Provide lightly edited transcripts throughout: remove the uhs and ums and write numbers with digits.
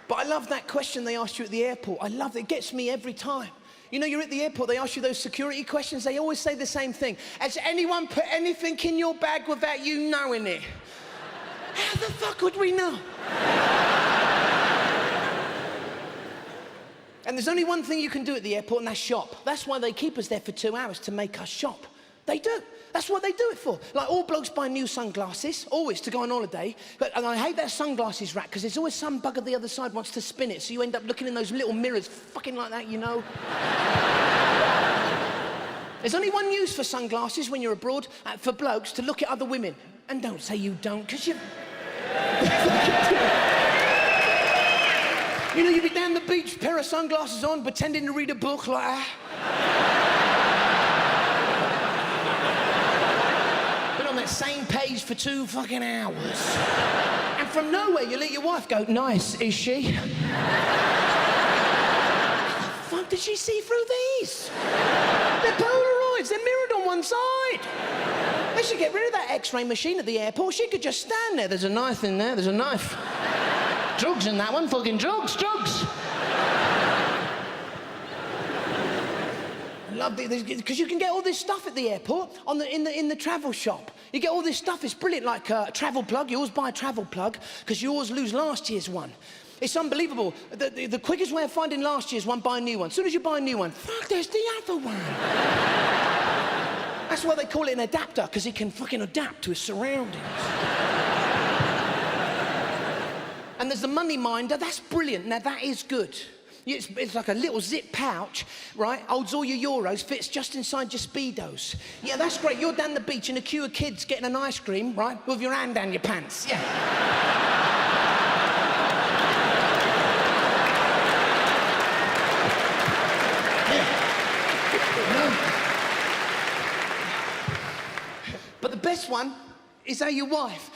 But I love that question they asked you at the airport. I love it. It gets me every time. You know, you're at the airport, they ask you those security questions, they always say the same thing. Has anyone put anything in your bag without you knowing it? How the fuck would we know? And there's only one thing you can do at the airport, and that's shop. That's why they keep us there for 2 hours, to make us shop. They do. That's what they do it for. Like, all blokes buy new sunglasses, always, to go on holiday. And I hate that sunglasses rack, because there's always some bugger the other side wants to spin it, so you end up looking in those little mirrors, fucking like that, you know. There's only one use for sunglasses when you're abroad, for blokes, to look at other women. And don't say you don't, because you... You know, you'd be down the beach, pair of sunglasses on, pretending to read a book like that. Been on that same page for 2 fucking hours. And from nowhere, you let your wife go, nice, is she? How the fuck did she see through these? They're Polaroids, they're mirrored on one side. They should get rid of that X-ray machine at the airport. She could just stand there. There's a knife in there, there's a knife. Drugs in that one, fucking drugs. Love it, because you can get all this stuff at the airport in the travel shop. You get all this stuff, it's brilliant, like a travel plug. You always buy a travel plug, because you always lose last year's one. It's unbelievable. The quickest way of finding last year's one, buy a new one. As soon as you buy a new one, fuck, there's the other one. That's why they call it an adapter, because it can fucking adapt to its surroundings. And there's the money minder, that's brilliant. Now, that is good. It's like a little zip pouch, right? Holds all your euros, fits just inside your Speedos. Yeah, that's great. You're down the beach in a queue of kids getting an ice cream, right? With your hand down your pants. Yeah. But the best one is how your wife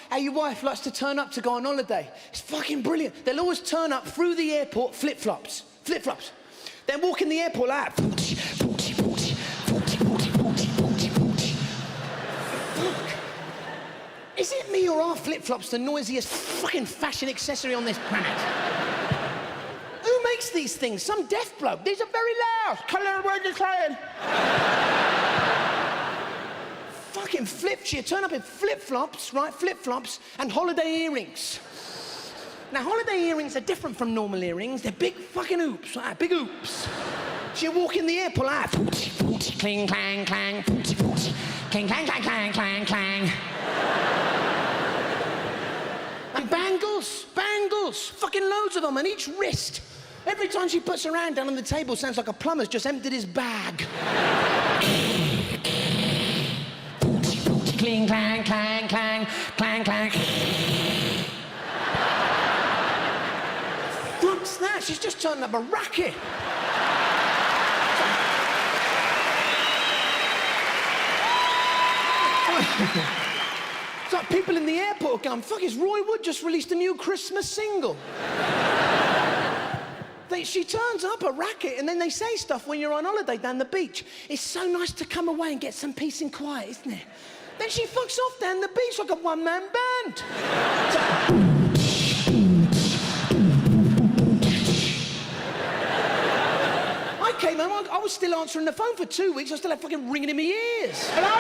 likes to turn up to go on holiday. It's fucking brilliant. They'll always turn up through the airport, flip-flops. Then walk in the airport like that. Fuck. Is it me or are flip-flops the noisiest fucking fashion accessory on this planet? Who makes these things? Some deaf bloke. These are very loud. Fucking flips. You turn up in flip-flops, right? Flip-flops and holiday earrings. Now, holiday earrings are different from normal earrings. They're big fucking hoops, like that, big hoops. So you walk in the airport like that. Cling, clang, clang, cling, clang, clang, clang, clang, clang. And bangles, fucking loads of them on each wrist. Every time she puts her hand down on the table, sounds like a plumber's just emptied his bag. Cling, clang, clang, clang, clang, clang. What's that? She's just turned up a racket. It's like people in the airport going, fuck, is Roy Wood just released a new Christmas single? She turns up a racket, and then they say stuff when you're on holiday down the beach. It's so nice to come away and get some peace and quiet, isn't it? Then she fucks off down the beach like a one-man band. I came home, I was still answering the phone for 2 weeks. I still had fucking ringing in my ears. Hello?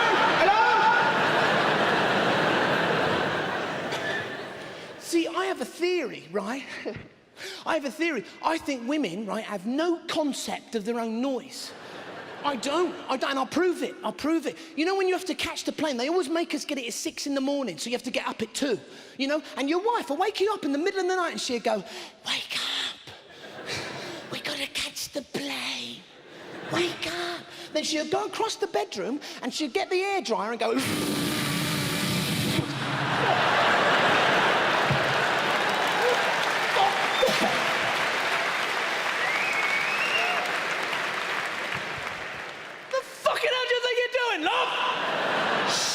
See, I have a theory, right? I have a theory. I think women, right, have no concept of their own noise. I don't, and I'll prove it. You know, when you have to catch the plane, they always make us get it at 6 in the morning, so you have to get up at 2, you know? And your wife will wake you up in the middle of the night and she'll go, wake up. We gotta catch the plane. Wake up. Then she'll go across the bedroom and she'll get the hairdryer and go...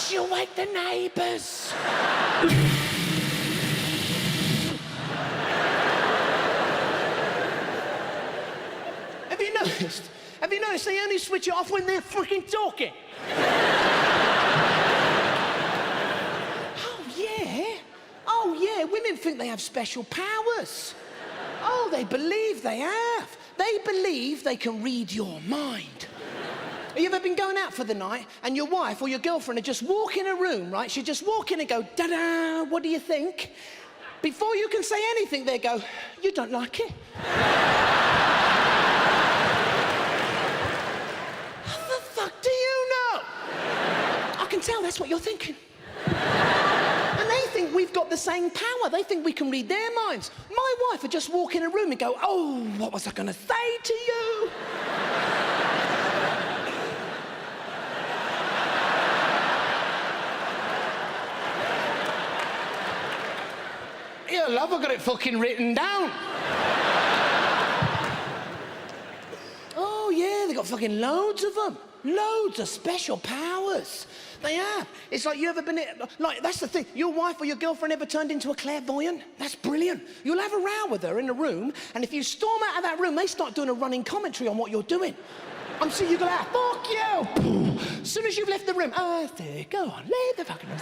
She'll wake the neighbours. Have you noticed? They only switch it off when they're freaking talking? Oh, yeah. Women think they have special powers. Oh, they believe they have. They believe they can read your mind. Have you ever been going out for the night and your wife or your girlfriend would just walk in a room, right? She'd just walk in and go, da-da, what do you think? Before you can say anything, they go, you don't like it. How the fuck do you know? I can tell that's what you're thinking. And they think we've got the same power. They think we can read their minds. My wife would just walk in a room and go, oh, what was I going to say to you? Yeah, love, I got it fucking written down. Oh, yeah, they got fucking loads of them. Loads of special powers. They have. It's like you ever been... Like, that's the thing. Your wife or your girlfriend ever turned into a clairvoyant? That's brilliant. You'll have a row with her in a room, and if you storm out of that room, they start doing a running commentary on what you're doing. I'm sure you go out, fuck you! As soon as you've left the room, oh, there, go on, leave the fucking room.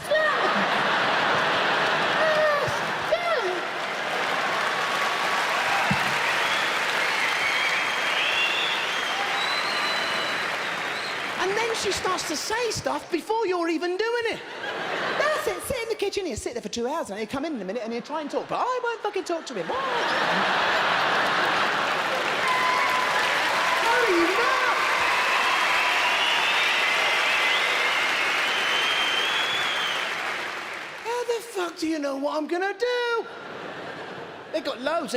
And then she starts to say stuff before you're even doing it. That's it, sit in the kitchen, he'll sit there for 2 hours and he'll come in a minute and he'll try and talk, but I won't fucking talk to him. Why? How do you know? How the fuck do you know what I'm gonna do? They got loads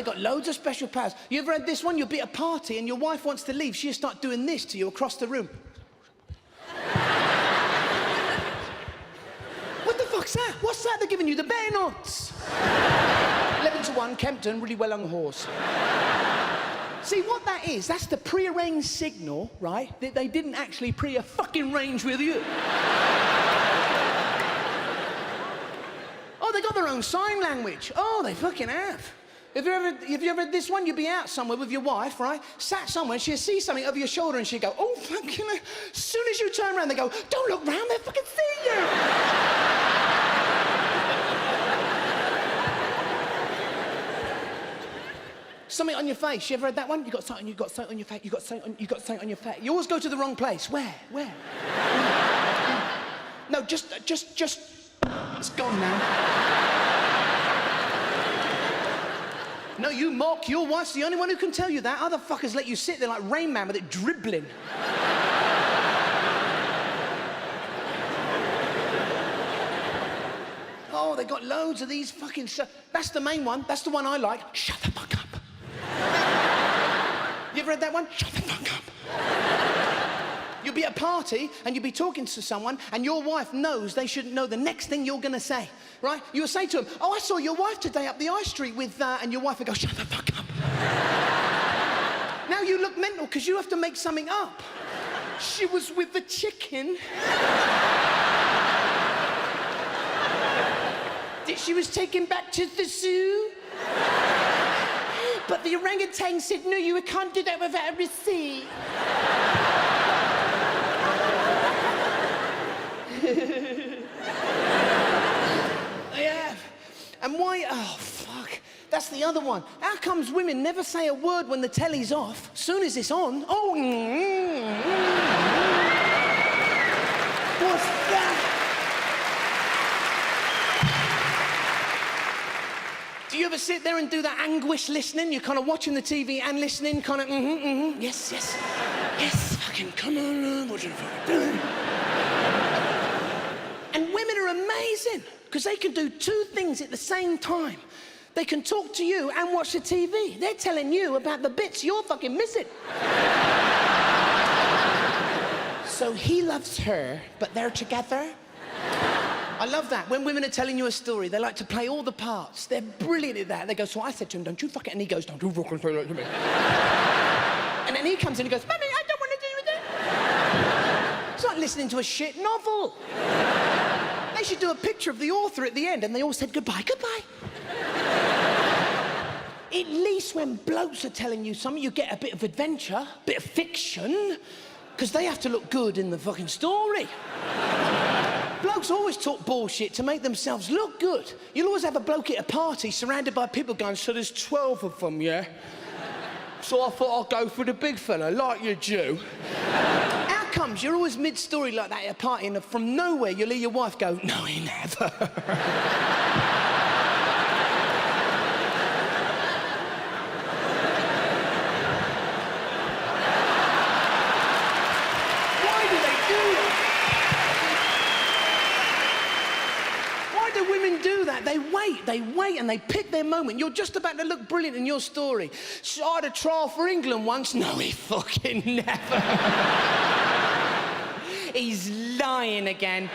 of special powers. You ever had this one? You'll be at a party and your wife wants to leave, she'll start doing this to you across the room. What's that? What's that? They're giving you the bear knots. 11-1, Kempton, really well on the horse. See, what that is, that's the pre-arranged signal, right? That they didn't actually fucking range with you. Oh, they got their own sign language. Oh, they fucking have. If you ever had this one, you'd be out somewhere with your wife, right? Sat somewhere, she'd see something over your shoulder and she'd go, oh, fucking hell. As soon as you turn around, they go, don't look round, they fucking see you. Something on your face. You ever had that one? You got something on your face. You got something on your face. You always go to the wrong place. Where? No, just. It's gone now. No, you mock. Your wife's the only one who can tell you that. Other fuckers let you sit there like Rain Man with it dribbling. Oh, they got loads of these fucking stuff. That's the main one. That's the one I like. Shut the fuck up. You ever had that one? Shut the fuck up. You'll be at a party and you'll be talking to someone and your wife knows they shouldn't know the next thing you're going to say, right? You'll say to them, oh, I saw your wife today up the high street with... And your wife will go, shut the fuck up. Now you look mental because you have to make something up. She was with the chicken. She was taken back to the zoo. But the orangutan said, no, you can't do that without a receipt. Yeah. And why? Oh, fuck. That's the other one. How comes women never say a word when the telly's off? Soon as it's on, oh, what's that? Do you ever sit there and do that anguish listening? You're kind of watching the TV and listening, kind of, yes, fucking come on, what you fucking doing? And women are amazing, because they can do two things at the same time. They can talk to you and watch the TV. They're telling you about the bits you're fucking missing. So he loves her, but they're together. I love that. When women are telling you a story, they like to play all the parts. They're brilliant at that. They go, so I said to him, don't you fuck it. And he goes, don't you fucking say that to me. And then he comes in and goes, Mummy, I don't want to do that. It's like listening to a shit novel. They should do a picture of the author at the end and they all said goodbye. At least when blokes are telling you something, you get a bit of adventure, a bit of fiction, because they have to look good in the fucking story. Blokes always talk bullshit to make themselves look good. You'll always have a bloke at a party surrounded by people going, so there's 12 of them, yeah? So I thought I'd go for the big fella, like you do. How comes you're always mid-story like that at a party and from nowhere you'll hear your wife go, no, he never. Women do that. They wait and they pick their moment. You're just about to look brilliant in your story. So I had a trial for England once. No, he fucking never. He's lying again.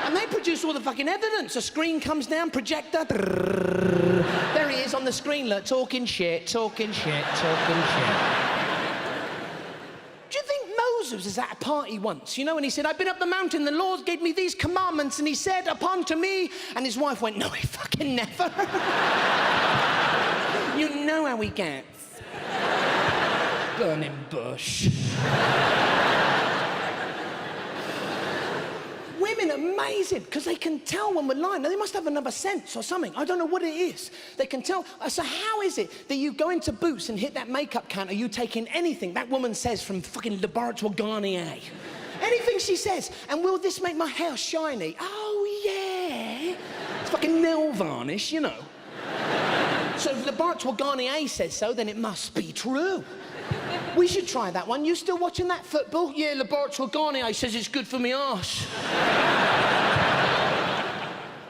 And they produce all the fucking evidence. A screen comes down, projector. There he is on the screen, look, talking shit. Do you think Moses was at a party once, you know, and he said, I've been up the mountain, the Lord gave me these commandments, and he said upon to me, and his wife went, no, he fucking never. You know how he gets. Burning bush. Women are amazing, because they can tell when we're lying. Now, they must have another sense or something. I don't know what it is. They can tell. So how is it that you go into Boots and hit that makeup counter, you taking anything that woman says from fucking Laboratoire Garnier? Anything she says. And will this make my hair shiny? Oh, yeah. It's fucking nail varnish, you know. So if Laboratoire Garnier says so, then it must be true. We should try that one. You still watching that football? Yeah, Laboratoire Garnier says it's good for me arse.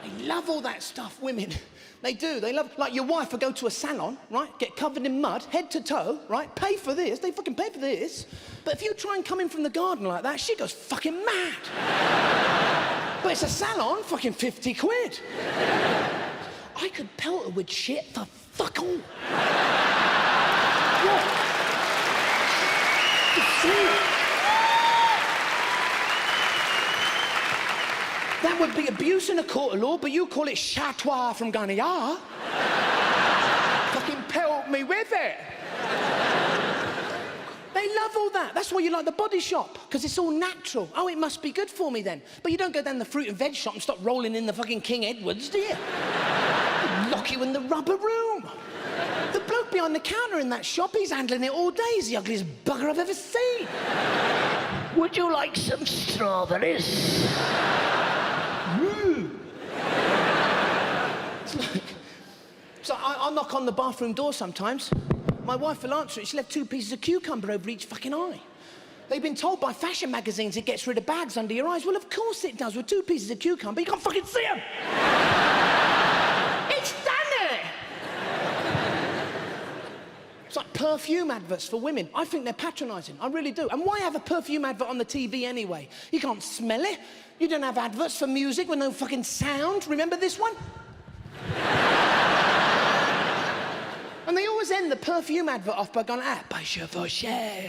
They love all that stuff, women. They do. They love, like your wife will go to a salon, right? Get covered in mud, head to toe, right? Pay for this. They fucking pay for this. But if you try and come in from the garden like that, she goes fucking mad. But it's a salon, fucking 50 quid. I could pelt her with shit for fuck all. What? That would be abuse in a court of law, but you call it chatois from Garnier. Fucking pelt me with it. They love all that. That's why you like the Body Shop, because it's all natural. Oh, it must be good for me then. But you don't go down the fruit and veg shop and stop rolling in the fucking King Edwards, do you? They'd lock you in the rubber room. The bloke behind the counter in that shop, he's handling it all day. He's the ugliest bugger I've ever seen. Would you like some strawberries? It's like... So I knock on the bathroom door sometimes. My wife will answer it. She left 2 pieces of cucumber over each fucking eye. They've been told by fashion magazines it gets rid of bags under your eyes. Well, of course it does. With 2 pieces of cucumber, you can't fucking see them. It's done it. It's like perfume adverts for women. I think they're patronising. I really do. And why have a perfume advert on the TV anyway? You can't smell it. You don't have adverts for music with no fucking sound. Remember this one? And they always end the perfume advert off by going, pas chevauché.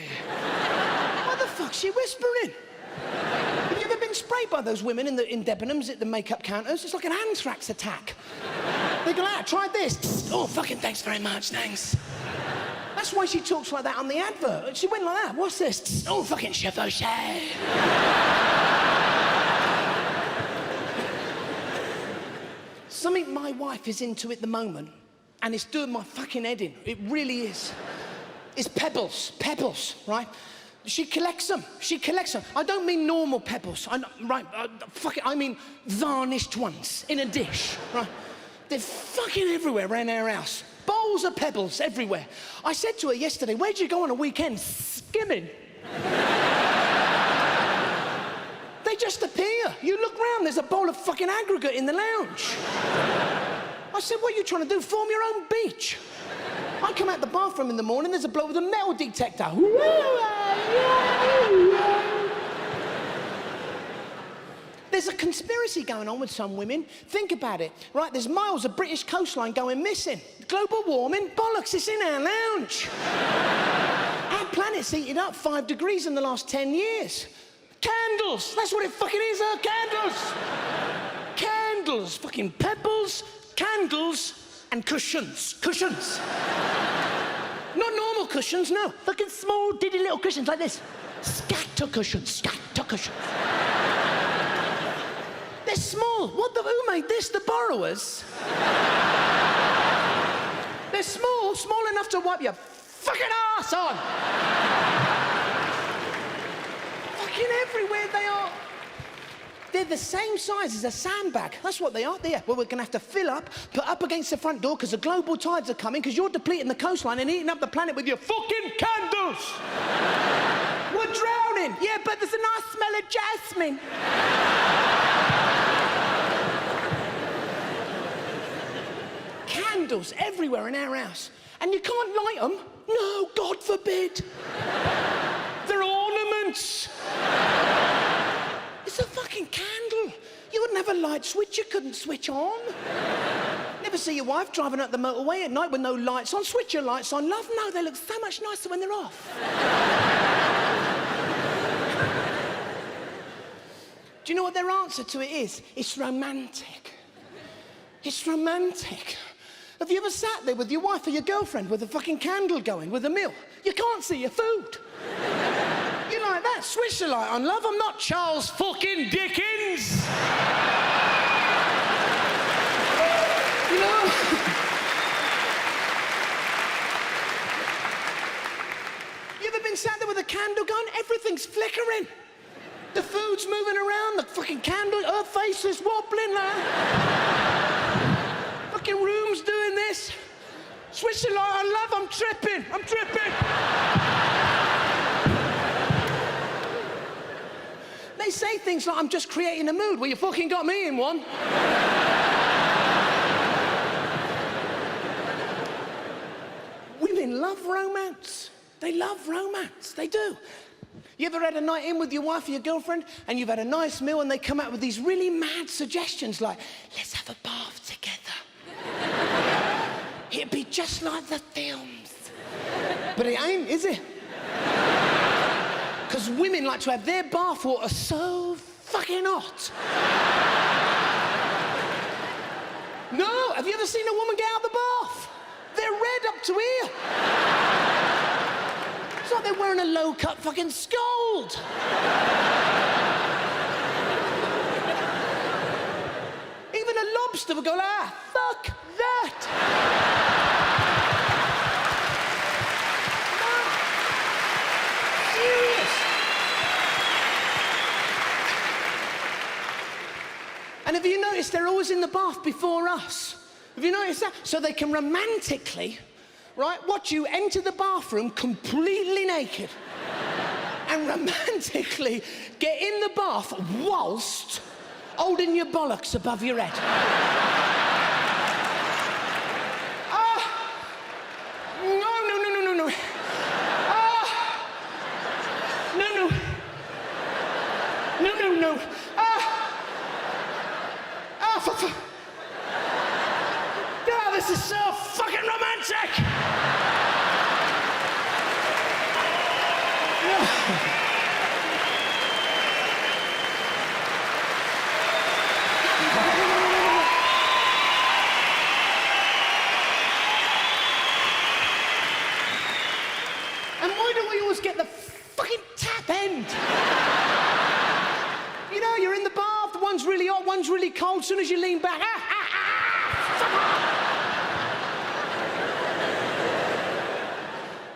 What the fuck's she whispering? Have you ever been sprayed by those women in Debenhams at the makeup counters? It's like an anthrax attack. They go, try this. Oh, fucking thanks very much, thanks. That's why she talks like that on the advert. She went like that. What's this? Oh, fucking chevauché. Something my wife is into at the moment, and it's doing my fucking head in. It really is. It's pebbles, right? She collects them. I don't mean normal pebbles. I mean varnished ones in a dish, right? They're fucking everywhere around our house. Bowls of pebbles everywhere. I said to her yesterday, where'd you go on a weekend? Skimming. They just appear. You look round, there's a bowl of fucking aggregate in the lounge. I said, what are you trying to do? Form your own beach. I come out the bathroom in the morning, there's a bloke with a metal detector. There's a conspiracy going on with some women. Think about it, right? There's miles of British coastline going missing. Global warming, bollocks, it's in our lounge. Our planet's heated up 5 degrees in the last 10 years. Candles, that's what it fucking is, candles. Candles, fucking pebbles, candles, and cushions. Cushions. Not normal cushions, no. Fucking small, diddy little cushions like this. Scatter cushions, scatter cushions. They're small. Who made this? The borrowers? They're small enough to wipe your fucking arse on. Fucking everywhere they are. They're the same size as a sandbag. That's what they are. There. Well, we're going to have to fill up, put up against the front door because the global tides are coming because you're depleting the coastline and eating up the planet with your fucking candles. We're drowning. Yeah, but there's a nice smell of jasmine. Candles everywhere in our house. And you can't light them. No, God forbid. They're ornaments. It's a fucking candle. You wouldn't have a light switch you couldn't switch on. Never see your wife driving up the motorway at night with no lights on. Switch your lights on, love. No, they look so much nicer when they're off. Do you know what their answer to it is? It's romantic. It's romantic. Have you ever sat there with your wife or your girlfriend with a fucking candle going, with a meal? You can't see your food. You like that? Switch the light on, love. I'm not Charles fucking Dickens. You know? You ever been sat there with a candle going? Everything's flickering. The food's moving around, the fucking candle, her face is wobbling like. Fucking room's doing this. Switch the light on, love. I'm tripping. I'm tripping. They say things like, I'm just creating a mood. Well, you fucking got me in one. Women love romance. They love romance. They do. You ever had a night in with your wife or your girlfriend and you've had a nice meal and they come out with these really mad suggestions like, let's have a bath together. It'd be just like the films. But it ain't, is it? Because women like to have their bathwater so fucking hot. No, have you ever seen a woman get out of the bath? They're red up to here. It's like they're wearing a low-cut fucking scold. Even a lobster would go, fuck that. And have you noticed they're always in the bath before us? Have you noticed that? So they can romantically, right, watch you enter the bathroom completely naked and romantically get in the bath whilst holding your bollocks above your head. No. No. Oh, this is so fucking romantic! And why do we always get the fucking tap end? You know, you're in the bath, one's really hot, one's really cold. As soon as you lean back,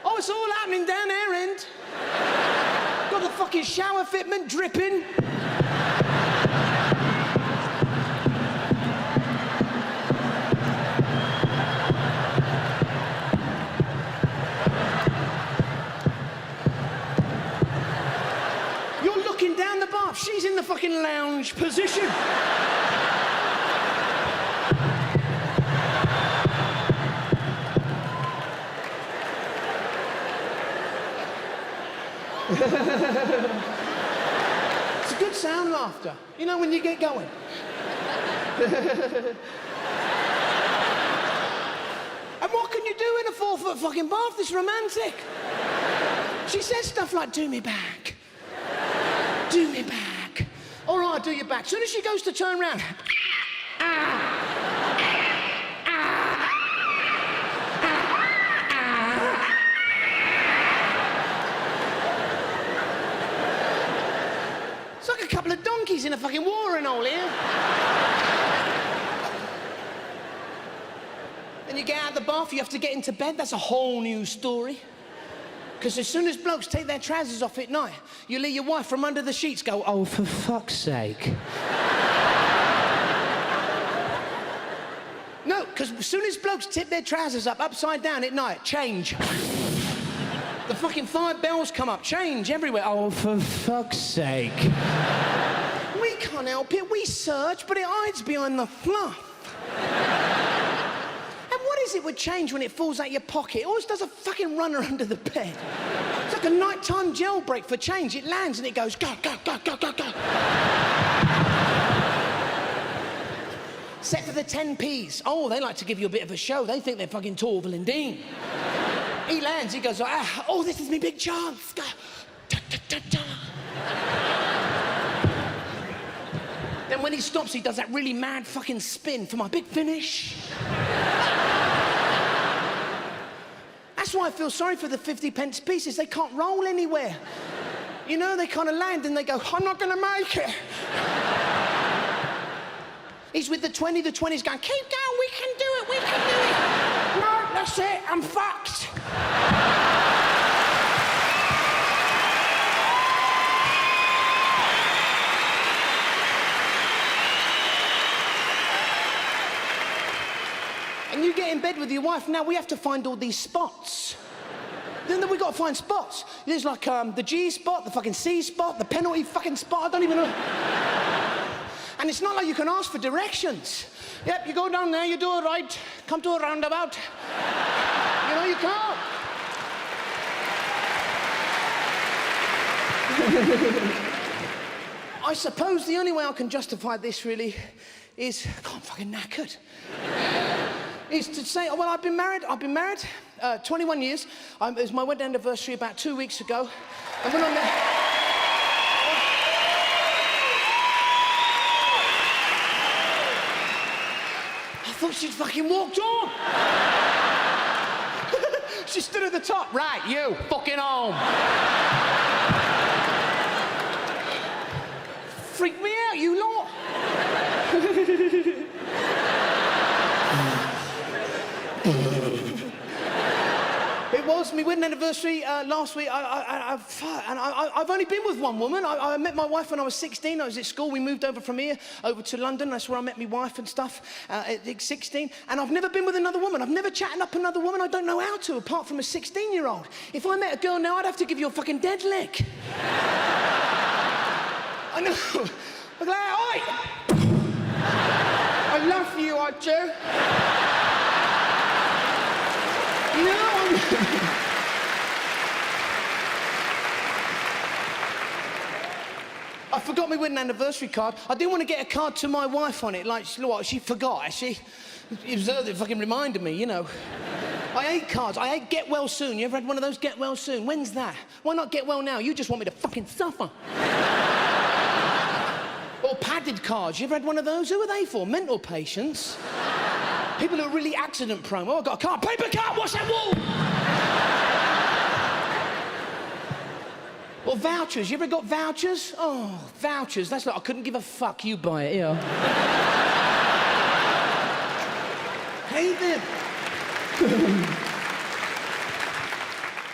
oh, it's all happening down our end. Got the fucking shower fitment dripping. You're looking down the bath, she's in the fucking lounge position. It's a good sound, laughter. You know, when you get going. And what can you do in a 4-foot fucking bath? It's romantic. She says stuff like, do me back. Do me back. All right, I'll do your back. As soon as she goes to turn round, it's like a couple of donkeys in a fucking watering hole here. Then you get out of the bath, you have to get into bed. That's a whole new story. Because as soon as blokes take their trousers off at night, you'll hear your wife from under the sheets go, oh, for fuck's sake. No, because as soon as blokes tip their trousers up upside down at night, change. The fucking 5 bells come up, change everywhere. Oh, for fuck's sake. We can't help it, we search, but it hides behind the fluff. And what is it with change when it falls out your pocket? It always does a fucking runner under the bed. It's like a nighttime jailbreak for change. It lands and it goes, go, go, go, go, go, go. Except for the 10p's. Oh, they like to give you a bit of a show. They think they're fucking Torval and Dean. He lands, he goes, oh, this is my big chance. Go. Da, da, da, da. Then when he stops, he does that really mad fucking spin for my big finish. That's why I feel sorry for the 50p pieces. They can't roll anywhere. You know, they kind of land and they go, I'm not going to make it. He's with the 20, the 20's going, keep going, we can do it, we can do it. No, that's it, I'm fucked. And you get in bed with your wife, now we have to find all these spots. Then we got to find spots. There's like the G spot, the fucking C spot, the penalty fucking spot, I don't even know. And it's not like you can ask for directions. Yep, you go down there, you do a right, come to a roundabout. You know, you can't. I suppose the only way I can justify this really is, God, I'm fucking knackered. Is to say, oh, well, I've been married 21 years. It was my wedding anniversary about 2 weeks ago. And when I thought she'd fucking walked on. She stood at the top. Right, you, fucking home. Freaked me out, you lot. It was my wedding anniversary last week. I've only been with one woman. I met my wife when I was 16. I was at school. We moved over from here over to London. That's where I met my wife and stuff at 16. And I've never been with another woman. I've never chatted up another woman. I don't know how to, apart from a 16-year-old. If I met a girl now, I'd have to give you a fucking dead lick. I know. I'm like, oi! I love you, I do. You know, I forgot my wedding anniversary card. I didn't want to get a card to my wife on it. Like, what, she forgot, she? It fucking reminded me, you know. I hate cards. I hate get well soon. You ever had one of those get well soon? When's that? Why not get well now? You just want me to fucking suffer. Or padded cards. You ever had one of those? Who are they for? Mental patients? People who are really accident prone. Oh, I got a card. Paper cut! What's that wall? Or vouchers. You ever got vouchers? Oh, vouchers. That's like, I couldn't give a fuck. You buy it, yeah. Hate them.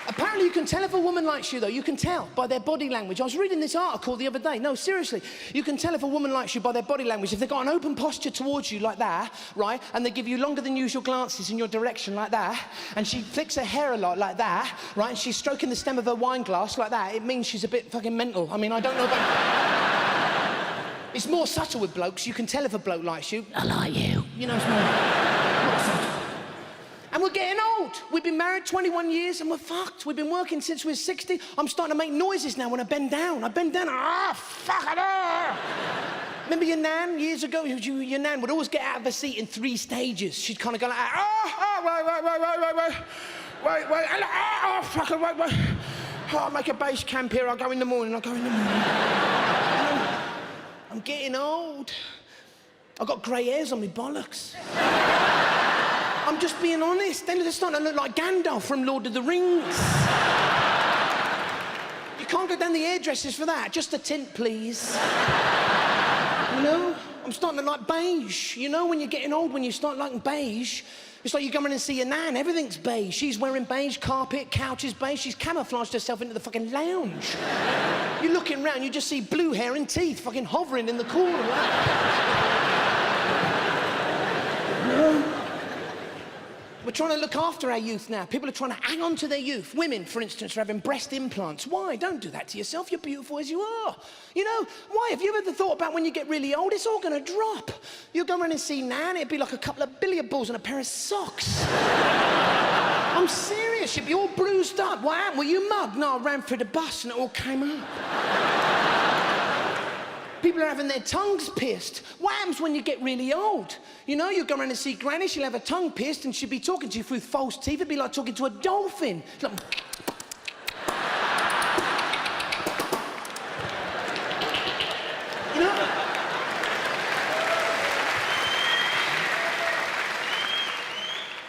Apparently you can tell if a woman likes you, though. You can tell by their body language. I was reading this article the other day. No, seriously. You can tell if a woman likes you by their body language. If they've got an open posture towards you like that, right, and they give you longer than usual glances in your direction like that, and she flicks her hair a lot like that, right, and she's stroking the stem of her wine glass like that, it means she's a bit fucking mental. I mean, I don't know about... It's more subtle with blokes. You can tell if a bloke likes you. I like you. You know, it's more subtle. And we're getting old. We've been married 21 years and we're fucked. We've been working since we were 60. I'm starting to make noises now when I bend down. I bend down, fuck it, Remember your nan years ago? Your nan would always get out of her seat in 3 stages. She'd kind of go like, wait, fuck it, wait. I'll make a base camp here. I'll go in the morning. I'm getting old. I've got grey hairs on my bollocks. I'm just being honest. They're starting to look like Gandalf from Lord of the Rings. You can't go down the hairdressers for that. Just a tint, please. You know? I'm starting to like beige. You know, when you're getting old, when you start liking beige, It's like you come in and see your nan, everything's beige. She's wearing beige carpet, couches beige. She's camouflaged herself into the fucking lounge. You're looking around, you just see blue hair and teeth fucking hovering in the corner. We're trying to look after our youth now. People are trying to hang on to their youth. Women, for instance, are having breast implants. Why? Don't do that to yourself. You're beautiful as you are. You know, why? Have you ever thought about when you get really old, it's all going to drop? You'll go around and see Nan, it'd be like a couple of billiard balls and a pair of socks. I'm serious. You'd be all bruised up. What happened? Were you mugged? No, I ran through the bus and it all came up. People are having their tongues pierced. What happens when you get really old? You know, you go around and see Granny, she'll have her tongue pierced and she'll be talking to you through false teeth. It'd be like talking to a dolphin. It's like... You know?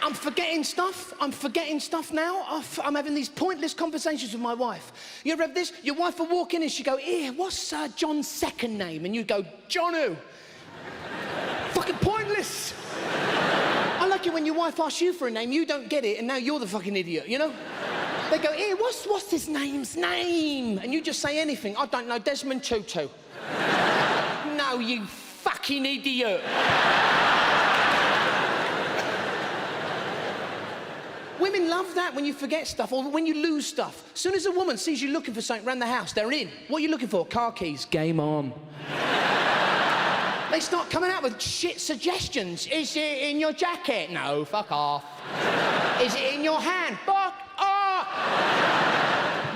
I'm forgetting stuff now. I'm having these pointless conversations with my wife. You ever have this? Your wife will walk in and she'll go, "Here, what's John's second name?" And you go, "John who?" Fucking pointless. I like it when your wife asks you for a name, you don't get it, and now you're the fucking idiot, you know? They go, "Here, what's his name's name?" And you just say anything. "I don't know, Desmond Tutu." No, you fucking idiot. Women love that when you forget stuff or when you lose stuff. As soon as a woman sees you looking for something around the house, they're in. What are you looking for? Car keys. Game on. They start coming out with shit suggestions. Is it in your jacket? No, fuck off. Is it in your hand? Fuck off.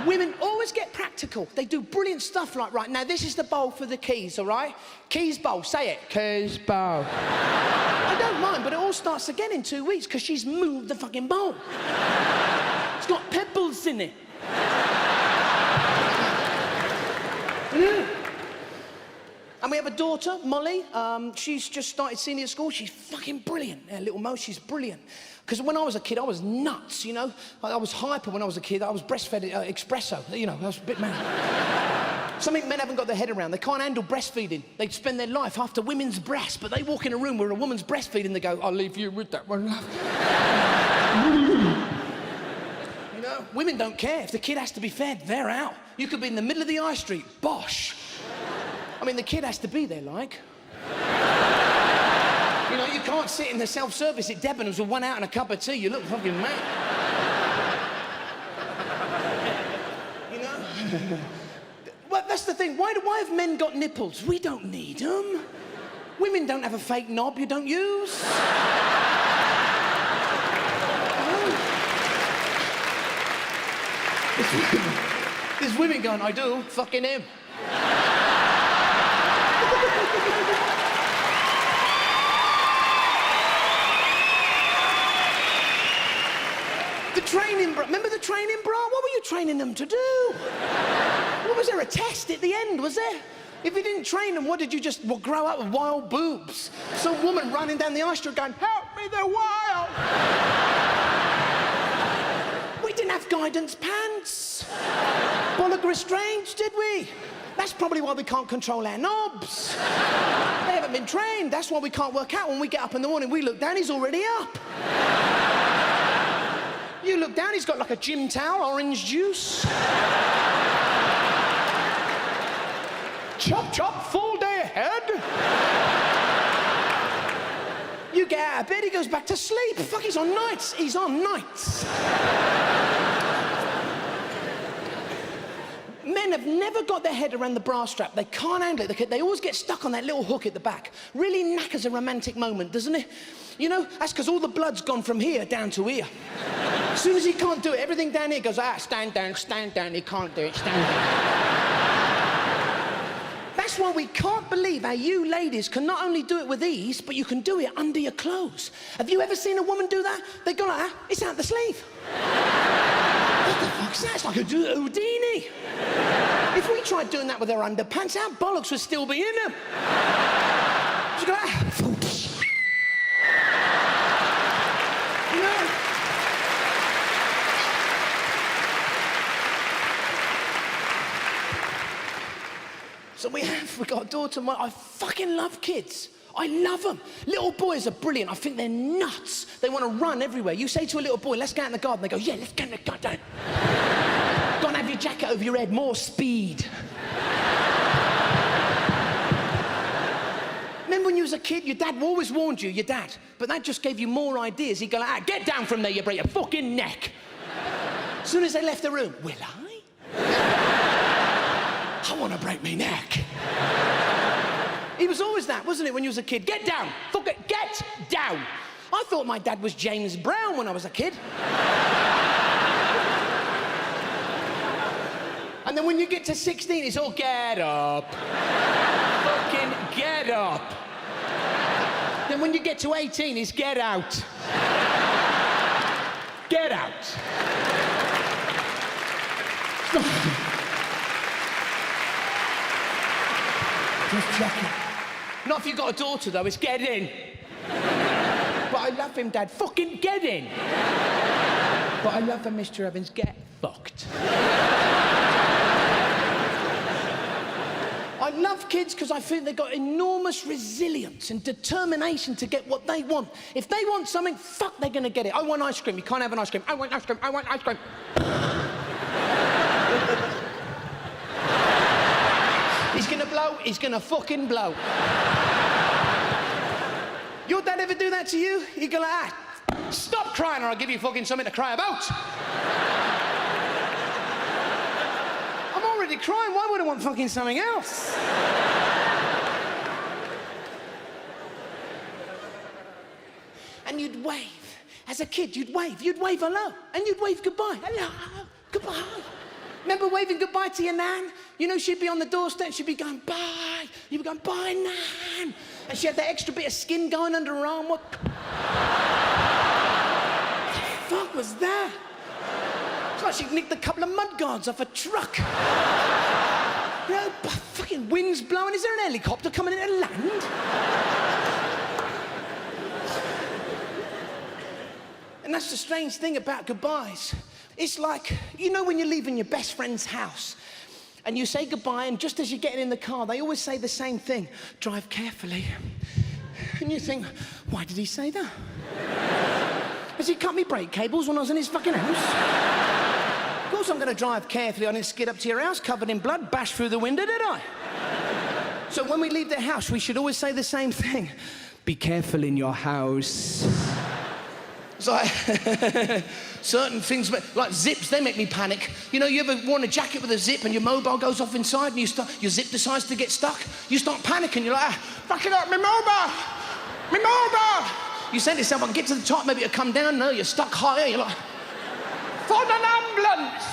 Women always get practical. They do brilliant stuff like, right, now this is the bowl for the keys, all right? Keys bowl, say it. Keys bowl. I don't mind, but it all starts again in 2 weeks because she's moved the fucking bowl. It's got pebbles in it. Yeah. And we have a daughter, Molly. She's just started senior school. She's fucking brilliant. Yeah, little Mo, she's brilliant. Because when I was a kid, I was nuts, you know? I was hyper when I was a kid. I was breastfed espresso, you know, I was a bit mad. Something men haven't got their head around. They can't handle breastfeeding. They spend their life after women's breasts, but they walk in a room where a woman's breastfeeding, they go, "I'll leave you with that one, love." You know, women don't care. If the kid has to be fed, they're out. You could be in the middle of the high street, bosh. I mean, the kid has to be there, like. You know, you can't sit in the self-service at Debenhams with one out and a cup of tea. You look fucking mad. You know? Well, that's the thing. Why have men got nipples? We don't need them. Women don't have a fake knob you don't use. There's women going, "I do, fucking him." The training bra. Remember the training bra? What were you training them to do? What was there, a test at the end, was there? If you didn't train them, what did you just grow up with wild boobs? Some woman running down the ice street going, "Help me, they're wild." We didn't have guidance pants. Bollock restraints, did we? That's probably why we can't control our knobs. They haven't been trained. That's why we can't work out. When we get up in the morning, we look down, he's already up. You look down, he's got like a gym towel, orange juice. Chop, chop, full day ahead. You get out of bed, he goes back to sleep. Fuck, he's on nights. He's on nights. Men have never got their head around the bra strap. They can't handle it. They always get stuck on that little hook at the back. Really knackers a romantic moment, doesn't it? You know, that's because all the blood's gone from here down to here. As soon as he can't do it, everything down here goes, stand down, he can't do it, stand down. That's why we can't believe how you ladies can not only do it with ease, but you can do it under your clothes. Have you ever seen a woman do that? They go like that, it's out the sleeve. What the fuck's that? It's like a Houdini. If we tried doing that with our underpants, our bollocks would still be in them. Just go like that. You know? So we got a daughter. I fucking love kids. I love them. Little boys are brilliant. I think they're nuts. They want to run everywhere. You say to a little boy, let's go out in the garden. They go, yeah, let's go in the garden. Go and have your jacket over your head. More speed. Remember when you was a kid, your dad always warned you, your dad, but that just gave you more ideas. He'd go like, get down from there, you break your fucking neck. As soon as they left the room, will I? I want to break my neck. He was always that, wasn't it, when you was a kid? Get down, fuck it, get down. I thought my dad was James Brown when I was a kid. And then when you get to 16, it's all get up. Fucking get up. Then when you get to 18, it's get out. Get out. Just checking. Not if you've got a daughter, though, it's get in. But I love him, Dad. Fucking get in. But I love him, Mr. Evans. Get fucked. I love kids because I think they've got enormous resilience and determination to get what they want. If they want something, fuck, they're going to get it. I want ice cream. You can't have an ice cream. I want ice cream. I want ice cream. He's going to blow. He's going to fucking blow. Your dad ever do that to you? You go like that. Stop crying or I'll give you fucking something to cry about. I'm already crying. Why would I want fucking something else? And you'd wave. As a kid, you'd wave. You'd wave hello. And you'd wave goodbye. Hello. Goodbye. Remember waving goodbye to your nan? You know, she'd be on the doorstep, she'd be going, bye. You'd be going, bye, nan. And she had that extra bit of skin going under her arm. What the fuck was that? It's like she'd nicked a couple of mudguards off a truck. You know, fucking wind's blowing. Is there an helicopter coming in to land? And that's the strange thing about goodbyes. It's like, you know when you're leaving your best friend's house and you say goodbye, and just as you're getting in the car, they always say the same thing, drive carefully. And you think, why did he say that? Has he cut me brake cables when I was in his fucking house? Of course I'm going to drive carefully. I didn't skid up to your house covered in blood, bash through the window, did I? So when we leave their house, we should always say the same thing. Be careful in your house. It's like certain things, like zips, they make me panic. You know, you ever worn a jacket with a zip and your mobile goes off inside and your zip decides to get stuck? You start panicking, you're like, fuck it up, my mobile! You say to yourself, I can get to the top, maybe it'll come down. No, you're stuck higher, you're like, phone an ambulance!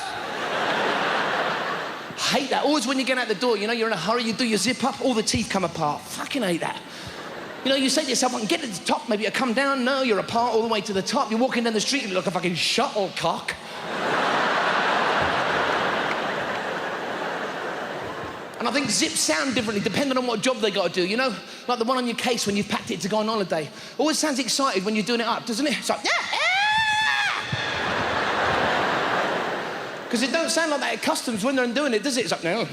I hate that. Always when you get out the door, you know, you're in a hurry, you do your zip up, all the teeth come apart. Fucking hate that. You know, you say to yourself, I can get to the top, maybe it'll come down. No, you're apart all the way to the top. You're walking down the street and you look like a fucking shuttlecock. And I think zips sound differently depending on what job they got to do, you know? Like the one on your case when you've packed it to go on holiday. Always sounds excited when you're doing it up, doesn't it? It's like, yeah! Because it don't sound like that at customs when they're doing it, does it? It's like, no.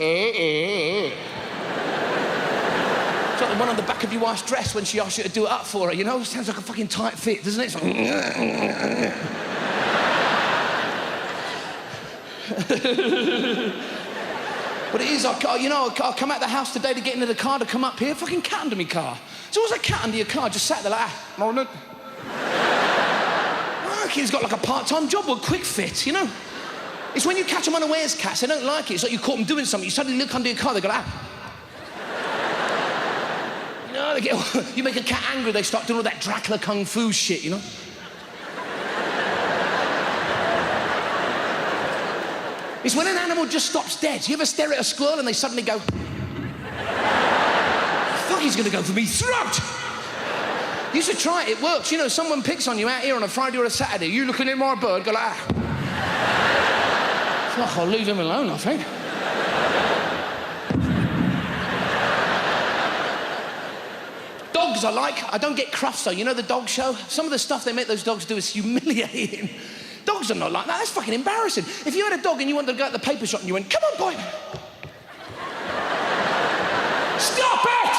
It's like the one on the back of your wife's dress when she asks you to do it up for her, you know? It sounds like a fucking tight fit, doesn't it? It's like... But it is, you know, I'll come out the house today to get into the car to come up here, fucking cat under my car. There's always a cat under your car, just sat there like, morning. Oh, kid's got like a part-time job or quick fit, you know? It's when you catch them unawares, cats, they don't like it. It's like you caught them doing something, you suddenly look under your car, they go like, no, you make a cat angry, they start doing all that Dracula Kung Fu shit, you know? It's when an animal just stops dead. You ever stare at a squirrel and they suddenly go, fuck, he's gonna go for me throat! You should try it, it works. You know, someone picks on you out here on a Friday or a Saturday, you looking at my bird, go like, fuck, I'll leave him alone, I think. Dogs I like. I don't get crufts though. You know the dog show? Some of the stuff they make those dogs do is humiliating. Dogs are not like that. That's fucking embarrassing. If you had a dog and you wanted to go to the paper shop and you went, come on, boy. Stop it!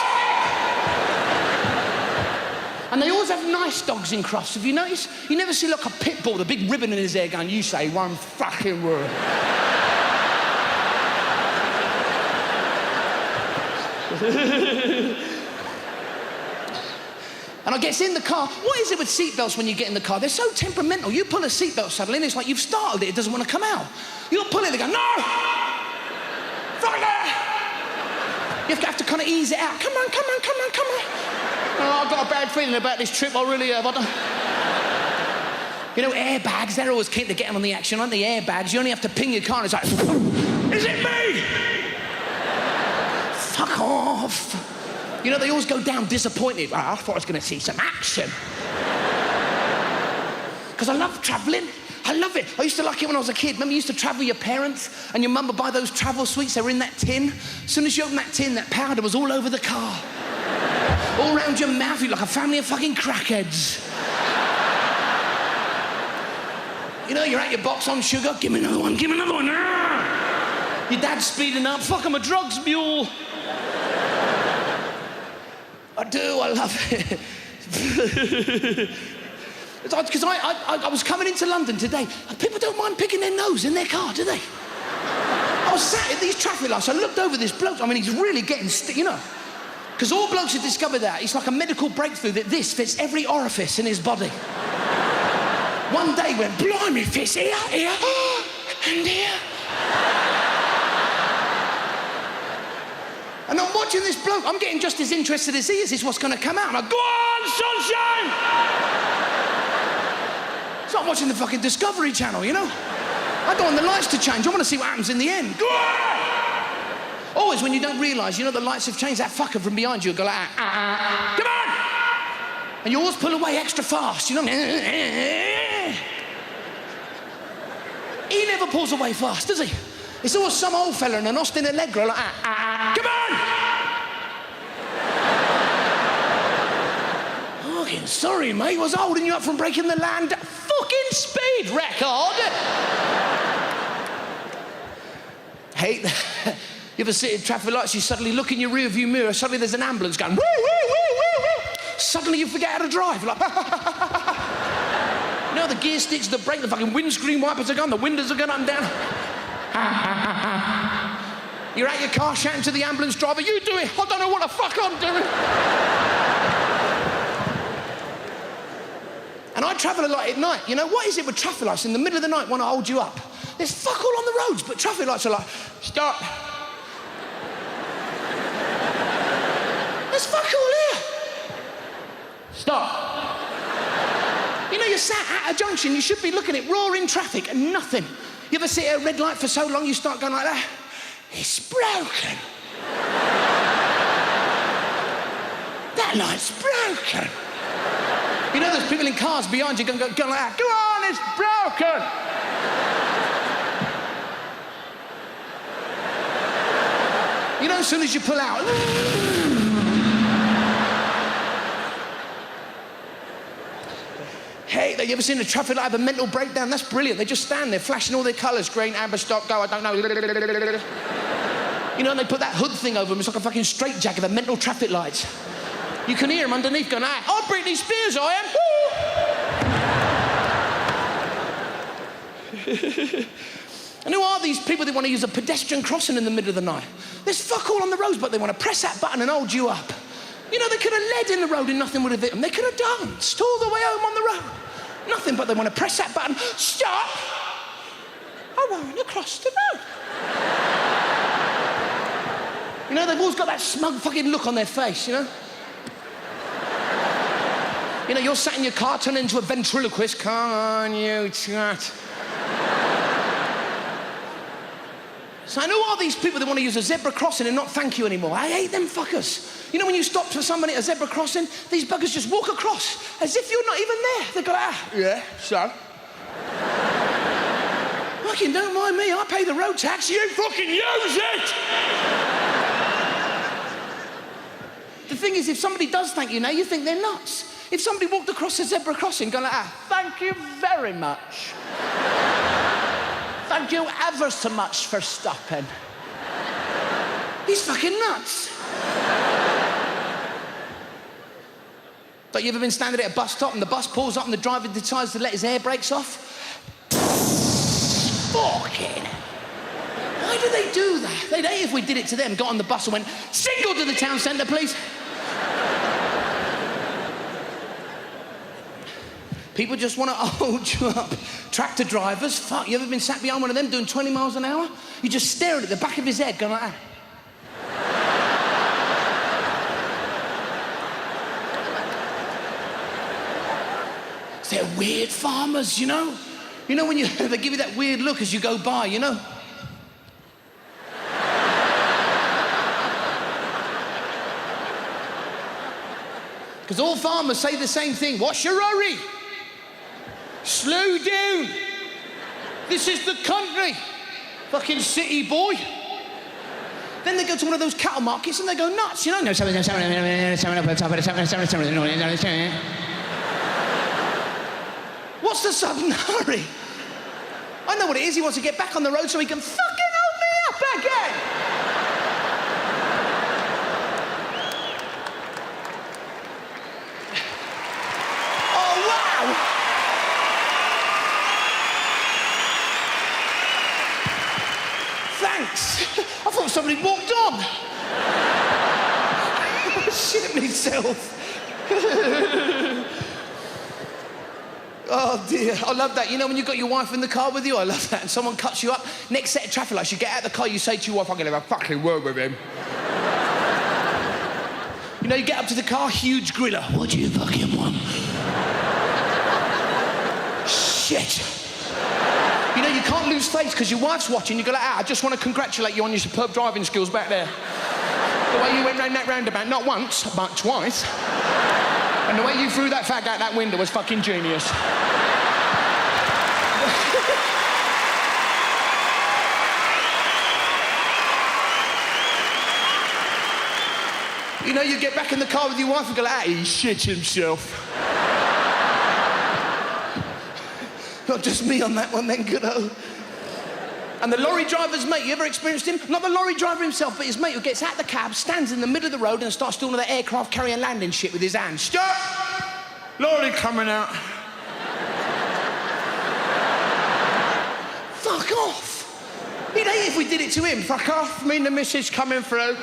And they always have nice dogs in Crofts. Have you noticed? You never see like a pit bull with a big ribbon in his hair going, you say one fucking word. And I gets in the car. What is it with seatbelts when you get in the car? They're so temperamental. You pull a seatbelt suddenly and it's like you've startled it. It doesn't want to come out. You pull it, they go, no! Fuck that! You have to kind of ease it out. Come on. Oh, I've got a bad feeling about this trip. I really have. You know, airbags, they're always keen to get them on the action, aren't they? Airbags, you only have to ping your car and it's like, is it me? Fuck off. You know, they always go down disappointed. Oh, I thought I was going to see some action. Because I love travelling. I love it. I used to like it when I was a kid. Remember you used to travel with your parents and your mum would buy those travel sweets. They were in that tin. As soon as you opened that tin, that powder was all over the car. All around your mouth, you're like a family of fucking crackheads. You know, you're at your box on sugar. Give me another one. Ah! Your dad's speeding up. Fuck, I'm a drugs mule. I do, I love it. Because I was coming into London today, and people don't mind picking their nose in their car, do they? I was sat at these traffic lights, I looked over this bloke, I mean, he's really getting, you know. Because all blokes have discovered that. It's like a medical breakthrough that this fits every orifice in his body. One day went, blimey, fits here, and here. And I'm watching this bloke, I'm getting just as interested as he is what's going to come out. I'm like, go on, sunshine! It's like watching the fucking Discovery Channel, you know? I don't want the lights to change, I want to see what happens in the end. Go on! Always when you don't realise, you know, the lights have changed, that fucker from behind you will go like, come on! And you always pull away extra fast, you know? He never pulls away fast, does he? It's always some old fella in an Austin Allegra like, come on! Fucking sorry, mate, was holding you up from breaking the land fucking speed record. Hate that. You ever sit in traffic lights, you suddenly look in your rear view mirror, suddenly there's an ambulance going, woo, woo, woo, woo, woo. Suddenly you forget how to drive. You're like, you know, the gear sticks, the brake, the fucking windscreen wipers are gone, the windows are going up and down. You're at your car shouting to the ambulance driver, you do it, I don't know what the fuck I'm doing. And I travel a lot at night. You know, what is it with traffic lights in the middle of the night want to hold you up? There's fuck all on the roads, but traffic lights are like, stop. There's fuck all here. Stop. You know, you're sat at a junction, you should be looking at roaring traffic and nothing. You ever sit at a red light for so long, you start going like that? It's broken. That light's broken. You know, there's people in cars behind you going like that. Go on, it's broken. You know, as soon as you pull out. Hey, you ever seen a traffic light have a mental breakdown? That's brilliant. They just stand there flashing all their colours. Green, amber, stop, go, I don't know. You know, and they put that hood thing over them. It's like a fucking straitjacket of mental traffic lights. You can hear them underneath going, oh, Britney Spears, I am. And who are these people that want to use a pedestrian crossing in the middle of the night? There's fuck all on the roads, but they want to press that button and hold you up. You know, they could have led in the road and nothing would have hit them. They could have danced all the way home on the road. Nothing, but they want to press that button. Stop! I want to cross the road. You know, they've always got that smug fucking look on their face, you know? You know, you're sat in your car turning into a ventriloquist. Come on, you twat. So I know all these people that want to use a zebra crossing and not thank you anymore. I hate them fuckers. You know, when you stop for somebody at a zebra crossing, these buggers just walk across as if you're not even there. They go, yeah, so? Fucking don't mind me, I pay the road tax, you fucking use it! The thing is, if somebody does thank you now, you think they're nuts. If somebody walked across a zebra crossing going like, thank you very much. Thank you ever so much for stopping. He's fucking nuts. Like, you ever been standing at a bus stop and the bus pulls up and the driver decides to let his air brakes off? Fucking. Why do they do that? They'd hate if we did it to them, got on the bus and went, single to the town centre, please. People just want to hold you up. Tractor drivers, fuck, you ever been sat behind one of them doing 20 miles an hour? You just stare at the back of his head going like that. They're weird farmers, you know? You know when they give you that weird look as you go by, you know? Because all farmers say the same thing. What's your hurry? Slow down. This is the country. Fucking city boy. Then they go to one of those cattle markets and they go nuts, you know? What's the sudden hurry? I know what it is. He wants to get back on the road so he can fucking hold me up again. Oh, wow. Thanks. I thought somebody walked on. Shit myself. Oh dear, I love that. You know when you've got your wife in the car with you? I love that. And someone cuts you up, next set of traffic lights, you get out of the car, you say to your wife, I'm gonna have a fucking word with him. You know, you get up to the car, huge griller. What do you fucking want? Shit. You know, you can't lose face because your wife's watching. You go like, I just want to congratulate you on your superb driving skills back there. The way you went round that roundabout, not once, but twice. And the way you threw that fag out that window was fucking genius. You know, you get back in the car with your wife and go, he shit himself. Not just me on that one then, good-o. And the lorry driver's mate, you ever experienced him? Not the lorry driver himself, but his mate who gets out of the cab, stands in the middle of the road and starts doing all that aircraft carrier landing shit with his hands. Stop! Lorry coming out. Fuck off. He'd hate if we did it to him. Fuck off, me and the missus coming through.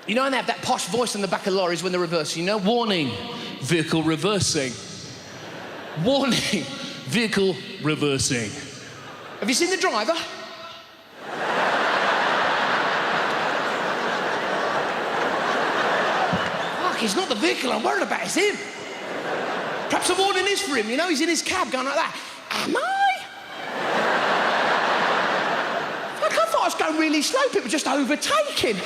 You know, and they have that posh voice on the back of lorries when they're reversing, you know? Warning, vehicle reversing. Warning, vehicle reversing. Have you seen the driver? Fuck, he's not the vehicle I'm worried about, it's him. Perhaps a warning is for him, you know? He's in his cab going like that. Am I? Fuck, I thought I was going really slow, people just overtaking.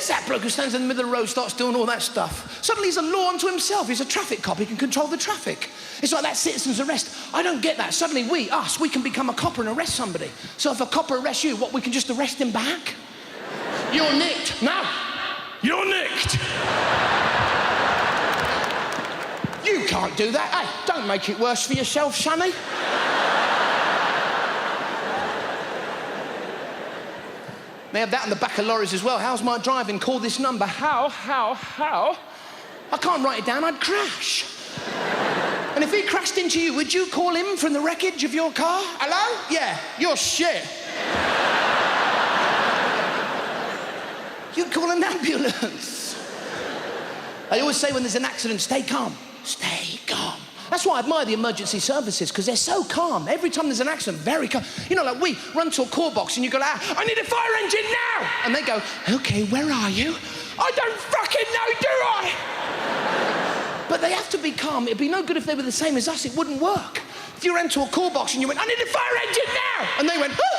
That bloke who stands in the middle of the road starts doing all that stuff. Suddenly he's a law unto himself. He's a traffic cop. He can control the traffic. It's like that citizen's arrest. I don't get that. Suddenly we can become a copper and arrest somebody. So if a copper arrests you, we can just arrest him back? You're nicked. No. You're nicked. You can't do that. Hey, don't make it worse for yourself, sonny. They have that on the back of lorries as well. How's my driving? Call this number. How? I can't write it down, I'd crash. And if he crashed into you, would you call him from the wreckage of your car? Hello? Yeah, you're shit. You'd call an ambulance. I always say when there's an accident, stay calm. Stay calm. That's why I admire the emergency services, because they're so calm. Every time there's an accident, very calm. You know, like we run to a call box and you go like, I need a fire engine now! And they go, okay, where are you? I don't fucking know, do I? But they have to be calm. It'd be no good if they were the same as us. It wouldn't work. If you ran to a call box and you went, I need a fire engine now! And they went, fuck,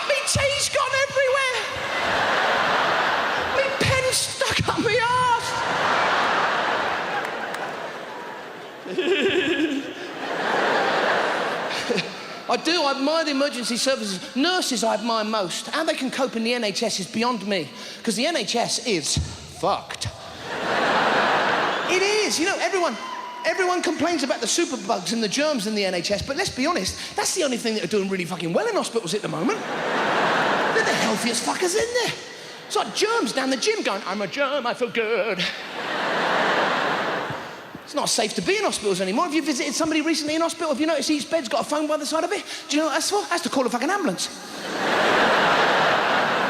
me tea's gone everywhere! Me pen's stuck up my arse! I do, I admire the emergency services. Nurses I admire most. How they can cope in the NHS is beyond me. Because the NHS is fucked. It is, you know, Everyone complains about the superbugs and the germs in the NHS, but let's be honest, that's the only thing that are doing really fucking well in hospitals at the moment. They're the healthiest fuckers in there. It's like germs down the gym going, I'm a germ, I feel good. It's not safe to be in hospitals anymore. Have you visited somebody recently in hospital? Have you noticed each bed's got a phone by the side of it? Do you know what that's for? That's to call a fucking ambulance.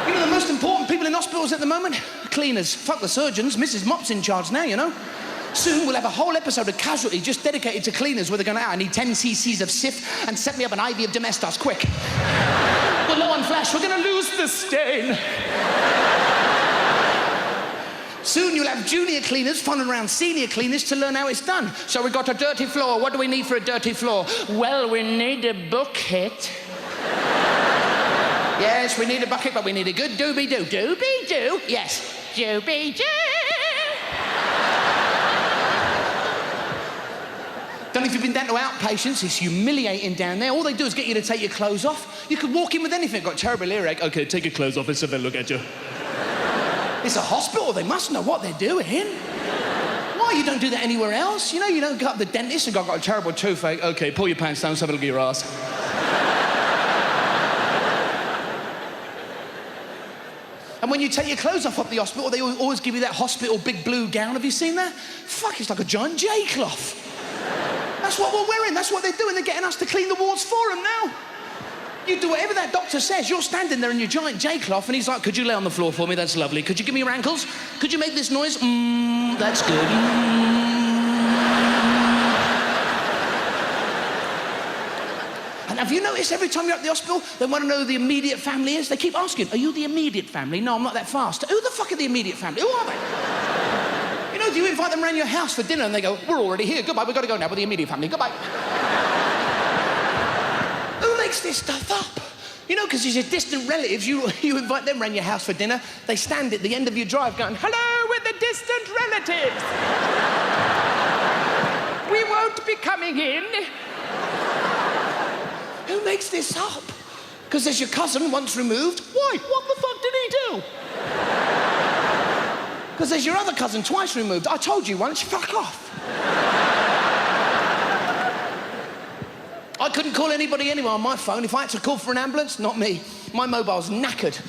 You know the most important people in hospitals at the moment? Cleaners. Fuck the surgeons. Mrs. Mop's in charge now, you know. Soon we'll have a whole episode of Casualty just dedicated to cleaners where they're going, I need 10 cc's of Sif and set me up an IV of Domestos, quick. We're low on flash, we're going to lose the stain. Soon you'll have junior cleaners funning around senior cleaners to learn how it's done. So we've got a dirty floor. What do we need for a dirty floor? Well, we need a bucket. Yes, we need a bucket, but we need a good doobie-doo. Doobie-doo? Yes. Doobie-doo. Don't know if you've been down to outpatients. It's humiliating down there. All they do is get you to take your clothes off. You could walk in with anything. Got terrible earache. OK, take your clothes off. Let's have a look at you. It's a hospital. They must know what they're doing. Why? You don't do that anywhere else. You know, you don't go up to the dentist and go, I've got a terrible toothache. OK, pull your pants down. Let's have a look at your ass. And when you take your clothes off at the hospital, they always give you that hospital big blue gown. Have you seen that? Fuck, it's like a giant J-cloth. That's what we're wearing. That's what they're doing. They're getting us to clean the wards for them now. You do whatever that doctor says. You're standing there in your giant J-cloth and he's like, could you lay on the floor for me? That's lovely. Could you give me your ankles? Could you make this noise? That's good. And have you noticed every time you're at the hospital, they want to know who the immediate family is? They keep asking, are you the immediate family? No, I'm not that fast. Who the fuck are the immediate family? Who are they? You know, do you invite them around your house for dinner and they go, we're already here. Goodbye, we've got to go now with the immediate family. Goodbye. Who makes this stuff up? You know, because your distant relatives, you invite them around your house for dinner, they stand at the end of your drive going, hello, we're the distant relatives. We won't be coming in. Who makes this up? Because there's your cousin once removed. Why? What the fuck did he do? Because there's your other cousin twice removed. I told you once, fuck off. I couldn't call anybody anywhere on my phone. If I had to call for an ambulance, not me. My mobile's knackered.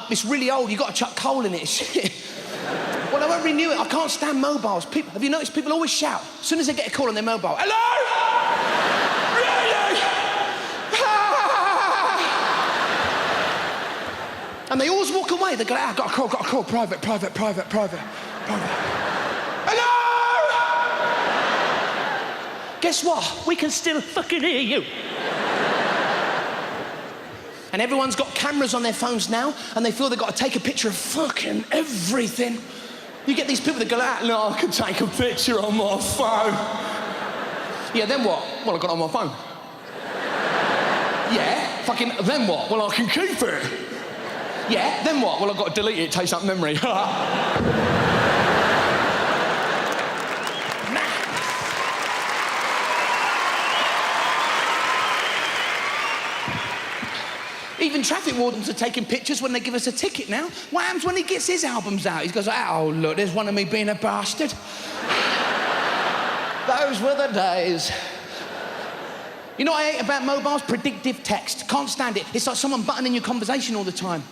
It's really old. You've got to chuck coal in it. Shit. Well, I won't renew it. I can't stand mobiles. People, have you noticed people always shout as soon as they get a call on their mobile? Hello? Really? And they always walk away. They go, I've got a call, private. Hello? Guess what? We can still fucking hear you. And everyone's got cameras on their phones now, and they feel they've got to take a picture of fucking everything. You get these people that go, no, I can take a picture on my phone. Yeah, then what? Well, I got it on my phone. Yeah, fucking, then what? Well, I can keep it. Yeah, then what? Well, I've got to delete it, it takes up memory. Even traffic wardens are taking pictures when they give us a ticket now. What happens when he gets his albums out? He goes, oh, look, there's one of me being a bastard. Those were the days. You know what I hate about mobiles? Predictive text. Can't stand it. It's like someone buttoning your conversation all the time.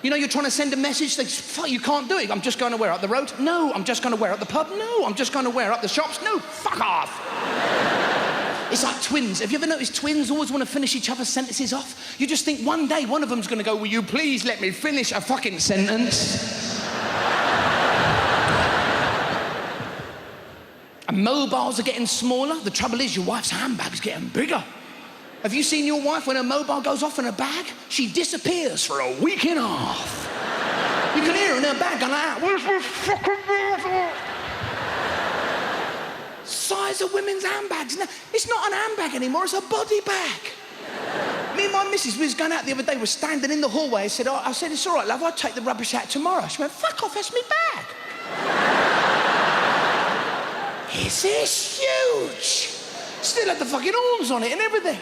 You know, you're trying to send a message, they just, fuck, you can't do it. I'm just going to wear up the road. No, I'm just going to wear up the pub. No, I'm just going to wear up the shops. No, fuck off. It's like twins. Have you ever noticed twins always want to finish each other's sentences off? You just think one day one of them's going to go, will you please let me finish a fucking sentence? And mobiles are getting smaller. The trouble is your wife's handbag's getting bigger. Have you seen your wife when her mobile goes off in her bag? She disappears for a week and a half. You can hear her in her bag going like, where's my fucking mobile? Size of women's handbags. Now, it's not an handbag anymore, it's a body bag. Me and my missus, we was going out the other day, we were standing in the hallway. I said, it's all right, love, I'll take the rubbish out tomorrow. She went, fuck off, that's me bag. This is huge. Still had the fucking horns on it and everything.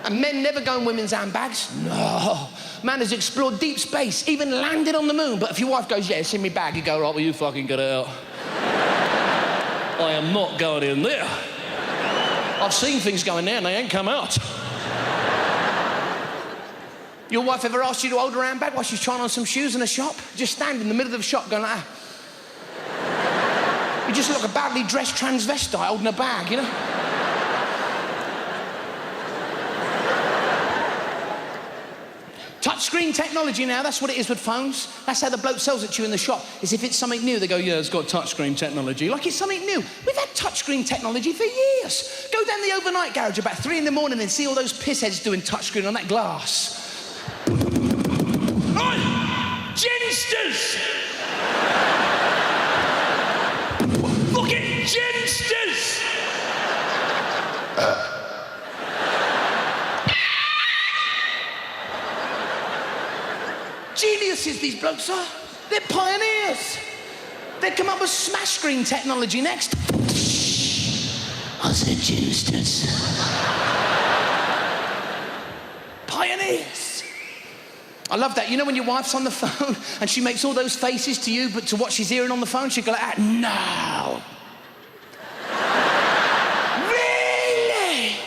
And men never go in women's handbags. No. Man has explored deep space, even landed on the moon. But if your wife goes, yeah, it's in me bag, you go, right, well, you fucking got it out. I am not going in there. I've seen things go in there and they ain't come out. Your wife ever asked you to hold her handbag while she's trying on some shoes in a shop? Just stand in the middle of the shop going like that. You just look like a badly dressed transvestite holding a bag, you know? Touchscreen technology now, that's what it is with phones. That's how the bloke sells it to you in the shop. Is if it's something new, they go, yeah, it's got touchscreen technology. Like it's something new. We've had touchscreen technology for years. Go down the overnight garage about 3 in the morning and see all those pissheads doing touchscreen on that glass. Oi! Ginsters! Fucking ginsters! Geniuses, these blokes are. They're pioneers. They come up with smash screen technology next. I said ginsters. Pioneers. I love that. You know when your wife's on the phone and she makes all those faces to you, but to what she's hearing on the phone, she'll go like that, no. Really?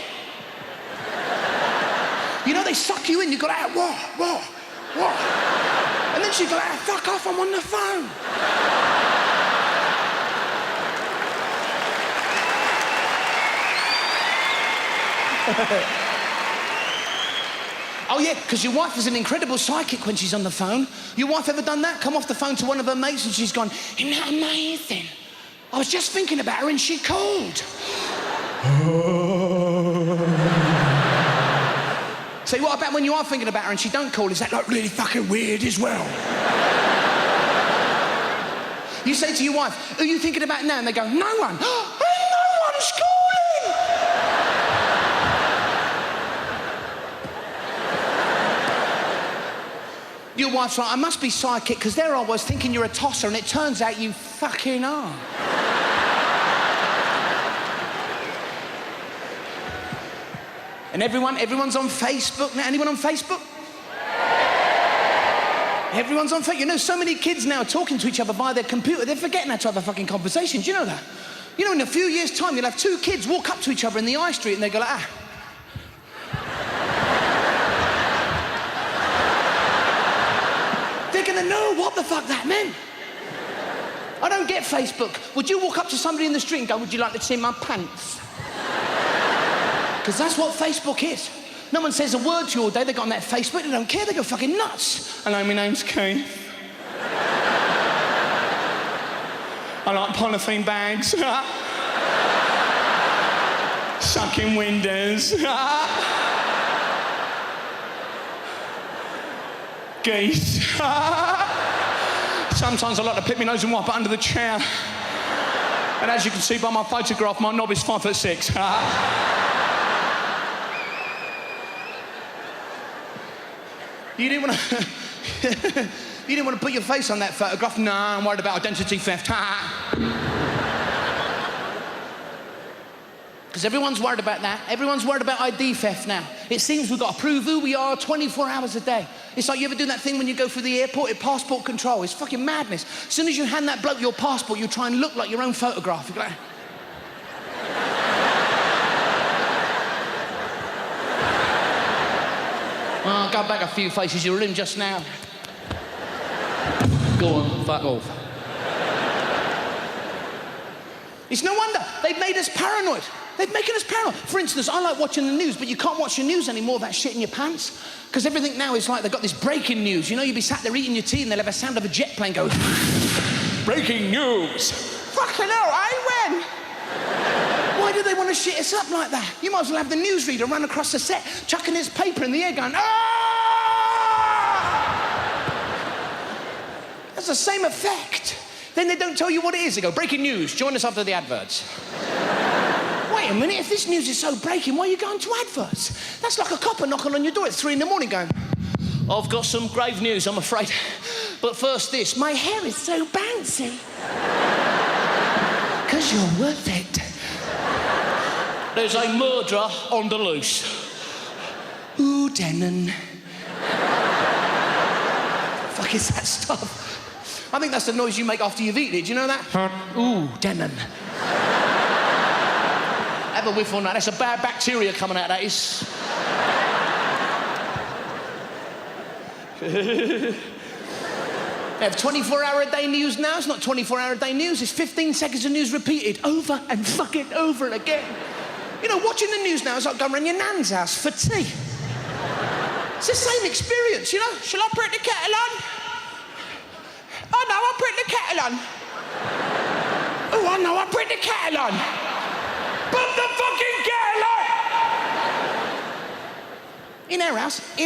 You know, they suck you in, you go like, what? And then she'd go like, fuck off, I'm on the phone. Oh yeah, because your wife is an incredible psychic when she's on the phone. Your wife ever done that? Come off the phone to one of her mates and she's gone, isn't that amazing? I was just thinking about her and she called. Say, what about when you are thinking about her and she don't call? Is that like really fucking weird as well? You say to your wife, who are you thinking about now? And they go, no one. And no one's calling! Your wife's like, I must be psychic, because there I was thinking you're a tosser, and it turns out you fucking are. And everyone's on Facebook now. Anyone on Facebook? Everyone's on Facebook. You know, so many kids now are talking to each other via their computer, they're forgetting how to have a fucking conversation. Do you know that? You know, in a few years' time, you'll have 2 kids walk up to each other in the high street and they go like, ah. They're gonna know what the fuck that meant. I don't get Facebook. Would you walk up to somebody in the street and go, would you like to see my pants? Because that's what Facebook is. No one says a word to you all day. They got on that Facebook, they don't care, they go fucking nuts. Hello, my name's Keith. I like polythene bags. Sucking windows. Geese. Sometimes I like to pick my nose and wipe it under the chair. And as you can see by my photograph, my knob is 5'6". You didn't want to... You didn't want to put your face on that photograph? No, I'm worried about identity theft. Because everyone's worried about that. Everyone's worried about ID theft now. It seems we've got to prove who we are 24 hours a day. It's like you ever do that thing when you go through the airport at passport control. It's fucking madness. As soon as you hand that bloke your passport, you try and look like your own photograph. You're like... Oh, go back a few faces. You were in just now. Go on, fuck off. It's no wonder. They've made us paranoid. They've making us paranoid. For instance, I like watching the news, but you can't watch the news anymore without shitting your pants. Because everything now is like they've got this breaking news. You know, you'll be sat there eating your tea and they'll have a sound of a jet plane go... Breaking news. Fucking hell, when? Why do they want to shit us up like that? You might as well have the newsreader run across the set, chucking his paper in the air going, ah! That's the same effect. Then they don't tell you what it is. They go, breaking news, join us after the adverts. Wait a minute, if this news is so breaking, why are you going to adverts? That's like a copper knocking on your door at 3 in the morning going, I've got some grave news, I'm afraid. But first this, my hair is so bouncy. 'Cause you're worth it. There's a murderer on the loose. Ooh, Denon. Fuck is that stuff? I think that's the noise you make after you've eaten it. Do you know that? Ooh, Denon. have a whiff on that. That's a bad bacteria coming out, that is. They have 24-hour-a-day news now. It's not 24-hour-a-day news. It's 15 seconds of news repeated over and fucking over again. You know, watching the news now is like going around your nan's house for tea. It's the same experience, you know. Shall I put the kettle on? Oh, no, I'll put the kettle on. Oh, I know, I'll put the kettle on. Put the fucking kettle on! In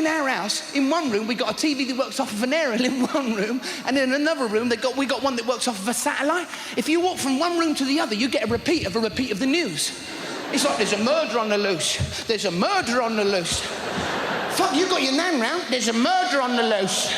our house, in one room, we got a TV that works off of an aerial in one room, and in another room, we got one that works off of a satellite. If you walk from one room to the other, you get a repeat of the news. It's like there's a murder on the loose. There's a murder on the loose. Fuck, you got your nan round. There's a murder on the loose.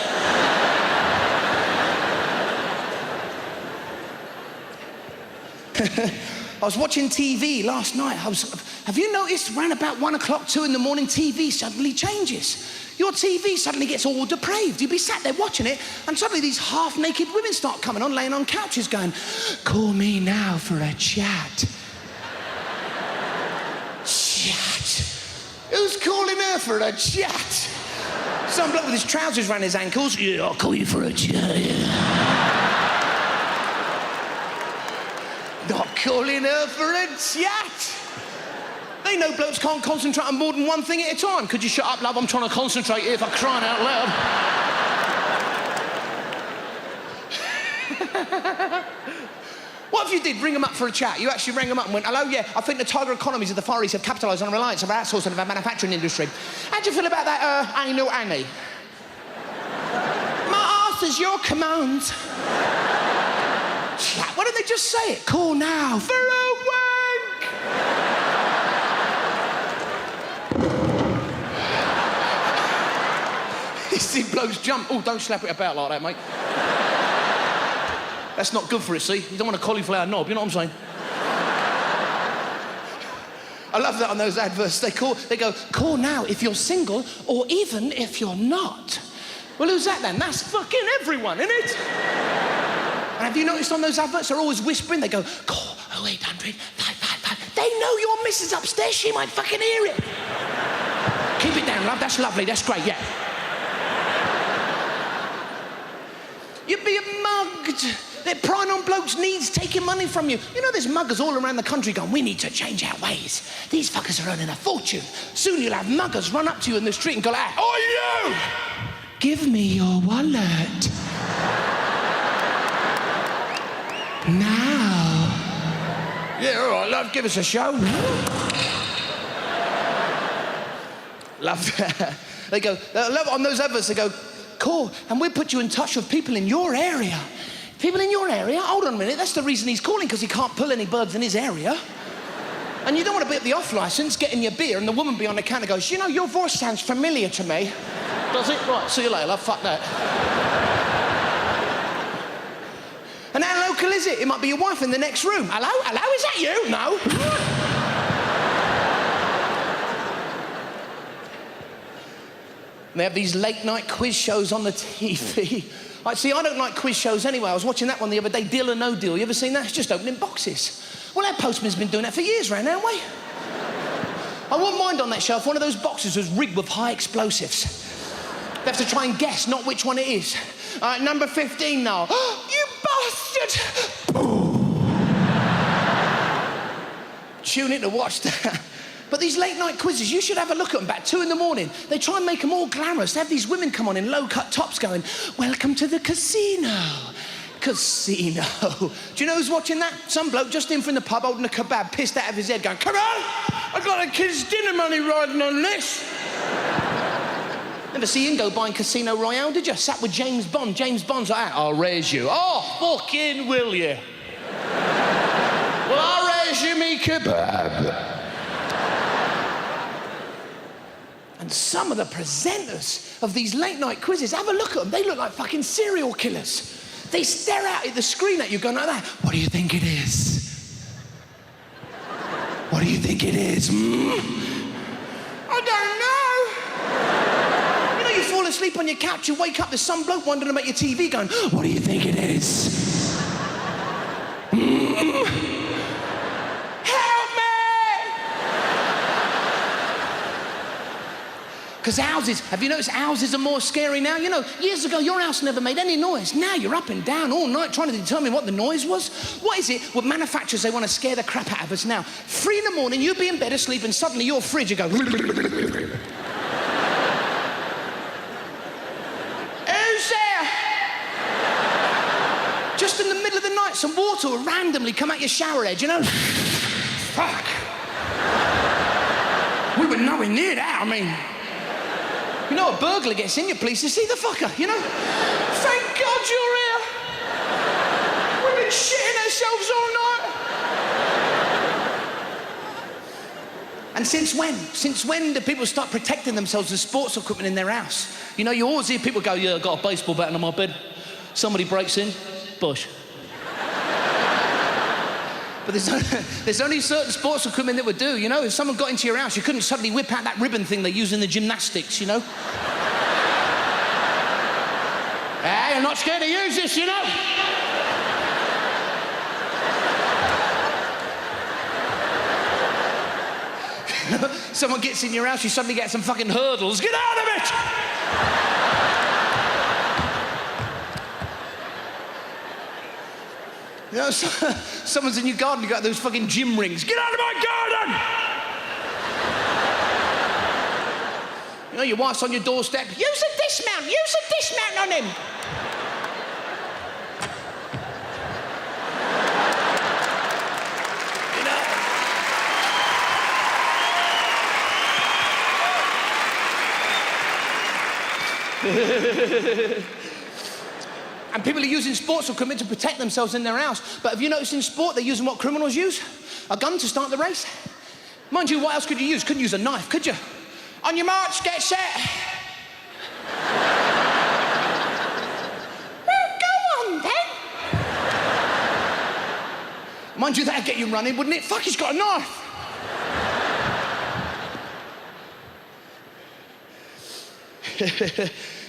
I was watching TV last night. Have you noticed around about 1 o'clock, 2 in the morning, TV suddenly changes? Your TV suddenly gets all depraved. You'd be sat there watching it, and suddenly these half-naked women start coming on, laying on couches going, call me now for a chat. Chat? Who's calling her for a chat? Some bloke with his trousers around his ankles. Yeah, I'll call you for a chat, yeah. Not calling her for a chat. They know blokes can't concentrate on more than one thing at a time. Could you shut up, love? I'm trying to concentrate here for crying out loud. What if you did ring them up for a chat? You actually rang them up and went, hello, yeah, I think the tiger economies of the Far East have capitalised on a reliance of our outsourcing of our manufacturing industry. How do you feel about that, anal Annie? My arse is your command. Chat. Why don't they just say it? Call now for a wank. You see blokes jump. Oh, don't slap it about like that, mate. That's not good for it, see? You don't want a cauliflower knob, you know what I'm saying? I love that on those adverts. They go, call now if you're single or even if you're not. Well, who's that then? That's fucking everyone, isn't it? And have you noticed on those adverts, they're always whispering? They go, call 0800 555. They know your missus upstairs. She might fucking hear it. Keep it down, love. That's lovely. That's great, yeah. You'd be mugged. They're prying on blokes' needs, taking money from you. You know, there's muggers all around the country going, we need to change our ways. These fuckers are earning a fortune. Soon you'll have muggers run up to you in the street and go, hey, oh, you! Give me your wallet. Now. Yeah, all right, love, give us a show. Love that. They go, on those adverts, they go, call, and we'll put you in touch with people in your area. People in your area? Hold on a minute, that's the reason he's calling, because he can't pull any birds in his area. And you don't want to be at the off licence, getting your beer, and the woman behind the counter goes, you know, your voice sounds familiar to me. Does it? Right, see you later, love, fuck that. And how local is it? It might be your wife in the next room. Hello? Hello? Is that you? No. And they have these late-night quiz shows on the TV. See, I don't like quiz shows anyway. I was watching that one the other day, Deal or No Deal. You ever seen that? It's just opening boxes. Well, our postman's been doing that for years around, haven't we? I wouldn't mind on that show if one of those boxes was rigged with high explosives. They have to try and guess, not which one it is. All right, number 15 now. You bastard! Tune in to watch that. But these late-night quizzes, you should have a look at them about 2 in the morning. They try and make them all glamorous. They have these women come on in low-cut tops going, welcome to the casino. Casino. Do you know who's watching that? Some bloke just in from the pub holding a kebab, pissed out of his head, going, come on! I've got a kid's dinner money riding on this. Never see him go buying Casino Royale, did you? Sat with James Bond. James Bond's like, I'll raise you. Oh, fucking will you? Well, I'll raise you me kebab. And some of the presenters of these late-night quizzes, have a look at them. They look like fucking serial killers. They stare out at the screen at you going like that. What do you think it is? What do you think it is? I don't know. You know, you fall asleep on your couch, you wake up, there's some bloke wondering about your TV going, what do you think it is? Help me! Because houses, have you noticed houses are more scary now? You know, years ago, your house never made any noise. Now you're up and down all night trying to determine what the noise was. What is it with manufacturers, they want to scare the crap out of us now? 3 in the morning, you'd be in bed asleep, and suddenly your fridge, you go... Who's there? Just in the middle of the night, some water will randomly come out your shower head, you know? Fuck. We were nowhere near that, I mean... You know, a burglar gets in, you're pleased to see the fucker, you know? Thank God you're here. We've been shitting ourselves all night. And since when? Since when do people start protecting themselves with sports equipment in their house? You know, you always hear people go, yeah, I've got a baseball bat under my bed. Somebody breaks in, bush. But there's only certain sports equipment that would do, you know? If someone got into your house, you couldn't suddenly whip out that ribbon thing they use in the gymnastics, you know? Hey, I'm not scared to use this, you know? Someone gets in your house, you suddenly get some fucking hurdles. Get out of it! You know, someone's in your garden, you got those fucking gym rings. Get out of my garden! You know, your wife's on your doorstep. Use a dismount! Use a dismount on him! You know? And people are using sports equipment to protect themselves in their house. But have you noticed in sport, they're using what criminals use? A gun to start the race. Mind you, what else could you use? Couldn't use a knife, could you? On your march, get set. Well, go on, then. Mind you, that'd get you running, wouldn't it? Fuck, he's got a knife.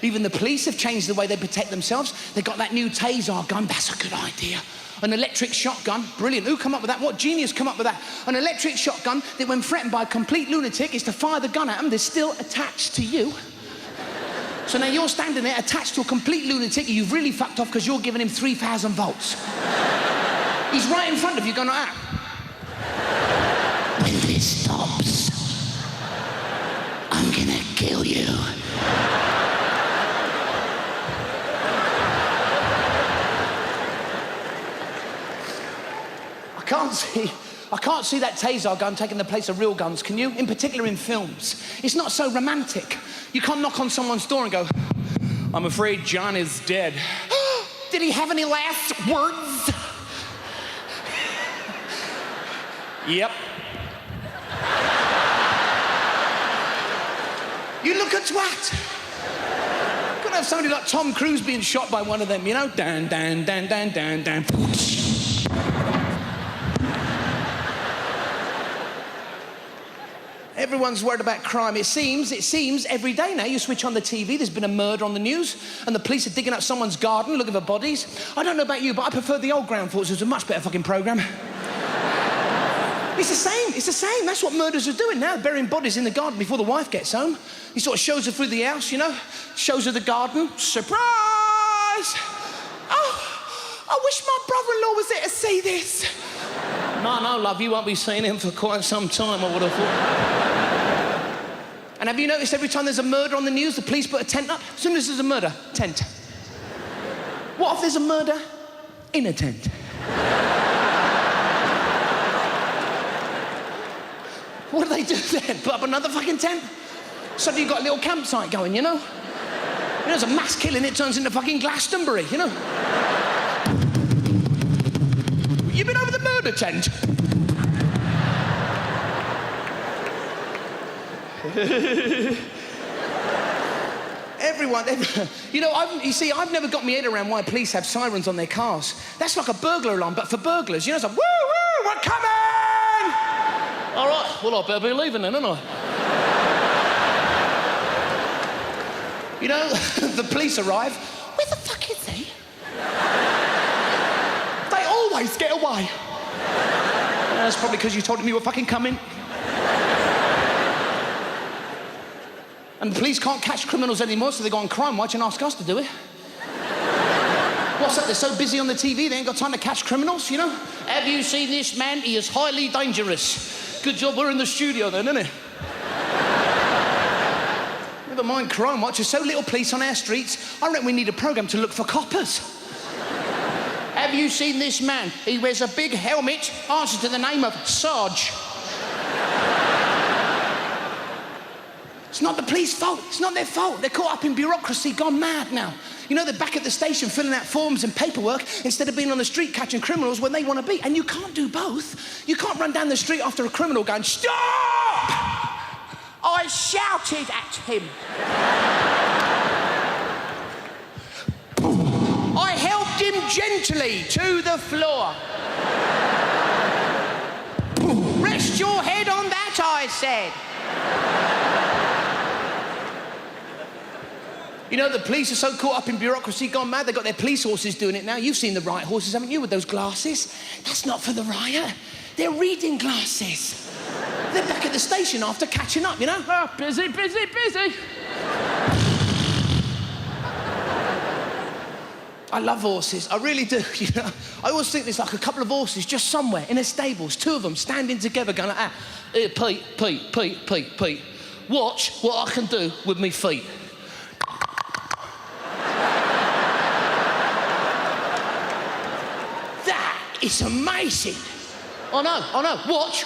Even the police have changed the way they protect themselves. They've got that new taser gun. That's a good idea. An electric shotgun. Brilliant. Who come up with that? What genius come up with that? An electric shotgun that when threatened by a complete lunatic is to fire the gun at them. They're still attached to you. So now you're standing there attached to a complete lunatic and you've really fucked off because you're giving him 3,000 volts. He's right in front of you going like that. When this stops, I'm gonna kill you. I can't see that taser gun taking the place of real guns, can you? In particular in films. It's not so romantic. You can't knock on someone's door and go, I'm afraid John is dead. Did he have any last words? Yep. You look at what? You're gonna have somebody like Tom Cruise being shot by one of them, you know? Dan, dan, dan, dan, dan, dan. Everyone's worried about crime. It seems every day now you switch on the TV, there's been a murder on the news, and the police are digging up someone's garden looking for bodies. I don't know about you, but I prefer the old Ground Force. It was a much better fucking programme. It's the same. That's what murderers are doing now, burying bodies in the garden before the wife gets home. He sort of shows her through the house, you know, shows her the garden. Surprise! Oh, I wish my brother-in-law was there to see this. No, love, you won't be seeing him for quite some time, I would have thought. And have you noticed every time there's a murder on the news, the police put a tent up? As soon as there's a murder, tent. What if there's a murder in a tent? What do they do then? Put up another fucking tent? Suddenly you've got a little campsite going, you know? You know, there's a mass killing, it turns into fucking Glastonbury, you know? You been over the murder tent? Everyone, you know, I've never got my head around why police have sirens on their cars. That's like a burglar alarm, but for burglars. You know, it's like, woo, woo, we're coming! All right, well, I better be leaving then, don't I? You know, the police arrive. Where the fuck is he? They always get away. That's probably because you told him you were fucking coming. And the police can't catch criminals anymore, so they go on Crime Watch and ask us to do it. What's that? They're so busy on the TV, they ain't got time to catch criminals, you know? Have you seen this man? He is highly dangerous. Good job we're in the studio then, isn't it? Never mind Crime Watch. There's so little police on our streets, I reckon we need a programme to look for coppers. Have you seen this man? He wears a big helmet, answers to the name of Sarge. It's not the police's fault. It's not their fault. They're caught up in bureaucracy, gone mad now. You know, they're back at the station filling out forms and paperwork instead of being on the street catching criminals when they want to be. And you can't do both. You can't run down the street after a criminal going, "Stop!" I shouted at him. I helped him gently to the floor. Rest your head on that, I said. You know, the police are so caught up in bureaucracy, gone mad, they've got their police horses doing it now. You've seen the riot horses, haven't you, with those glasses? That's not for the riot. They're reading glasses. They're back at the station after catching up, you know? Oh, busy, busy, busy. I love horses, I really do, you know. I always think there's like a couple of horses just somewhere in their stables, two of them standing together going like, Here, Pete. Watch what I can do with me feet. It's amazing. I know. Watch.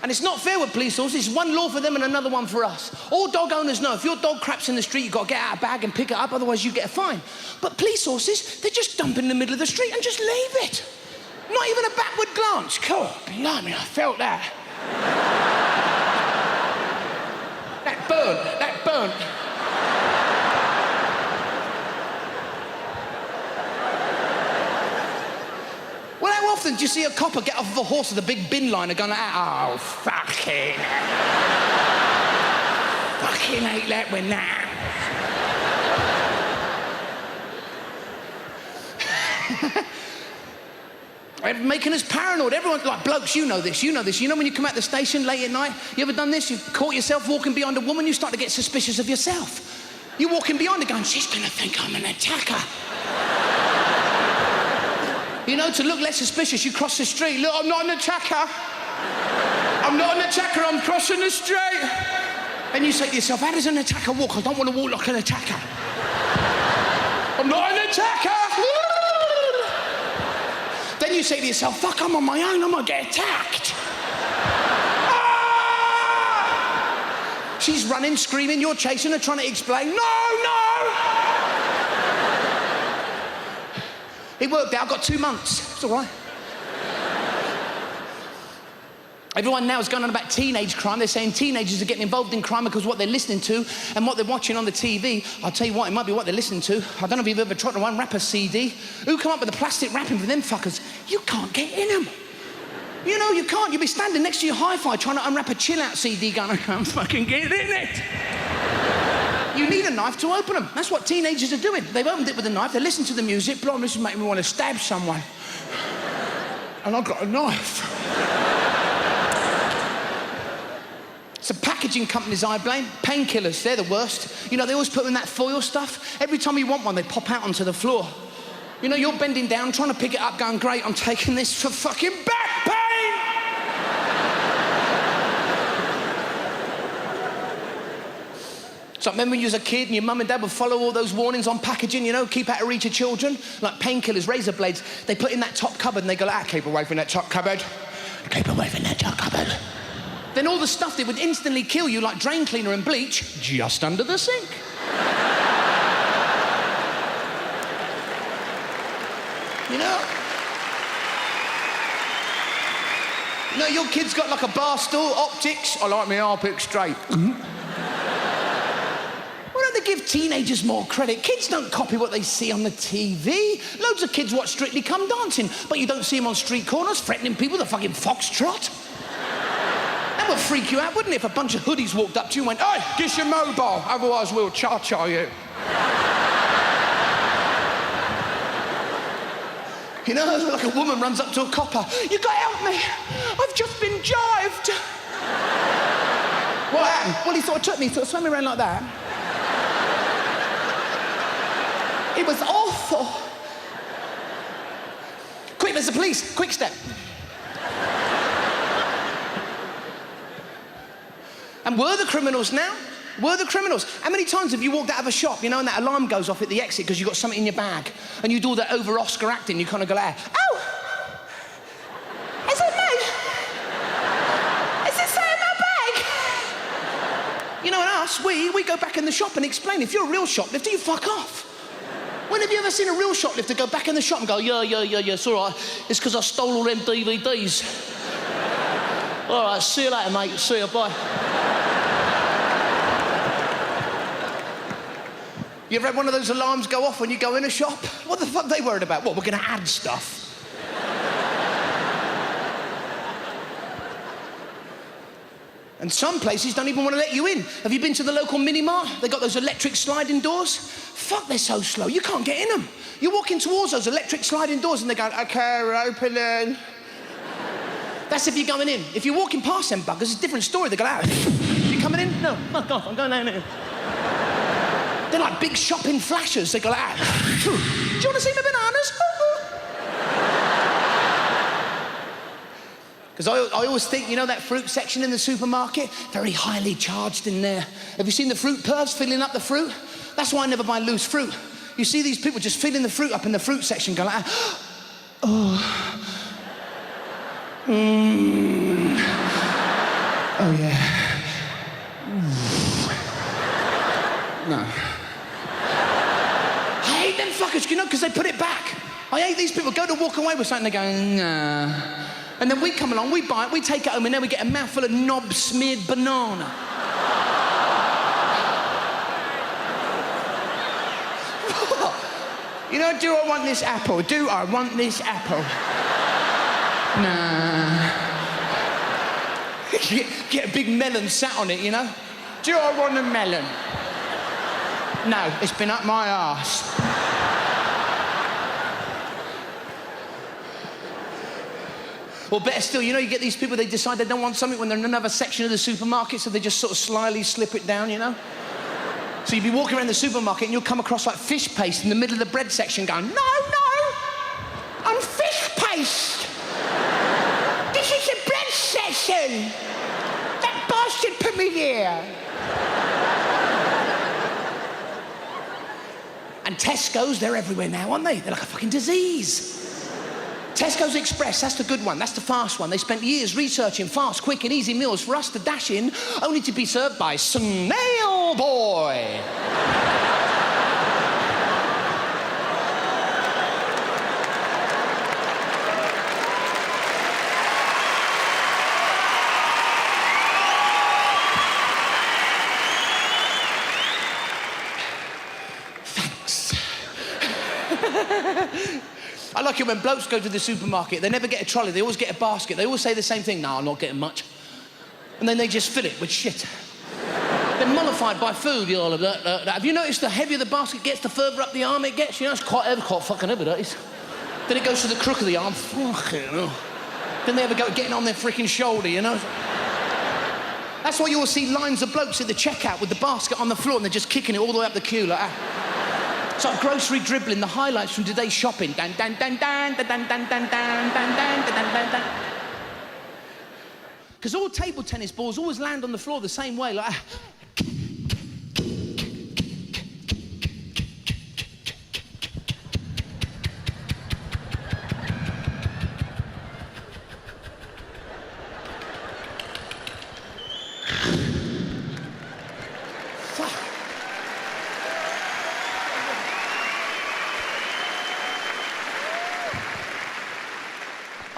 And it's not fair with police horses. It's one law for them and another one for us. All dog owners know if your dog craps in the street, you've got to get out a bag and pick it up, otherwise you get a fine. But police horses, they just dump in the middle of the street and just leave it. Not even a backward glance. God, blimey, I felt that. That burnt. Well, how often do you see a copper get off of a horse with a big bin liner going like, oh, fucking hate that when that. Making us paranoid. Everyone, like blokes, you know this. You know when you come out the station late at night, you ever done this? You've caught yourself walking behind a woman, you start to get suspicious of yourself. You're walking behind her going, she's going to think I'm an attacker. You know, to look less suspicious, you cross the street. Look, I'm not an attacker. I'm crossing the street. And you say to yourself, how does an attacker walk? I don't want to walk like an attacker. I'm not an attacker. Then you say to yourself, fuck, I'm on my own, I might get attacked. Ah! She's running, screaming, you're chasing her, trying to explain, no! It worked out, I got 2 months, it's all right. Everyone now is going on about teenage crime. They're saying teenagers are getting involved in crime because of what they're listening to and what they're watching on the TV. I'll tell you what, it might be what they're listening to. I don't know if you've ever tried to unwrap a CD. Who come up with the plastic wrapping for them fuckers? You can't get in them. You know, you can't. You'll be standing next to your hi-fi trying to unwrap a chill-out CD going, I can't fucking get in it. You need a knife to open them. That's what teenagers are doing. They've opened it with a knife. They listen to the music. Blimey, this is making me want to stab someone. And I've got a knife. It's the packaging companies I blame. Painkillers, they're the worst. You know, they always put in that foil stuff. Every time you want one, they pop out onto the floor. You know, you're bending down, trying to pick it up, going, great, I'm taking this for fucking back pain! So remember when you was a kid and your mum and dad would follow all those warnings on packaging, you know, keep out of reach of children? Like painkillers, razor blades, they put in that top cupboard and they go, keep away from that top cupboard. Keep away from that top cupboard. Then all the stuff that would instantly kill you, like drain cleaner and bleach, just under the sink. You know? You know, your kid's got like a bar stool, optics. I like my armpit straight. Why don't they give teenagers more credit? Kids don't copy what they see on the TV. Loads of kids watch Strictly Come Dancing, but you don't see them on street corners threatening people with a fucking foxtrot. That would freak you out, wouldn't it, if a bunch of hoodies walked up to you and went, hey, get your mobile, otherwise we'll cha-cha you. You know, like a woman runs up to a copper. You gotta help me. I've just been jived. What happened? Well, he sort of took me, sort of swam me around like that. It was awful. Quick, there's the police. Quick step. And we're the criminals now. We're the criminals. How many times have you walked out of a shop, you know, and that alarm goes off at the exit because you've got something in your bag, and you do all that over-Oscar acting, you kind of go like, oh, is it me? Is it something in my bag? You know, and us, we go back in the shop and explain. If you're a real shoplifter, you fuck off. When have you ever seen a real shoplifter go back in the shop and go, yeah, it's all right. It's because I stole all them DVDs. All right, see you later, mate. See you, bye. You ever had one of those alarms go off when you go in a shop? What the fuck are they worried about? What, we're going to add stuff? And some places don't even want to let you in. Have you been to the local mini-mart? They got those electric sliding doors. Fuck, they're so slow. You can't get in them. You're walking towards those electric sliding doors and they're going, okay, we're opening. That's if you're going in. If you're walking past them buggers, it's a different story. They go, out. You coming in? No, fuck off, I'm going down here. They're like big shopping flashers. They go like, do you want to see my bananas? Because I always think, you know that fruit section in the supermarket? Very highly charged in there. Have you seen the fruit pervs filling up the fruit? That's why I never buy loose fruit. You see these people just filling the fruit up in the fruit section going like, oh. Oh yeah. No. I hate them fuckers, you know, because they put it back. I hate these people. Go to walk away with something, they go, nah. And then we come along, we buy it, we take it home, and then we get a mouthful of knob-smeared banana. You know, do I want this apple? Do I want this apple? Nah. Get a big melon sat on it, you know? Do I want a melon? No, it's been up my arse. Or better still, you know, you get these people, they decide they don't want something when they're in another section of the supermarket, so they just sort of slyly slip it down, you know? So you'd be walking around the supermarket and you'll come across like fish paste in the middle of the bread section going, no, I'm fish paste. This is the bread section. That bastard put me here. And Tesco's, they're everywhere now, aren't they? They're like a fucking disease. Tesco's Express, that's the good one, that's the fast one. They spent years researching fast, quick and easy meals for us to dash in, only to be served by Snail Boy. I like it when blokes go to the supermarket. They never get a trolley. They always get a basket. They always say the same thing. No, I'm not getting much. And then they just fill it with shit. They're mollified by food, you all of that. Have you noticed the heavier the basket gets, the further up the arm it gets? You know, it's quite fucking heavy, that is. Then it goes to the crook of the arm. Fucking hell. Then they have a go at getting on their freaking shoulder, you know? That's why you all see lines of blokes at the checkout with the basket on the floor and they're just kicking it all the way up the queue like that. It's like grocery dribbling, the highlights from today's shopping. Dan, dan, dan, dan, dan, dan, dan, dan, dan, dan, dan, dan. Because all table tennis balls always land on the floor the same way, like...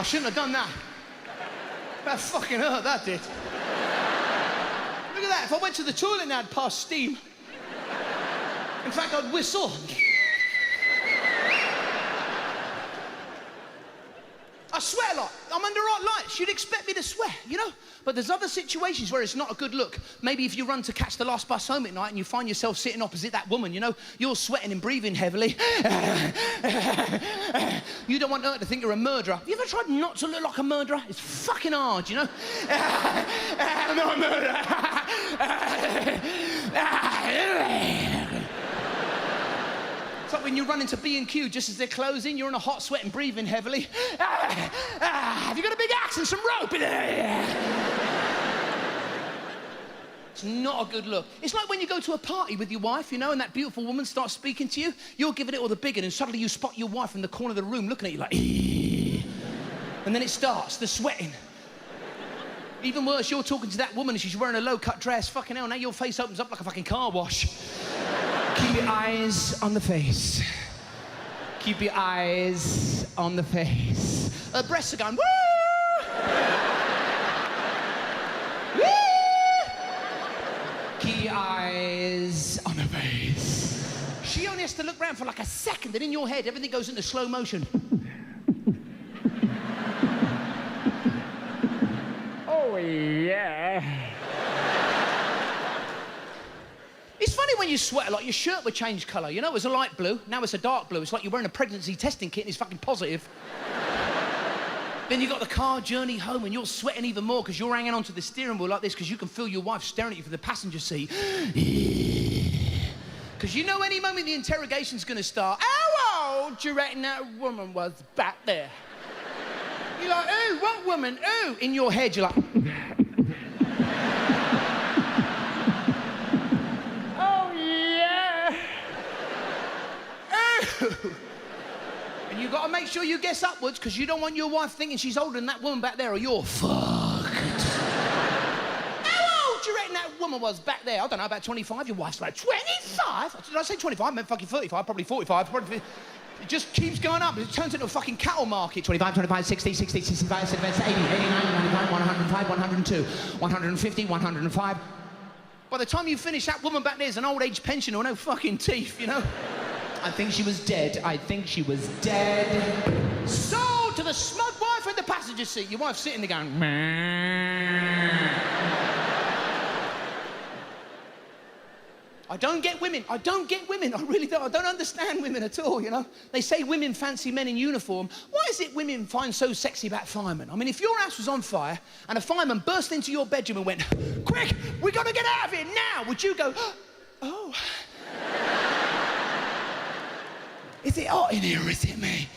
I shouldn't have done that. That fucking hurt, that did. Look at that, if I went to the toilet now, I'd pass steam. In fact, I'd whistle. I sweat a lot. I'm under hot lights. You'd expect me to sweat, you know? But there's other situations where it's not a good look. Maybe if you run to catch the last bus home at night and you find yourself sitting opposite that woman, you know, you're sweating and breathing heavily. You don't want her to think you're a murderer. Have you ever tried not to look like a murderer? It's fucking hard, you know? I'm not a murderer. It's like when you run into B&Q just as they're closing, you're in a hot sweat and breathing heavily. Have you got a big axe and some rope in there? It's not a good look. It's like when you go to a party with your wife, you know, and that beautiful woman starts speaking to you, you're giving it all the big one, and suddenly you spot your wife in the corner of the room looking at you like, eeeh. And then it starts, the sweating. Even worse, you're talking to that woman and she's wearing a low-cut dress. Fucking hell, now your face opens up like a fucking car wash. Keep your eyes on the face. Keep your eyes on the face. Her breasts are going, woo! Woo! Keep your eyes on the face. She only has to look around for like a second, and in your head, everything goes into slow motion. Oh, yeah. It's funny when you sweat a lot, your shirt would change colour. You know, it was a light blue, now it's a dark blue. It's like you're wearing a pregnancy testing kit and it's fucking positive. Then you got the car journey home and you're sweating even more because you're hanging onto the steering wheel like this because you can feel your wife staring at you from the passenger seat. Because you know any moment the interrogation's going to start. How old do you reckon that woman was back there? You're like, ooh, what woman? Ooh. In your head, you're like... And you've got to make sure you guess upwards because you don't want your wife thinking she's older than that woman back there or you're fucked. How old do you reckon that woman was back there? I don't know, about 25. Your wife's like, 25? Did I say 25? I meant fucking 35, probably 45. Probably... It just keeps going up. It turns into a fucking cattle market. 25, 25, 60, 60, 65, 70, 80, 89, 95, 105, 102, 150, 105. By the time you finish, that woman back there's an old age pensioner with no fucking teeth, you know? I think she was dead. I think she was dead. Sold to the smug wife in the passenger seat. Your wife's sitting there going, I don't get women. I don't get women. I really don't. I don't understand women at all, you know? They say women fancy men in uniform. What is it women find so sexy about firemen? I mean, if your house was on fire and a fireman burst into your bedroom and went, quick, we got to get out of here now, would you go, oh... Is it hot in here or is it me?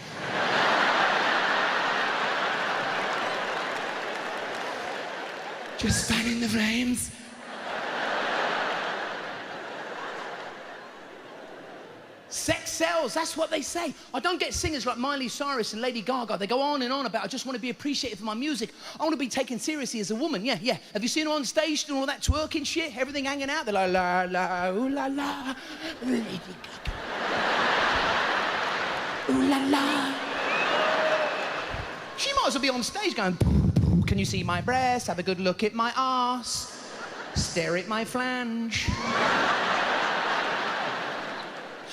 Just fanning the flames. Sex sells, that's what they say. I don't get singers like Miley Cyrus and Lady Gaga. They go on and on about, I just want to be appreciated for my music. I want to be taken seriously as a woman, yeah, yeah. Have you seen her on stage doing all that twerking shit? Everything hanging out? They're like, la, la, ooh, la, la, Lady Gaga. Ooh la la. She might as well be on stage going, can you see my breasts? Have a good look at my arse. Stare at my flange.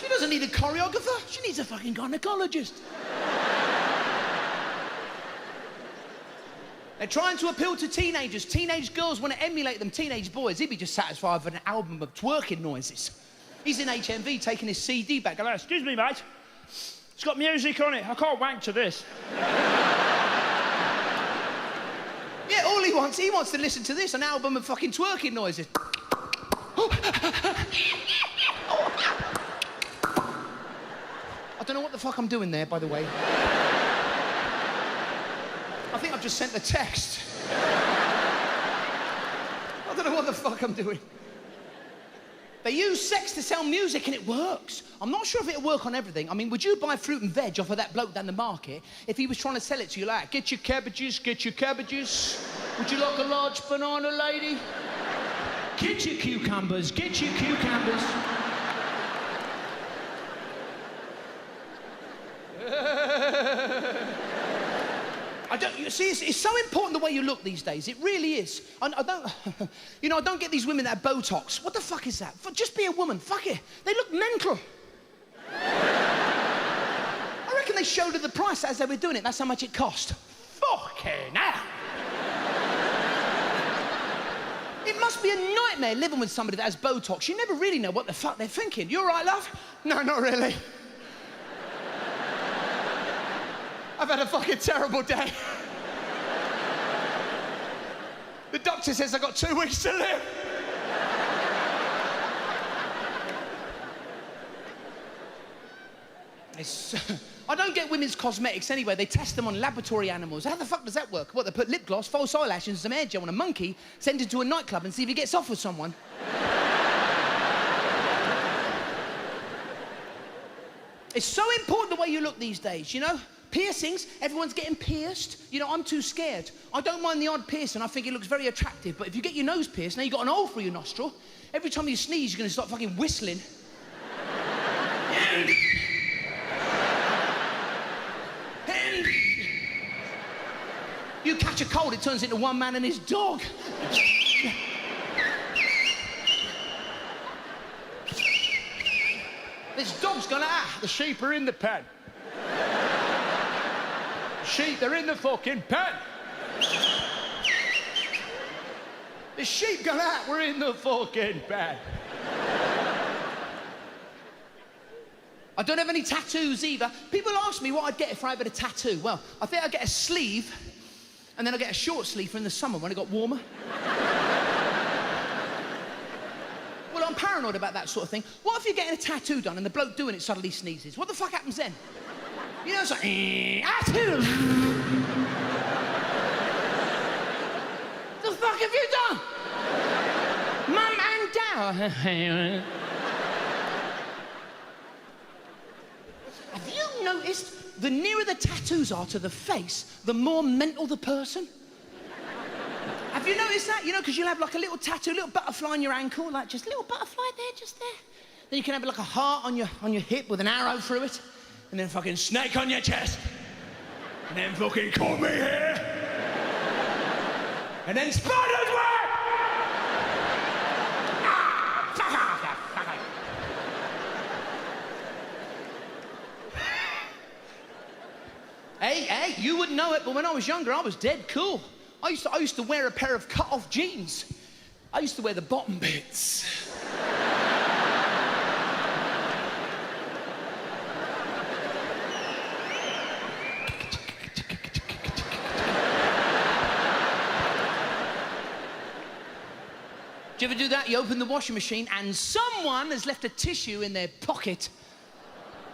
She doesn't need a choreographer. She needs a fucking gynecologist. They're trying to appeal to teenagers. Teenage girls want to emulate them. Teenage boys, he'd be just satisfied with an album of twerking noises. He's in HMV taking his CD back. Hello, excuse me, mate. It's got music on it. I can't wank to this. Yeah, all he wants to listen to this, an album of fucking twerking noises. I don't know what the fuck I'm doing there, by the way. I think I've just sent the text. I don't know what the fuck I'm doing. They use sex to sell music and it works. I'm not sure if it'll work on everything. I mean, would you buy fruit and veg off of that bloke down the market if he was trying to sell it to you like, get your cabbages, get your cabbages. Would you like a large banana, lady? Get your cucumbers, get your cucumbers. You see, it's so important the way you look these days. It really is. I don't, you know, I don't get these women that have Botox. What the fuck is that? Just be a woman. Fuck it. They look mental. I reckon they showed her the price as they were doing it. That's how much it cost. Fucking hell. It must be a nightmare living with somebody that has Botox. You never really know what the fuck they're thinking. You all right, love? No, not really. I've had a fucking terrible day. The doctor says I've got 2 weeks to live. I don't get women's cosmetics anyway. They test them on laboratory animals. How the fuck does that work? What, they put lip gloss, false eyelashes, and some hair gel on a monkey, send it to a nightclub and see if he gets off with someone? It's so important the way you look these days, you know? Piercings, everyone's getting pierced. You know, I'm too scared. I don't mind the odd piercing. I think it looks very attractive. But if you get your nose pierced, now you've got an hole through your nostril. Every time you sneeze, you're going to start fucking whistling. You catch a cold, it turns into one man and his dog. This dog's gonna the sheep are in the pen. Sheep, they're in the fucking pen. The sheep gonna we're in the fucking pen. I don't have any tattoos either. People ask me what I'd get if I had a tattoo. Well, I think I'd get a sleeve, and then I'd get a short sleeve for in the summer when it got warmer. Well, I'm paranoid about that sort of thing. What if you're getting a tattoo done and the bloke doing it suddenly sneezes? What the fuck happens then? You know, it's like, tattoo. The fuck have you done? Mum and Dad. Have you noticed the nearer the tattoos are to the face, the more mental the person? Have you noticed that? You know, because you'll have like a little tattoo, a little butterfly on your ankle, like just a little butterfly there, just there. Then you can have like a heart on your hip with an arrow through it, and then fucking snake on your chest, and then fucking call me here, and then spider's web! Hey, you wouldn't know it, but when I was younger, I was dead cool. I used to wear a pair of cut-off jeans. I used to wear the bottom bits. Do you ever do that? You open the washing machine and someone has left a tissue in their pocket.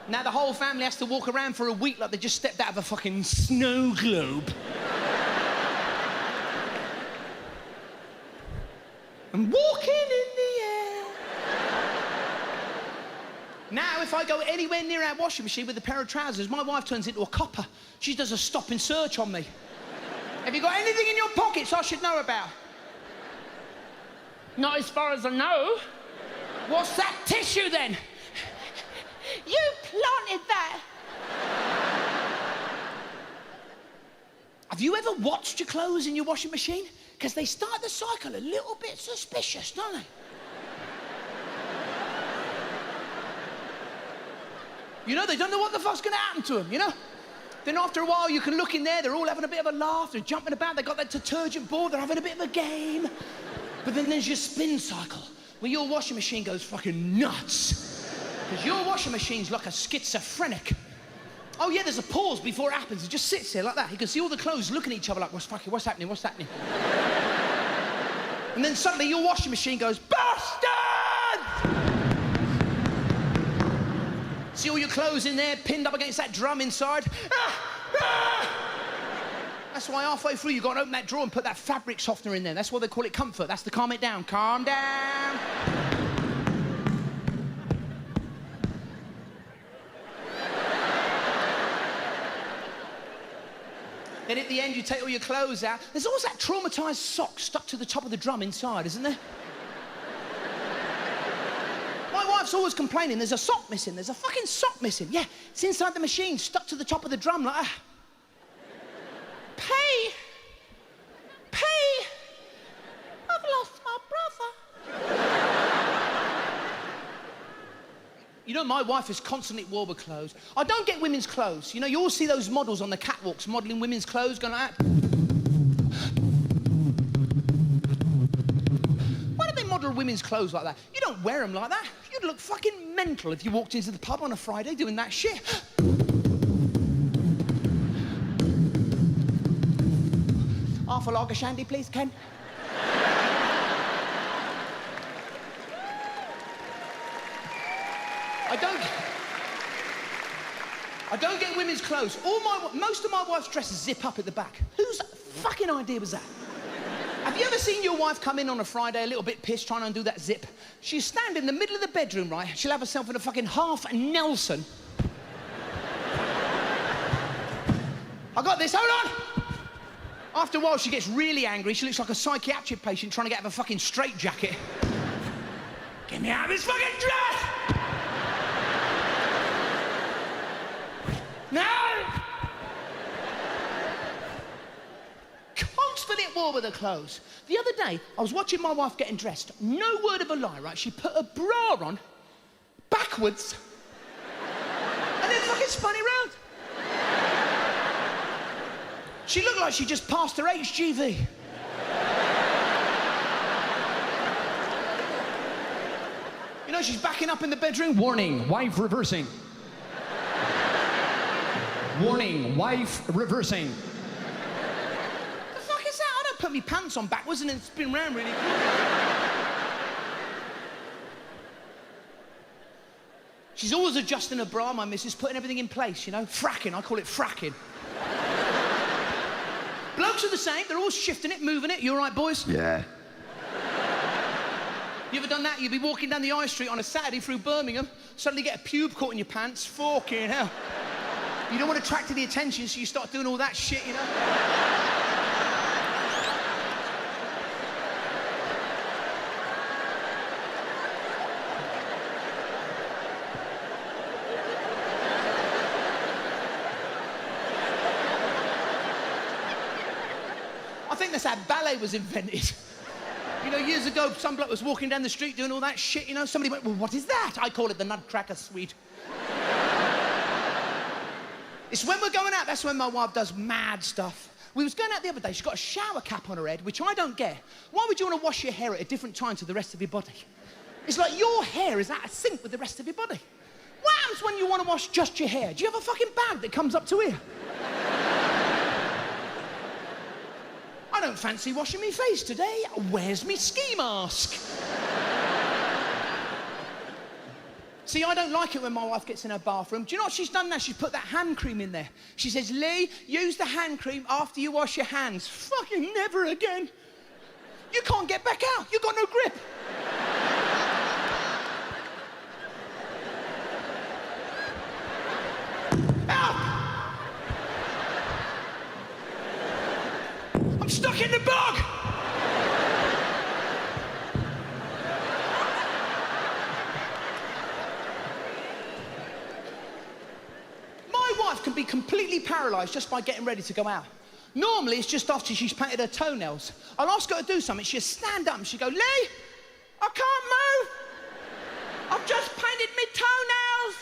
Now the whole family has to walk around for a week like they just stepped out of a fucking snow globe. And walking in the air. Now, if I go anywhere near our washing machine with a pair of trousers, my wife turns into a copper. She does a stop and search on me. Have you got anything in your pockets I should know about? Not as far as I know. What's that tissue then? You planted that. Have you ever watched your clothes in your washing machine? Because they start the cycle a little bit suspicious, don't they? You know, they don't know what the fuck's going to happen to them, you know? Then after a while, you can look in there, they're all having a bit of a laugh, they're jumping about, they've got that detergent board, they're having a bit of a game. But then there's your spin cycle, where your washing machine goes fucking nuts. Because your washing machine's like a schizophrenic. Oh yeah, there's a pause before it happens. It just sits there like that. You can see all the clothes looking at each other like, what's happening? And then suddenly your washing machine goes, bastard! See all your clothes in there, pinned up against that drum inside? That's why halfway through you got to open that drawer and put that fabric softener in there. That's why they call it comfort. That's to calm it down. Calm down. Then at the end, you take all your clothes out. There's always that traumatized sock stuck to the top of the drum inside, isn't there? My wife's always complaining, there's a sock missing. There's a fucking sock missing. Yeah, it's inside the machine, stuck to the top of the drum like... Pay! I've lost my brother. You know, my wife is constantly at war with clothes. I don't get women's clothes. You know, you all see those models on the catwalks modelling women's clothes going like that. Why do they model women's clothes like that? You don't wear them like that. You'd look fucking mental if you walked into the pub on a Friday doing that shit. Half a lager shandy, please, Ken. I don't get women's clothes. Most of my wife's dresses zip up at the back. Whose fucking idea was that? Have you ever seen your wife come in on a Friday a little bit pissed trying to undo that zip? She'll stand in the middle of the bedroom, right? She'll have herself in a fucking half Nelson. I got this, hold on! After a while, she gets really angry. She looks like a psychiatric patient trying to get out of a fucking straitjacket. Get me out of this fucking dress! No! Constantly at war with her clothes. The other day, I was watching my wife getting dressed. No word of a lie, right? She put a bra on backwards and then fucking spun it round. She looked like she just passed her HGV. You know, she's backing up in the bedroom. Warning, wife reversing. Warning, wife reversing. The fuck is that? I don't put my pants on backwards and then spin round really quick. She's always adjusting her bra, my missus, putting everything in place, you know? Fracking, I call it fracking. Blokes are the same, they're always shifting it, moving it. You all right, boys? Yeah. You ever done that? You'd be walking down the high street on a Saturday through Birmingham, suddenly get a pube caught in your pants. Fucking hell. You don't want to attract to the attention, so you start doing all that shit, you know? I think that's how ballet was invented. You know, years ago, some bloke was walking down the street doing all that shit, you know? Somebody went, well, what is that? I call it the Nutcracker Suite. It's when we're going out, that's when my wife does mad stuff. We was going out the other day, she's got a shower cap on her head, which I don't get. Why would you want to wash your hair at a different time to the rest of your body? It's like your hair is out of sync with the rest of your body. What happens when you want to wash just your hair? Do you have a fucking bag that comes up to here? I don't fancy washing me face today. Where's me ski mask? See, I don't like it when my wife gets in her bathroom. Do you know what she's done now? She's put that hand cream in there. She says, Lee, use the hand cream after you wash your hands. Fucking never again. You can't get back out. You've got no grip. Help! I'm stuck in the bog! Can be completely paralysed just by getting ready to go out. Normally, it's just after she's painted her toenails. I'll ask her to do something, she'll stand up and she'll go, Lee, I can't move. I've just painted my toenails.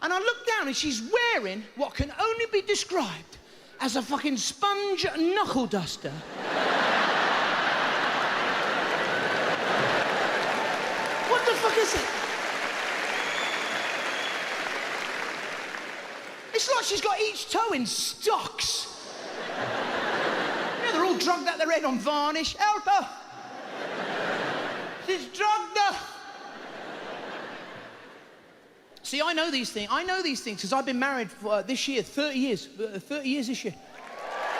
And I look down and she's wearing what can only be described as a fucking sponge knuckle duster. What the fuck is it? It's like she's got each toe in stocks. You know, they're all drugged out their head on varnish. Help her! She's drugged her! See, I know these things. I know these things because I've been married for this year, 30 years. 30 years this year.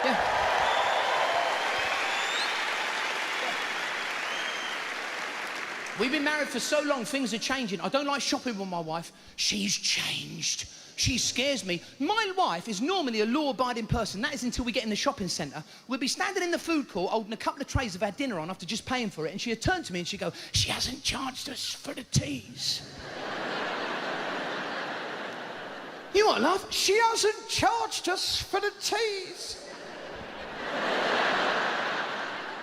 Yeah. We've been married for so long, things are changing. I don't like shopping with my wife. She's changed. She scares me. My wife is normally a law-abiding person. That is until we get in the shopping centre. We'll be standing in the food court holding a couple of trays of our dinner on after just paying for it, and she'll turn to me and she'll go, she hasn't charged us for the teas. You what, love? She hasn't charged us for the teas.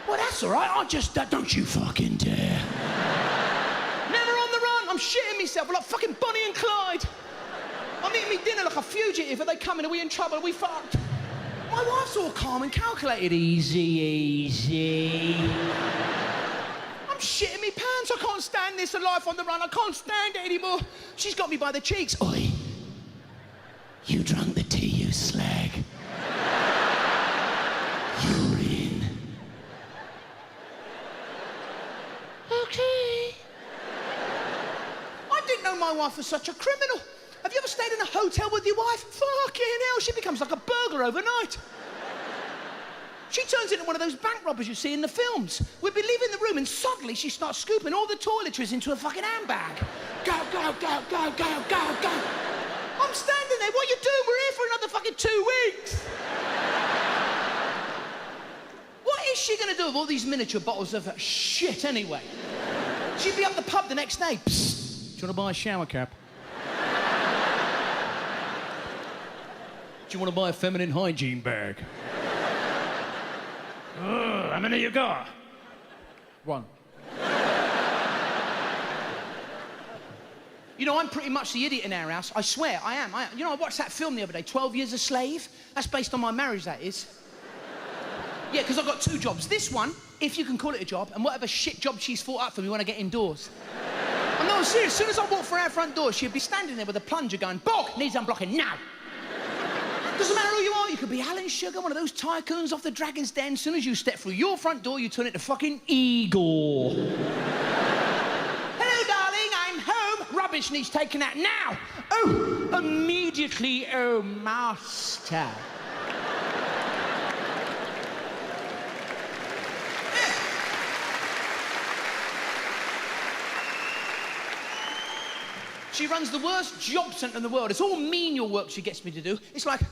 Well, that's all right. I just... don't you fucking dare. Never on the run. I'm shitting myself. We're like fucking Bonnie and Clyde. I'm eating me dinner like a fugitive. Are they coming? Are we in trouble? Are we fucked? My wife's all calm and calculated. Easy, easy. I'm shitting me pants. I can't stand this. A life on the run. I can't stand it anymore. She's got me by the cheeks. Oi. You drunk the tea, you slag. You're in. Okay. I didn't know my wife was such a criminal. Have you ever stayed in a hotel with your wife? Fucking hell, she becomes like a burglar overnight. She turns into one of those bank robbers you see in the films. We'd be leaving the room and suddenly she starts scooping all the toiletries into a fucking handbag. Go, go, go, go, go, go, go. I'm standing there, what are you doing? We're here for another fucking 2 weeks. What is she gonna do with all these miniature bottles of shit anyway? She'd be up the pub the next day. Psst, do you wanna buy a shower cap? Do you wanna buy a feminine hygiene bag? How many you got? 1. You know, I'm pretty much the idiot in our house. I swear, I am. You know, I watched that film the other day, 12 Years a Slave. That's based on my marriage, that is. Yeah, because I've got 2 jobs. This one, if you can call it a job, and whatever shit job she's thought up for me when I get indoors. I'm not serious. As soon as I walk through our front door, she'd be standing there with a plunger going, Bog, needs unblocking now. Doesn't matter who you are. You could be Alan Sugar, one of those tycoons off the Dragon's Den. As soon as you step through your front door, you turn into fucking Igor. Hello, darling, I'm home. Rubbish needs taken out now. Oh, immediately, oh, master. She runs the worst job centre in the world. It's all menial work she gets me to do. It's like,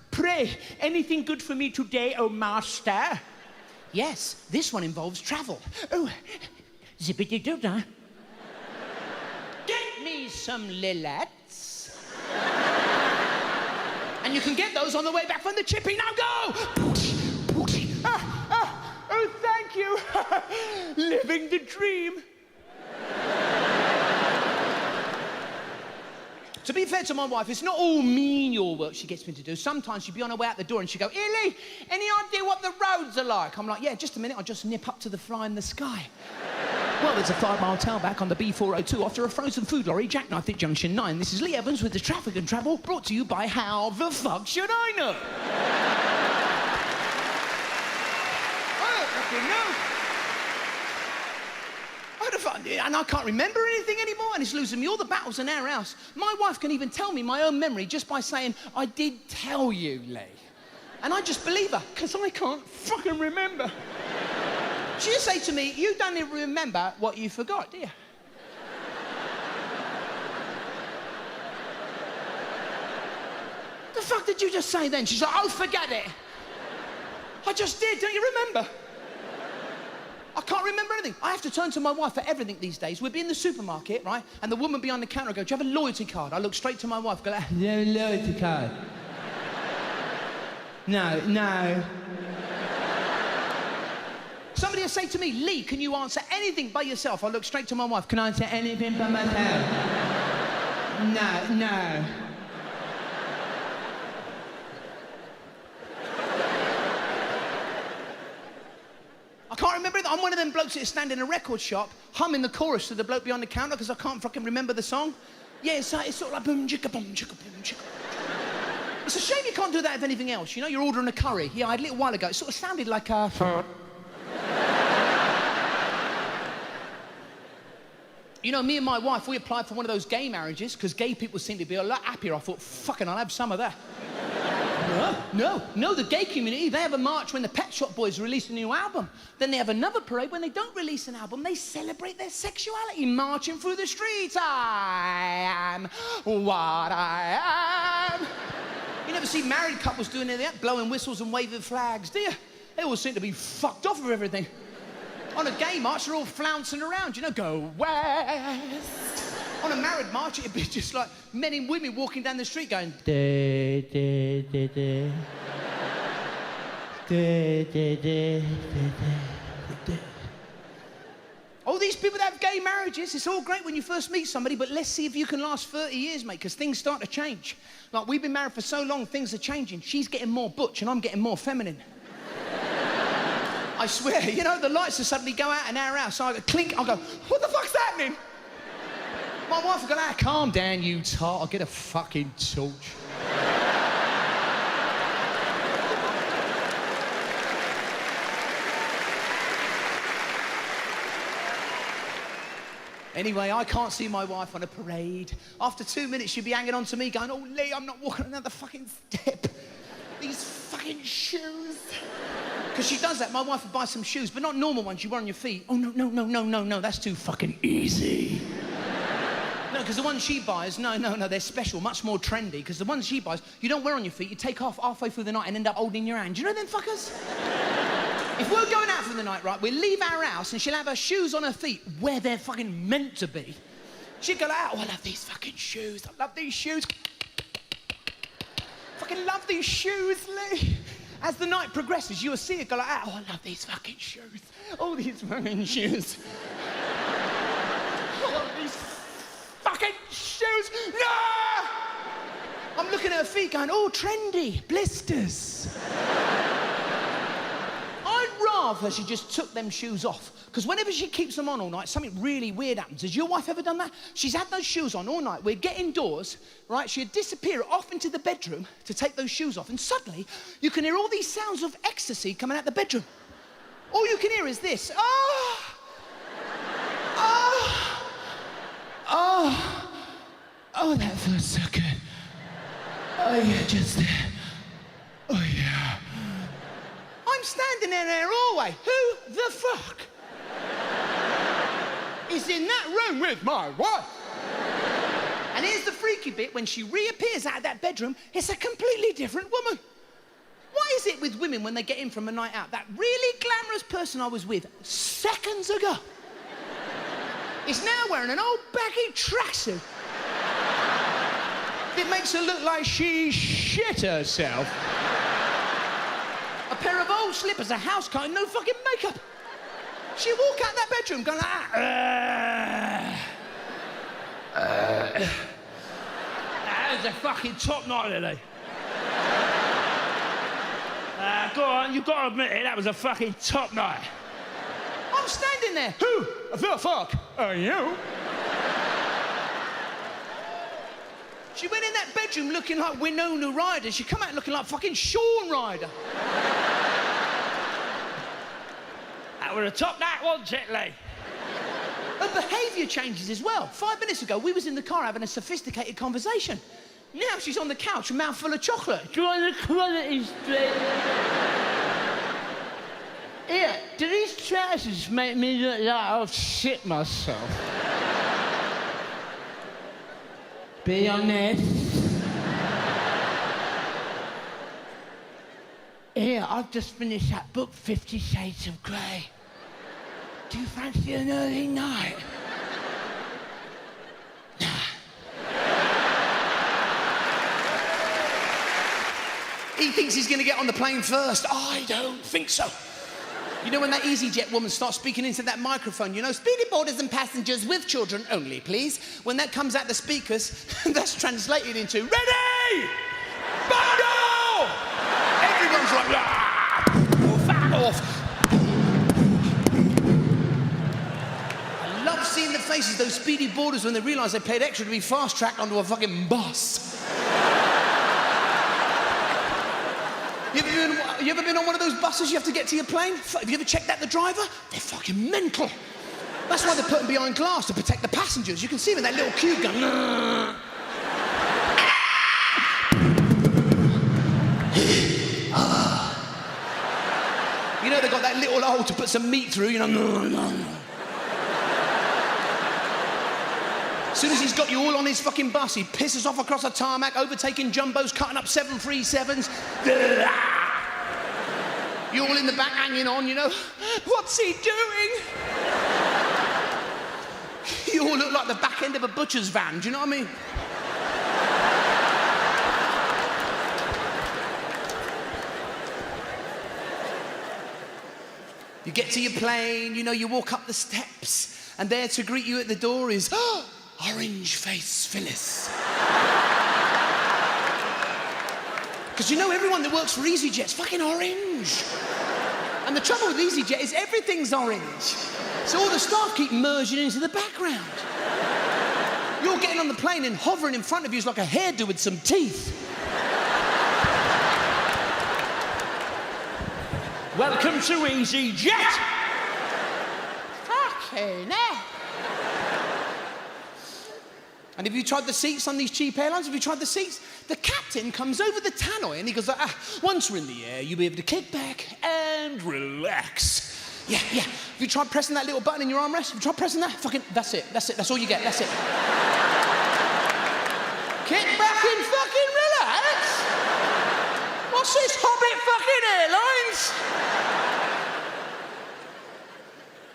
pray, anything good for me today, oh master? Yes, this one involves travel. Oh, zippity-doo-dah. Get me some lilets. And you can get those on the way back from the chippy. Now go! Oh, thank you. Living the dream. To be fair to my wife, it's not all menial work she gets me to do. Sometimes she'd be on her way out the door and she'd go, Illy, any idea what the roads are like? I'm like, yeah, just a minute, I'll just nip up to the fly in the sky. Well, there's a 5-mile tailback on the B402 after a frozen food lorry jackknifed at Junction 9. This is Lee Evans with the traffic and travel, brought to you by How the Fuck Should I Know? I don't fucking know. And I can't remember anything anymore, and it's losing me all the battles in our house. My wife can even tell me my own memory just by saying, I did tell you, Lee. And I just believe her, because I can't fucking remember. She'll say to me, you don't even remember what you forgot, do you? The fuck did you just say then? She's like, oh, forget it. I just did, don't you remember? I can't remember anything. I have to turn to my wife for everything these days. We'd be in the supermarket, right? And the woman behind the counter would go, do you have a loyalty card? I look straight to my wife, go, do you have a loyalty card? No. Somebody will say to me, Lee, can you answer anything by yourself? I look straight to my wife, can I answer anything by myself? No. I can't remember it. I'm one of them blokes that stand in a record shop humming the chorus to the bloke behind the counter because I can't fucking remember the song. Yeah, it's sort of like boom, chicka, boom, chicka, boom, chicka. It's a shame you can't do that with anything else. You know, you're ordering a curry. Yeah, I had a little while ago. It sort of sounded like a... You know, me and my wife, we applied for one of those gay marriages because gay people seem to be a lot happier. I thought, fucking, I'll have some of that. No, the gay community, they have a march when the Pet Shop Boys release a new album. Then they have another parade when they don't release an album. They celebrate their sexuality, marching through the streets. I am what I am. You never see married couples doing any of that, blowing whistles and waving flags, do you? They all seem to be fucked off with everything. On a gay march, they're all flouncing around, you know, go west. On a married march, it'd be just like men and women walking down the street going... Da, da, da, da. Da, da, da, da, da, da. All these people that have have gay marriages. It's all great when you first meet somebody, but let's see if you can last 30 years, mate, because things start to change. Like, we've been married for so long, things are changing. She's getting more butch and I'm getting more feminine. I swear, you know, the lights will suddenly go out in our house. So I go clink, I go, what the fuck's happening? My wife will go, calm down, you tart, I'll get a fucking torch. Anyway, I can't see my wife on a parade. After 2 minutes, she'd be hanging on to me going, oh, Lee, I'm not walking another fucking step. These fucking shoes. Because she does that. My wife would buy some shoes, but not normal ones you wear on your feet. Oh, no, that's too fucking easy. No, because the ones she buys, no, they're special, much more trendy, because the ones she buys, you don't wear on your feet, you take off halfway through the night and end up holding your hand. Do you know them fuckers? If we're going out for the night, right, we'll leave our house and she'll have her shoes on her feet where they're fucking meant to be. She'd go like, oh, I love these fucking shoes. I love these shoes. Fucking love these shoes, Lee. As the night progresses, you'll see her go like, oh, I love these fucking shoes. Oh, these fucking shoes. I love these fucking shoes. No! I'm looking at her feet going, oh, trendy, blisters. Rather she just took them shoes off, because whenever she keeps them on all night, something really weird happens. Has your wife ever done that? She's had those shoes on all night. We'd get indoors, right? She'd disappear off into the bedroom to take those shoes off, and suddenly you can hear all these sounds of ecstasy coming out the bedroom. All you can hear is this. Oh, that feels so good. Oh yeah, just there. Oh yeah. I'm standing in there all the way. Who the fuck is in that room with my wife? And here's the freaky bit. When she reappears out of that bedroom, it's a completely different woman. What is it with women when they get in from a night out? That really glamorous person I was with seconds ago is now wearing an old baggy tracksuit. It makes her look like she shit herself. A pair of old slippers, a house coat, and no fucking makeup. She'd walk out that bedroom going like that. That was a fucking top night, Lily. Go on, you've got to admit it, that was a fucking top night. I'm standing there. Who the fuck are you? She went in that bedroom looking like Winona Ryder. She come out looking like fucking Shaun Ryder. That was a top night, wasn't it, Lee? Her behaviour changes as well. 5 minutes ago, we was in the car having a sophisticated conversation. Now she's on the couch, a mouthful of chocolate. Do you want the quality straight? Here, do these trousers make me look like I've shit myself? Be honest. Here, I've just finished that book, 50 Shades of Grey. Do you fancy an early night? Nah. He thinks he's going to get on the plane first. I don't think so. You know when that EasyJet woman starts speaking into that microphone, you know, speedy boarders and passengers with children only, please. When that comes out the speakers, that's translated into, ready! Bundle! Everyone's like, ah! Fuck off. I love seeing the faces, those speedy boarders, when they realise they paid extra to be fast-tracked onto a fucking bus. You ever been on one of those buses you have to get to your plane? Have you ever checked out the driver? They're fucking mental. That's why they put them behind glass, to protect the passengers. You can see them in that little cube going... You know they've got that little hole to put some meat through, you know... As soon as he's got you all on his fucking bus, he pisses off across a tarmac, overtaking jumbos, cutting up 737s. You're all in the back hanging on, you know. What's he doing? You all look like the back end of a butcher's van, do you know what I mean? You get to your plane, you know, you walk up the steps, And there to greet you at the door is Orange Face Phyllis. Because you know everyone that works for EasyJet's fucking orange. And the trouble with EasyJet is everything's orange. So all the staff keep merging into the background. You're getting on the plane and hovering in front of you is like a hairdo with some teeth. Welcome to EasyJet. Fucking hell. And have you tried the seats on these cheap airlines? Have you tried the seats? The captain comes over the tannoy and he goes like, once we're in the air, you'll be able to kick back and relax. Yeah. Have you tried pressing that little button in your armrest? Have you tried pressing that? Fucking, that's it. That's all you get, that's it. Kick back and fucking relax? What's this Hobbit fucking airlines?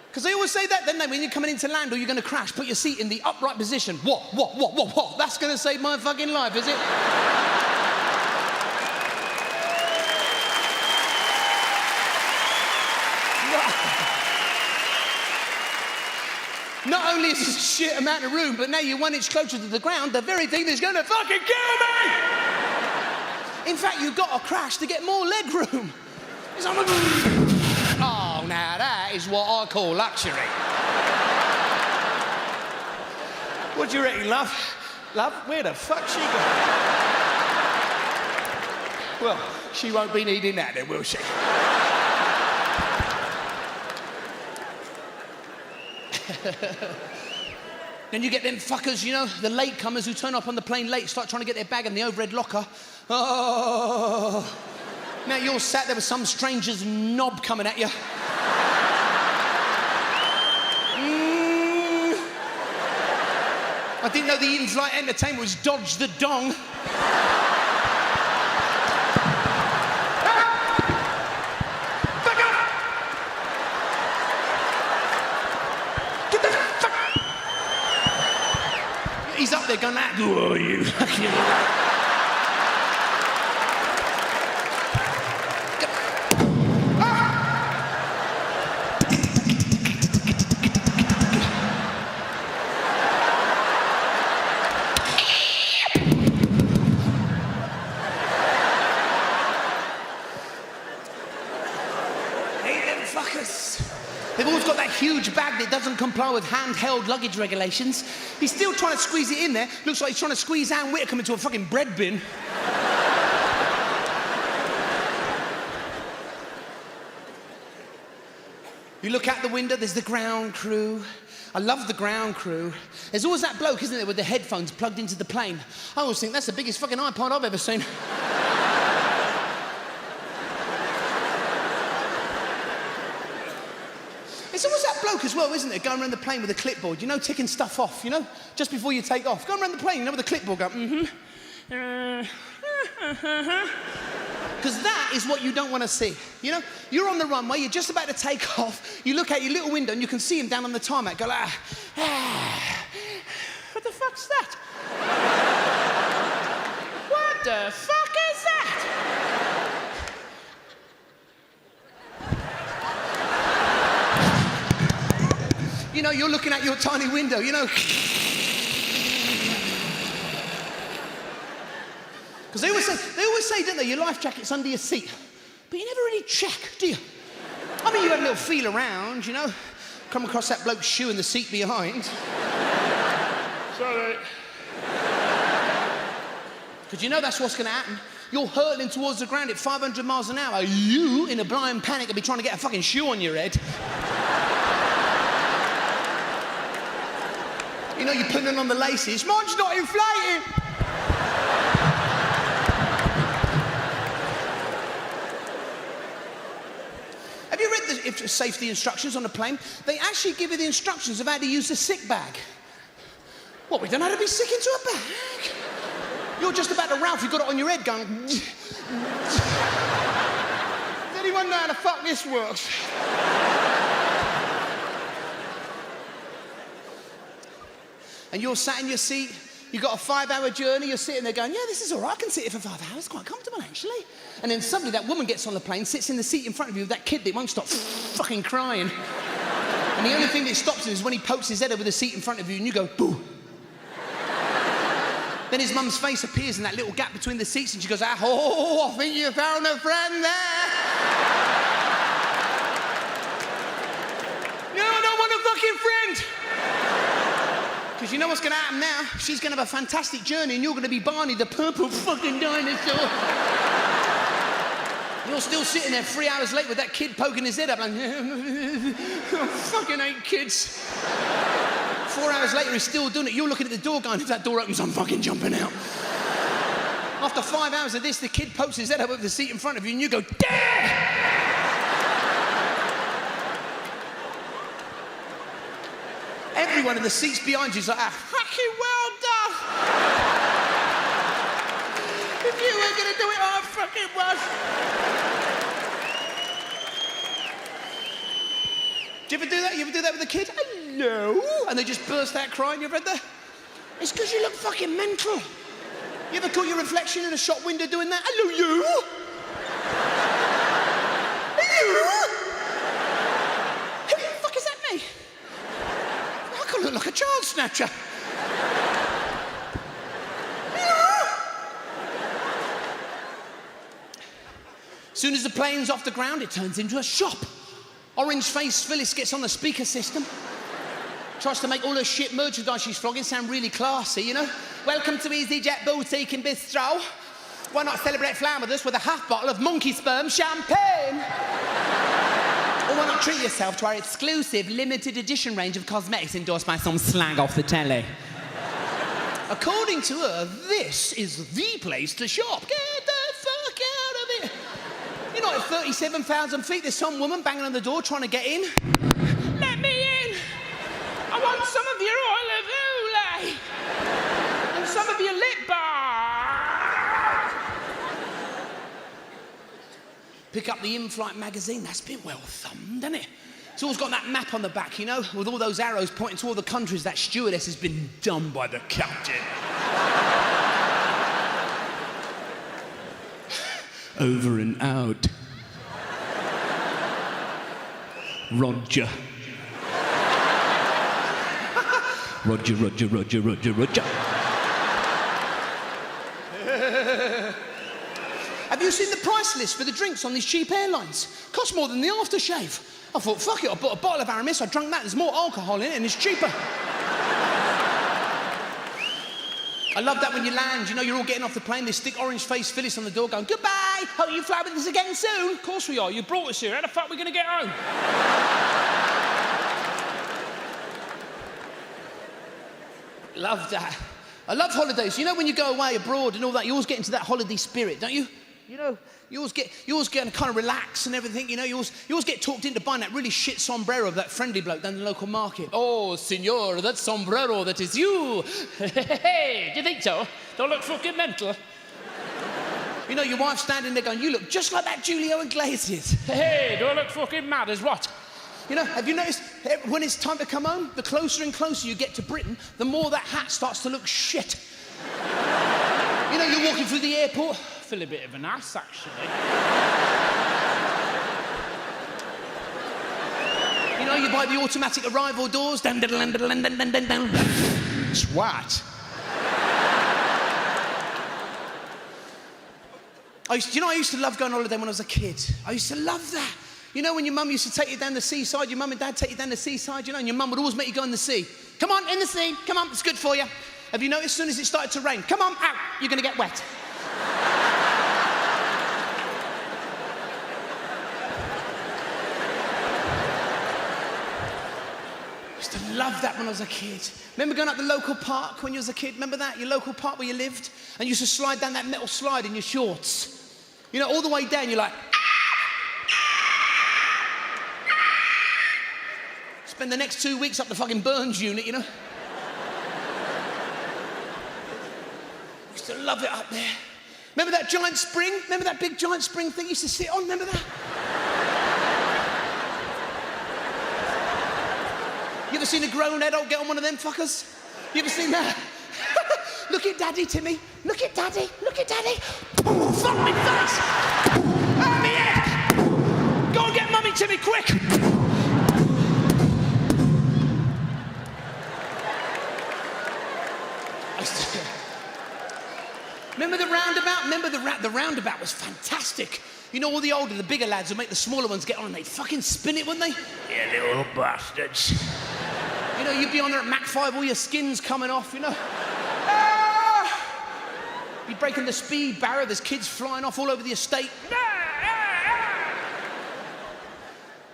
Because they always say that, don't they? When you're coming into land or you're going to crash, put your seat in the upright position. What? That's going to save my fucking life, is it? Not only is this a shit amount of room, but now you're 1 inch closer to the ground, the very thing that's going to fucking kill me! In fact, you've got to crash to get more leg room. It's like, oh, now that is what I call luxury. What do you reckon, love? Love, where the fuck's she gone? Well, she won't be needing that then, will she? Then you get them fuckers, you know, the latecomers who turn up on the plane late, start trying to get their bag in the overhead locker. Oh. Now you're sat there with some stranger's knob coming at you. I didn't know the in-flight entertainment was dodge the dong. He's up there going, who are you? They've always got that huge bag that doesn't comply with handheld luggage regulations. He's still trying to squeeze it in there. Looks like he's trying to squeeze Anne Whitcomb into a fucking bread bin. You look out the window, there's the ground crew. I love the ground crew. There's always that bloke, isn't there, with the headphones plugged into the plane. I always think that's the biggest fucking iPod I've ever seen. It's almost that bloke as well, isn't it, going around the plane with a clipboard, you know, ticking stuff off, you know, just before you take off. Going around the plane, you know, with a clipboard, going, Because that is what you don't want to see, you know? You're on the runway, you're just about to take off, you look out your little window and you can see him down on the tarmac, go like, what the fuck's that? What the fuck is that? You know, you're looking at your tiny window, you know. Because they always say, don't they, your life jacket's under your seat. But you never really check, do you? I mean, you have a little feel around, you know. Come across that bloke's shoe in the seat behind. Sorry. Because you know that's what's going to happen. You're hurtling towards the ground at 500 miles an hour. You, in a blind panic, will be trying to get a fucking shoe on your head. You know, you're putting on the laces. Mine's not inflating. Have you read the safety instructions on a plane? They actually give you the instructions of how to use the sick bag. What, we don't know how to be sick into a bag? You're just about to Ralph, you've got it on your head going... Does anyone know how the fuck this works? And you're sat in your seat, you've got a 5-hour journey, you're sitting there going, yeah, this is all right, I can sit here for 5 hours, quite comfortable, actually. And then suddenly that woman gets on the plane, sits in the seat in front of you with that kid that won't stop fucking crying. And And the only thing that stops him is when he pokes his head over the seat in front of you and you go, boo. Then his mum's face appears in that little gap between the seats and she goes, oh, I think you found a friend there. No, I don't want a fucking friend. Because you know what's going to happen now? She's going to have a fantastic journey and you're going to be Barney, the purple fucking dinosaur. You're still sitting there 3 hours late with that kid poking his head up like, I fucking hate kids. 4 hours later, he's still doing it. You're looking at the door going, if that door opens, I'm fucking jumping out. After 5 hours of this, the kid pokes his head up over the seat in front of you and you go, Dad! Everyone in the seats behind you is like, fucking well done. If you weren't going to do it, I fucking was. Do you ever do that? You ever do that with a kid? Hello. And they just burst out crying. You ever had that? It's because you look fucking mental. You ever caught your reflection in a shop window doing that? Hello, you. Hello. Who the fuck is that, me? I could look like a child snatcher. As soon as the plane's off the ground, it turns into a shop. Orange-faced Phyllis gets on the speaker system, tries to make all her shit merchandise she's flogging sound really classy, you know? Welcome to EasyJet Boutique and Bistro. Why not celebrate flying with us with a half bottle of monkey sperm champagne? Or why not treat yourself to our exclusive limited edition range of cosmetics endorsed by some slag off the telly? According to her, this is the place to shop. Get the fuck out of it. You're not at 37,000 feet. There's some woman banging on the door trying to get in. Let me in. I want some of your olive oil and some of your lip balm. Pick up the in-flight magazine. That's been well thumbed, hasn't it? It's always got that map on the back, you know, with all those arrows pointing to all the countries that stewardess has been done by the captain. Over and out. Roger. Roger, Roger, Roger, Roger, Roger. Have you seen the price list for the drinks on these cheap airlines? Costs more than the aftershave. I thought, fuck it, I bought a bottle of Aramis, I drank that, there's more alcohol in it and it's cheaper. I love that when you land, you know, you're all getting off the plane, they stick orange-faced Phyllis on the door going, goodbye, hope you fly with us again soon. Of course we are, you brought us here, how the fuck are we going to get home? Love that. I love holidays. You know when you go away abroad and all that, you always get into that holiday spirit, don't you? You know, you always get to kind of relax and everything, you know, you always get talked into buying that really shit sombrero of that friendly bloke down the local market. Oh, senor, that sombrero, that is you. Hey, do you think so? Don't look fucking mental. You know, your wife's standing there going, you look just like that Julio Iglesias. Hey, do I look fucking mad as what? You know, have you noticed when it's time to come home, the closer and closer you get to Britain, the more that hat starts to look shit. You know, you're walking through the airport. I feel a bit of an ass, actually. You know, you buy the automatic arrival doors. Dun, dun, dun, dun, dun, dun, dun, dun. Swat. I used to love going on holiday when I was a kid. I used to love that. You know, when your mum used to take you down the seaside, your mum and dad take you down the seaside, you know, and your mum would always make you go in the sea. Come on, in the sea. Come on, it's good for you. Have you noticed as soon as it started to rain? Come on, out. You're going to get wet. I used to love that when I was a kid. Remember going up the local park when you was a kid? Remember that? Your local park where you lived? And you used to slide down that metal slide in your shorts. You know, all the way down, you're like... Spend the next 2 weeks up the fucking Burns unit, you know? Used to love it up there. Remember that giant spring? Remember that big giant spring thing you used to sit on? Remember that? You ever seen a grown adult get on one of them fuckers? You ever seen that? Look at Daddy, Timmy. Look at Daddy. Look at Daddy. Oh, fuck me face. Oh, me head. Go and get Mummy, Timmy, quick. the roundabout was fantastic. You know, all the older, the bigger lads would make the smaller ones get on and they'd fucking spin it, wouldn't they? You little bastards. You know, you'd be on there at Mach 5, all your skin's coming off, you know. You're breaking the speed barrier, there's kids flying off all over the estate.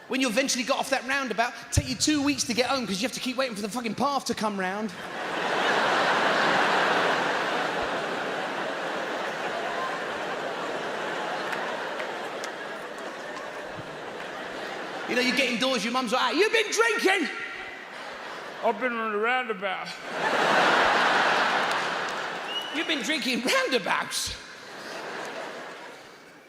When you eventually got off that roundabout, take you 2 weeks to get home because you have to keep waiting for the fucking path to come round. You know, you get indoors, your mum's like, hey, you've been drinking? I've been on the roundabout. You've been drinking roundabouts.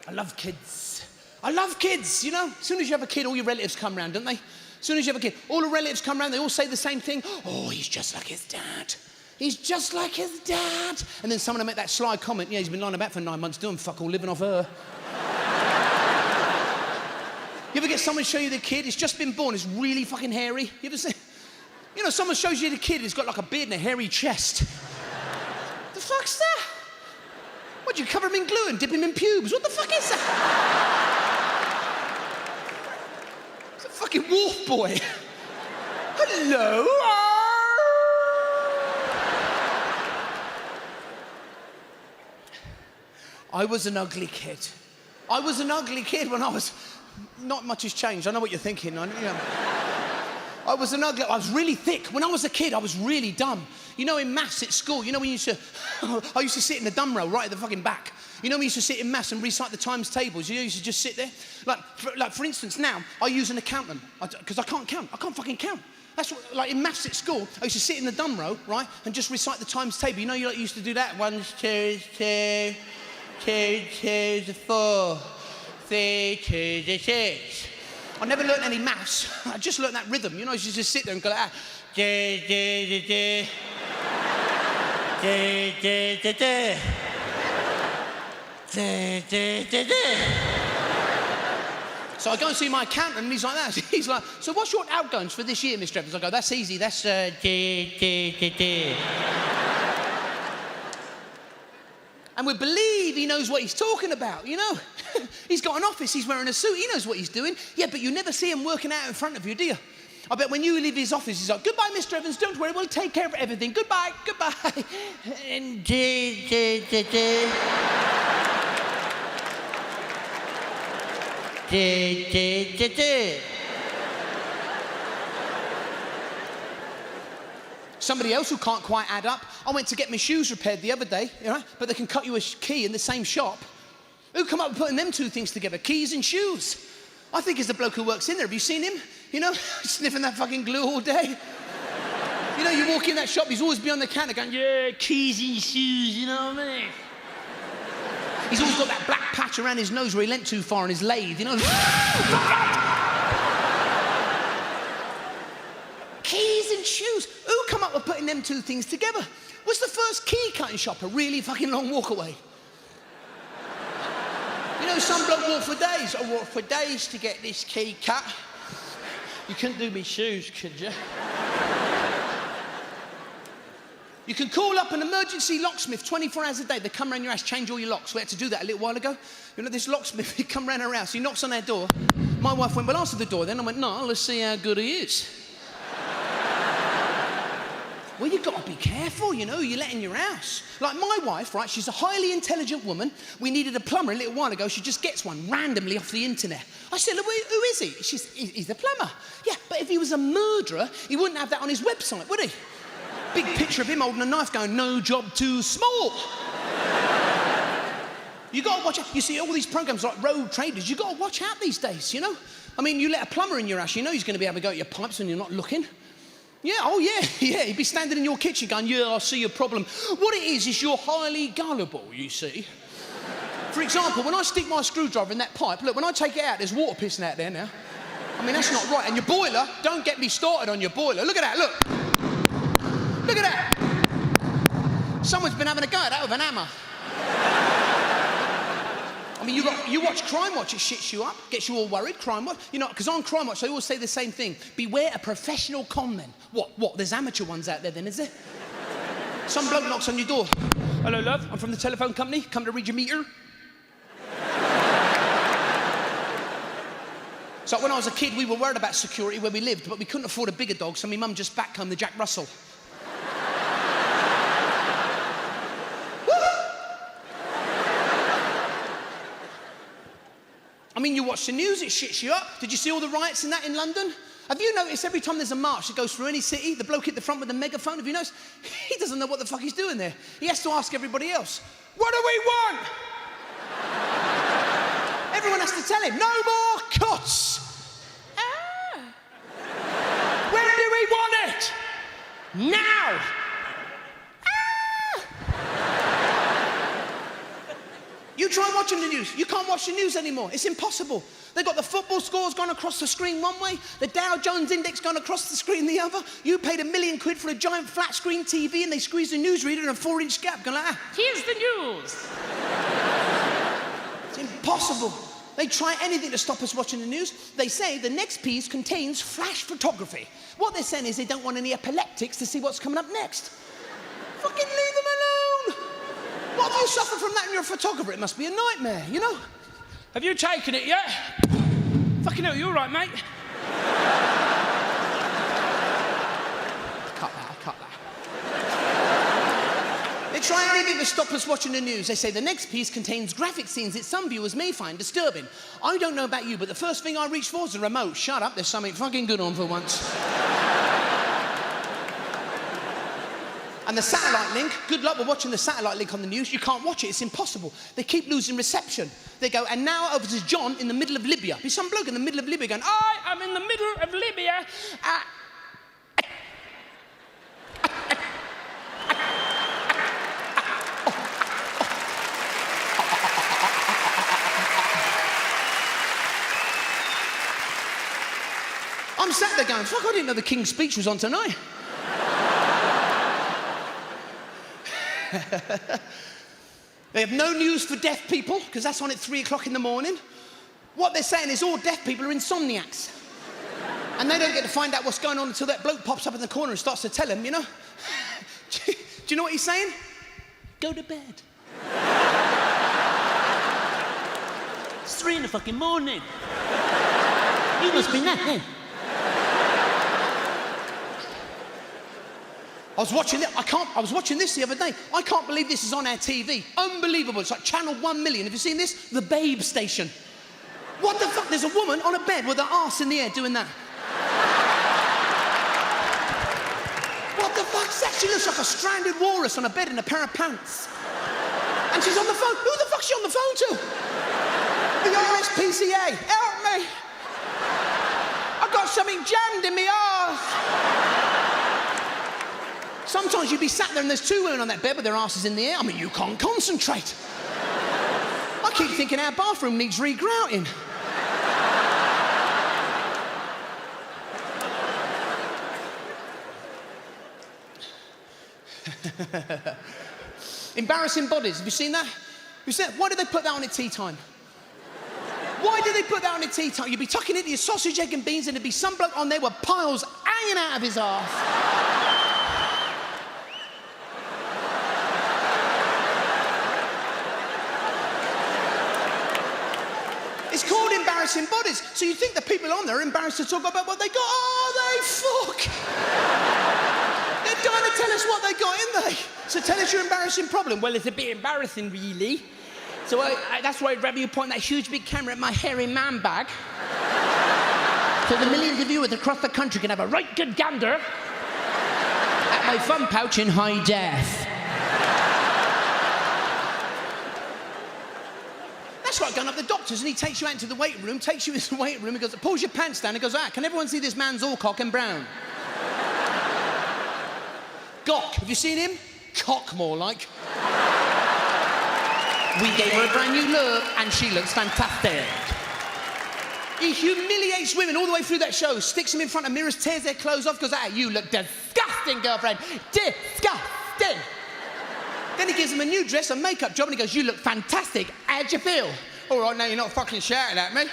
I love kids. I love kids, you know. As soon as you have a kid, all your relatives come round, don't they? As soon as you have a kid, all the relatives come round, they all say the same thing. Oh, he's just like his dad. He's just like his dad. And then someone will make that sly comment, yeah, he's been lying about for 9 months doing fuck all, living off her. You ever get someone show you the kid? It's just been born, it's really fucking hairy. You ever see? You know, someone shows you the kid, he's got like a beard and a hairy chest. The fuck's that? What, you cover him in glue and dip him in pubes? What the fuck is that? It's a fucking wolf boy. Hello? I was an ugly kid. I was an ugly kid when I was... Not much has changed. I know what you're thinking. I was really thick. When I was a kid, I was really dumb. You know, in maths at school, you know when you used to... I used to sit in the dumb row right at the fucking back. You know when you used to sit in maths and recite the times tables? You used to just sit there? Like for instance, now, I use an accountant. Because I can't count. I can't fucking count. That's what, like in maths at school, I used to sit in the dumb row, right? And just recite the times table. You know you used to do that? 1, 2, 2, 2, 2, 4... 3, 2, 6. I never learnt any maths. I just learnt that rhythm. You know, you just sit there and go like that. So I go and see my accountant and he's like that. He's like, so what's your outgoings for this year, Mr. Evans? I go, that's easy. That's And we believe he knows what he's talking about, you know? He's got an office, he's wearing a suit, he knows what he's doing. Yeah, but you never see him working out in front of you, do you? I bet when you leave his office, he's like, goodbye, Mr. Evans, don't worry, we'll take care of everything. Goodbye, goodbye. And somebody else who can't quite add up. I went to get my shoes repaired the other day, you know, but they can cut you a key in the same shop. Who come up with putting them two things together? Keys and shoes. I think it's the bloke who works in there. Have you seen him? You know, sniffing that fucking glue all day. You know, you walk in that shop, he's always behind the counter going, yeah, keys and shoes, you know what I mean? He's always got that black patch around his nose where he leant too far on his lathe, you know? Keys and shoes. Who come up with putting them two things together? Was the first key cutting shop a really fucking long walk away? You know, some bloke walked for days. I walked for days to get this key cut. You couldn't do me shoes, could you? You can call up an emergency locksmith 24 hours a day. They come around your house, change all your locks. We had to do that a little while ago. You know, this locksmith, he come around our house, he knocks on our door. My wife went, well, answer the door then. I went, no, let's see how good he is. Well, you've got to be careful, you know, you let in your house. Like my wife, right, she's a highly intelligent woman. We needed a plumber a little while ago. She just gets one randomly off the internet. I said, who is he? He's a plumber. Yeah, but if he was a murderer, he wouldn't have that on his website, would he? Big picture of him holding a knife going, no job too small. You got to watch out. You see all these programs like Road Traders, you got to watch out these days, you know? I mean, you let a plumber in your house, you know he's going to be able to go at your pipes when you're not looking. Yeah, oh yeah, yeah. He'd be standing in your kitchen going, yeah, I see your problem. What it is you're highly gullible, you see. For example, when I stick my screwdriver in that pipe, look, when I take it out, there's water pissing out there now. I mean, that's not right. And your boiler, don't get me started on your boiler. Look at that, look. Look at that. Someone's been having a go at that with an hammer. I mean, you watch Crime Watch, it shits you up, gets you all worried, Crime Watch. You know, because on Crime Watch, they always say the same thing. Beware a professional con men. What? There's amateur ones out there then, is there? Some bloke knocks on your door. Hello, love, I'm from the telephone company. Come to read your meter. So when I was a kid, we were worried about security where we lived, but we couldn't afford a bigger dog, so my mum just back home the Jack Russell. I mean, you watch the news, it shits you up. Did you see all the riots and that in London? Have you noticed every time there's a march that goes through any city, the bloke at the front with the megaphone, have you noticed? He doesn't know what the fuck he's doing there. He has to ask everybody else, what do we want? Everyone has to tell him, no more cuts. When do we want it? Now. You try watching the news. You can't watch the news anymore. It's impossible. They've got the football scores gone across the screen one way, the Dow Jones index gone across the screen the other. You paid £1 million for a giant flat screen TV and they squeezed a newsreader in a 4-inch gap. Going like that. Here's the news. It's impossible. They try anything to stop us watching the news. They say the next piece contains flash photography. What they're saying is they don't want any epileptics to see what's coming up next. Fucking leave them alone. What if you suffer from that and you're a photographer? It must be a nightmare, you know? Have you taken it yet? Fucking hell, you all right, mate? Cut that. They try anything to stop us watching the news. They say the next piece contains graphic scenes that some viewers may find disturbing. I don't know about you, but the first thing I reach for is a remote. Shut up, there's something fucking good on for once. And the satellite link, good luck with watching the satellite link on the news. You can't watch it, it's impossible. They keep losing reception. They go, and now over to John in the middle of Libya. Be some bloke in the middle of Libya going, I am in the middle of Libya. I'm sat there going, fuck, I didn't know the King's speech was on tonight. They have no news for deaf people, because that's on at 3 o'clock in the morning. What they're saying is all deaf people are insomniacs. And they don't get to find out what's going on until that bloke pops up in the corner and starts to tell them, you know? Do you know what he's saying? Go to bed. It's 3 in the fucking morning. You must be napping. I was watching this the other day. I can't believe this is on our TV. Unbelievable. It's like Channel 1 Million. Have you seen this? The Babe Station. What the fuck? There's a woman on a bed with her arse in the air doing that. What the fuck's that? She looks like a stranded walrus on a bed in a pair of pants. And she's on the phone. Who the fuck's she on the phone to? The RSPCA. Help me. I've got something jammed in my arse. Sometimes you'd be sat there and there's 2 women on that bed with their asses in the air. I mean, you can't concentrate. I keep thinking our bathroom needs regrouting. Embarrassing bodies. Have you seen that? Why did they put that on at tea time? Why did they put that on at tea time? You'd be tucking into your sausage, egg and beans and there'd be some bloke on there with piles hanging out of his arse. It's called embarrassing bodies. So you think the people on there are embarrassed to talk about what they got? Oh, they fuck! They're dying to tell us what they got, ain't they? So tell us your embarrassing problem. Well, it's a bit embarrassing, really. So that's why I'd rather you point that huge big camera at my hairy man bag. So the millions of viewers across the country can have a right good gander at my fun pouch in high def. That's like going up the doctor's and he takes you out into the waiting room, he goes, pulls your pants down, and goes, can everyone see this man's all cock and brown? Gawk, have you seen him? Cock, more like. We gave her a brand new look and she looks fantastic. He humiliates women all the way through that show, sticks them in front of mirrors, tears their clothes off, goes, you look disgusting, girlfriend, disgusting. Then he gives them a new dress, a makeup job, and he goes, you look fantastic. How'd you feel? All right, now you're not fucking shouting at me.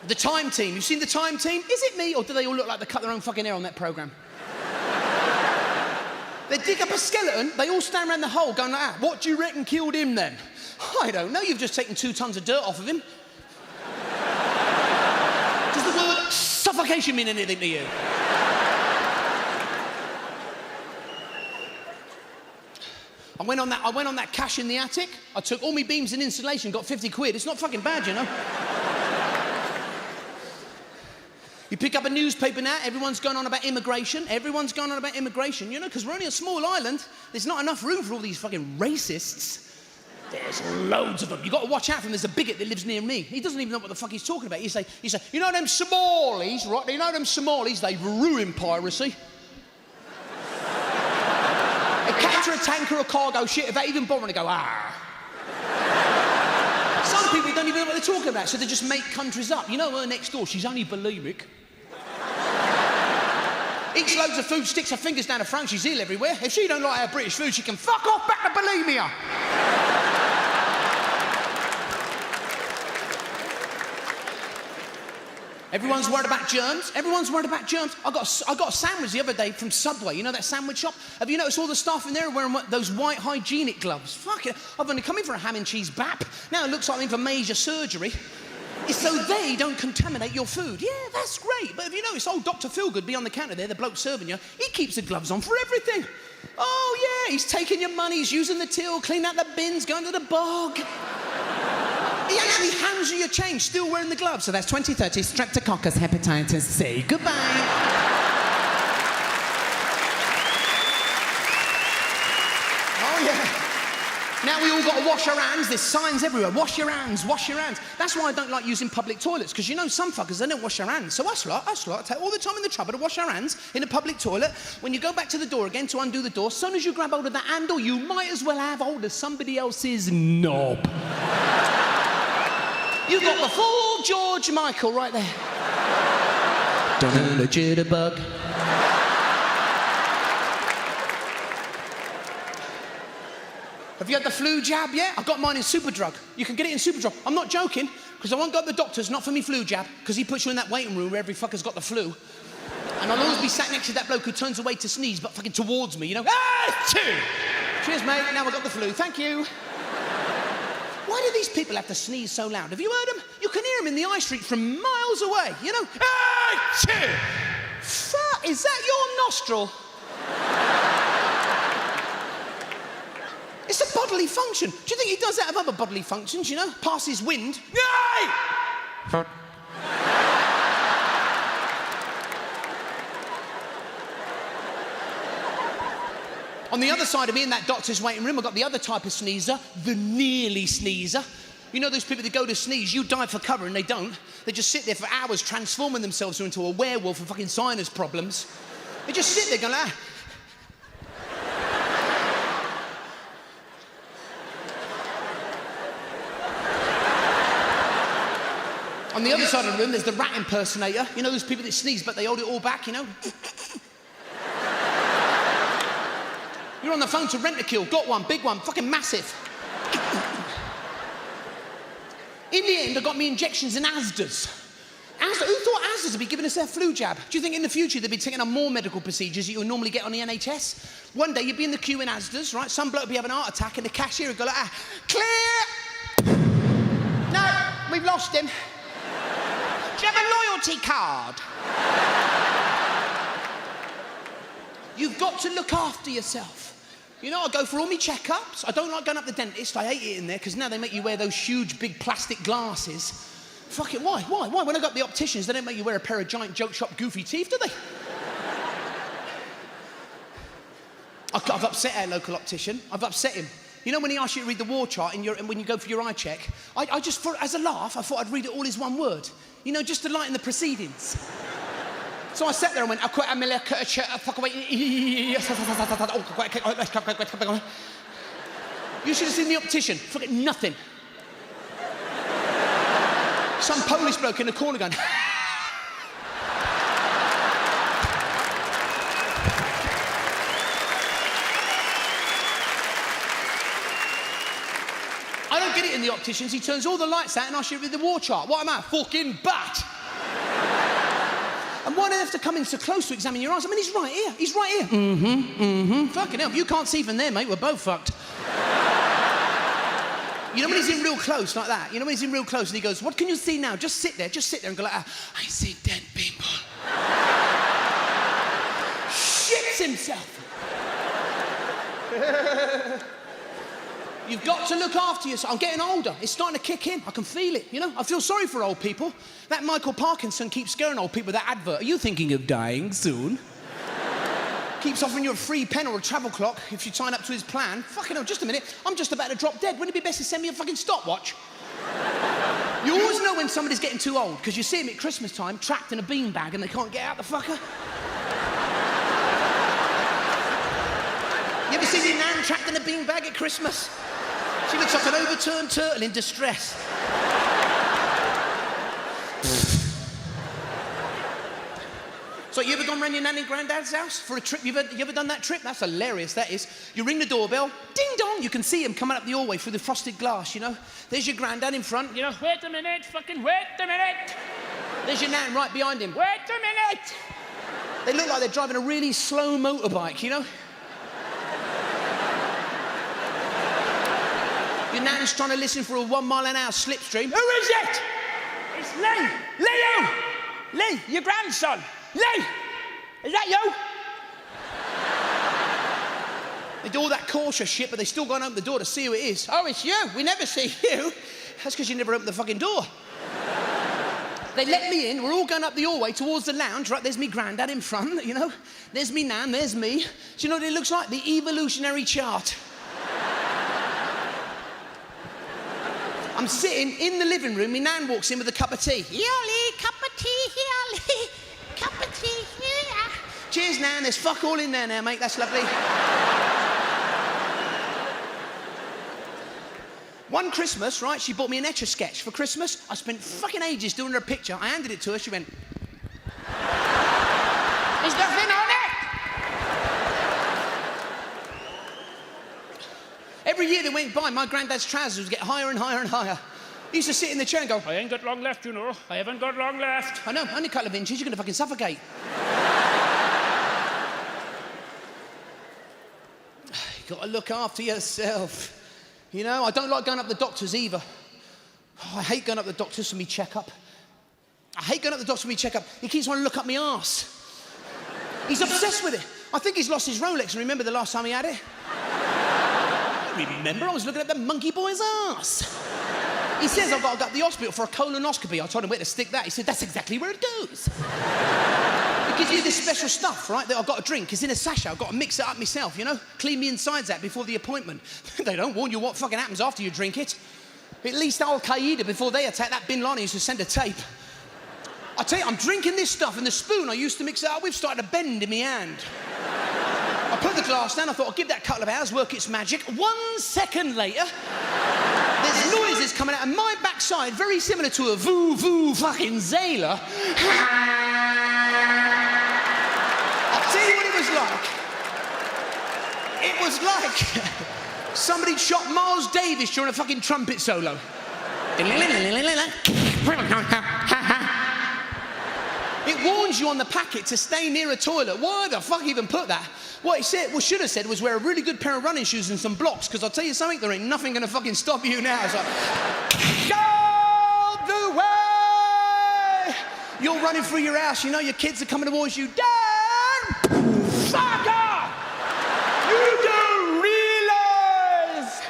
The Time Team. You've seen The Time Team? Is it me, or do they all look like they cut their own fucking hair on that programme? They dig up a skeleton, they all stand around the hole going like that. What do you reckon killed him then? I don't know, you've just taken 2 tons of dirt off of him. the word suffocation mean anything to you? I went on that cash in the attic. I took all my beams and insulation, got 50 quid. It's not fucking bad, you know. You pick up a newspaper now, everyone's going on about immigration. Everyone's going on about immigration, you know, because we're only a small island. There's not enough room for all these fucking racists. There's loads of them. You've got to watch out for them. There's a bigot that lives near me. He doesn't even know what the fuck he's talking about. You say, you know them Somalis, right? You know them Somalis? They've ruined piracy. They capture a tanker or cargo ship if they even bother to go, ah. Some people don't even know what they're talking about, so they just make countries up. You know her next door, she's only bulimic. Eats loads of food, sticks her fingers down her throat, she's ill everywhere. If she don't like her British food, she can fuck off back to bulimia. Everyone's worried about germs. Everyone's worried about germs. I got a sandwich the other day from Subway. You know that sandwich shop? Have you noticed all the staff in there are wearing those white hygienic gloves? Fuck it. I've only come in for a ham and cheese bap. Now it looks like I'm in for major surgery. It's so they don't contaminate your food. Yeah, that's great. But have you noticed old Dr. Feelgood be on the counter there, the bloke serving you? He keeps the gloves on for everything. Oh, yeah, he's taking your money, he's using the till, cleaning out the bins, going to the bog. He actually hands you your change, still wearing the gloves. So that's 2030, streptococcus, hepatitis C. Goodbye. Oh, yeah. Now we all got to wash our hands. There's signs everywhere. Wash your hands, wash your hands. That's why I don't like using public toilets, because you know some fuckers, they don't wash their hands. So us lot take all the time in the trouble to wash our hands in a public toilet. When you go back to the door again to undo the door, as soon as you grab hold of the handle, you might as well have hold of somebody else's knob. You've got the full George Michael right there. Don't know, jitterbug. Have you had the flu jab yet? I got mine in Superdrug. You can get it in Superdrug. I'm not joking, because I won't go to the doctor's, not for me flu jab, because he puts you in that waiting room where every fucker's got the flu. And I'll always be sat next to that bloke who turns away to sneeze, but fucking towards me, you know? Ah, cheers, mate. Now I've got the flu. Thank you. Why do these people have to sneeze so loud? Have you heard them? You can hear them in the high street from miles away, you know? Is that your nostril? It's a bodily function. Do you think he does that of other bodily functions, you know? Passes wind. On the other side of me in that doctor's waiting room, I've got the other type of sneezer, the nearly sneezer. You know those people that go to sneeze, you dive for cover and they don't. They just sit there for hours transforming themselves into a werewolf with fucking sinus problems. They just sit there going, ah. On the other side of the room, there's the rat impersonator. You know those people that sneeze, but they hold it all back, you know? You're on the phone to Rent-A-Kill, got one, big one, fucking massive. In the end, I got me injections in Asda's. Who thought Asda's would be giving us their flu jab? Do you think in the future they'd be taking on more medical procedures that you would normally get on the NHS? One day you'd be in the queue in Asda's, right? Some bloke would be having a heart attack and the cashier would go like, clear! No, we've lost him. Do you have a loyalty card? You've got to look after yourself. You know, I go for all my checkups. I don't like going up the dentist. I hate it in there because now they make you wear those huge, big plastic glasses. Fuck it, why? When I go to the opticians, they don't make you wear a pair of giant joke shop goofy teeth, do they? I've upset our local optician. I've upset him. You know when he asks you to read the war chart and when you go for your eye check, I just thought, as a laugh, I thought I'd read it all as one word. You know, just to lighten the proceedings. So I sat there and went, you should have seen the optician. Forget nothing. Some Polish bloke in the corner going, I don't get it in the opticians. He turns all the lights out and asks you to read the war chart. What am I? Fucking bat. And why do they have to come in so close to examine your eyes? I mean, he's right here. He's right here. Fucking hell, if you can't see from there, mate, we're both fucked. You know when he's in real close like that? You know when he's in real close and he goes, what can you see now? Just sit there and go like, I see dead people. Shits himself. You've got to look after yourself. I'm getting older. It's starting to kick in. I can feel it, you know? I feel sorry for old people. That Michael Parkinson keeps scaring old people with that advert. Are you thinking of dying soon? Keeps offering you a free pen or a travel clock if you sign up to his plan. Fucking hell, just a minute. I'm just about to drop dead. Wouldn't it be best to send me a fucking stopwatch? You always know when somebody's getting too old because you see them at Christmas time trapped in a beanbag and they can't get out the fucker. You ever seen your nan trapped in a beanbag at Christmas? She looks like an overturned turtle in distress. So you ever gone round your nan and granddad's house for a trip? You ever done that trip? That's hilarious, that is. You ring the doorbell, ding dong, you can see him coming up the hallway through the frosted glass, you know? There's your granddad in front, you know, wait a minute, fucking wait a minute. There's your nan right behind him, wait a minute. They look like they're driving a really slow motorbike, you know? Your nan's trying to listen for a 1 mile an hour slipstream. Who is it? It's Lee. Leo! Lee, your grandson. Lee! Is that you? They do all that cautious shit, but they still go and open the door to see who it is. Oh, it's you. We never see you. That's because you never opened the fucking door. They let me in. We're all going up the hallway towards the lounge. Right, there's me granddad in front, you know. There's me nan, there's me. Do you know what it looks like? The evolutionary chart. I'm sitting in the living room. My nan walks in with a cup of tea. Yoli, cup of tea, Yoli. Cup of tea, yeah. Cheers, nan. There's fuck all in there now, mate. That's lovely. One Christmas, right, she bought me an Etch-a-Sketch for Christmas. I spent fucking ages doing her a picture. I handed it to her. She went... There's nothing on it! Every year that went by, my granddad's trousers would get higher and higher and higher. He used to sit in the chair and go, I ain't got long left, you know. I haven't got long left. I know, only a couple of inches. You're going to fucking suffocate. You got to look after yourself. You know, I don't like going up the doctors either. Oh, I hate going up the doctors for me checkup. I hate going up the doctors for me checkup. He keeps wanting to look up my arse. He's obsessed with it. I think he's lost his Rolex and remember the last time he had it? Remember, I was looking at the monkey boy's ass. He says I've got to go to the hospital for a colonoscopy. I told him where to stick that. He said, that's exactly where it goes. It gives you this special stuff, right, that I've got to drink. It's in a sachet. I've got to mix it up myself, you know? Clean me insides out before the appointment. They don't warn you what fucking happens after you drink it. At least Al-Qaeda, before they attacked that bin Laden, used to send a tape. I tell you, I'm drinking this stuff and the spoon I used to mix it up with started to bend in my hand. I put the glass down, I thought I'll give that a couple of hours, work its magic. 1 second later, there's noises coming out of my backside, very similar to a voo-voo fucking Zayla. I'll tell you what it was like. It was like somebody shot Miles Davis during a fucking trumpet solo. It warns you on the packet to stay near a toilet. Why the fuck even put that? What it said, what should have said was wear a really good pair of running shoes and some blocks, because I'll tell you something, there ain't nothing gonna fucking stop you now. It's like, go the way! You're running through your house, you know your kids are coming towards you. Dad! Fucker! You don't realize!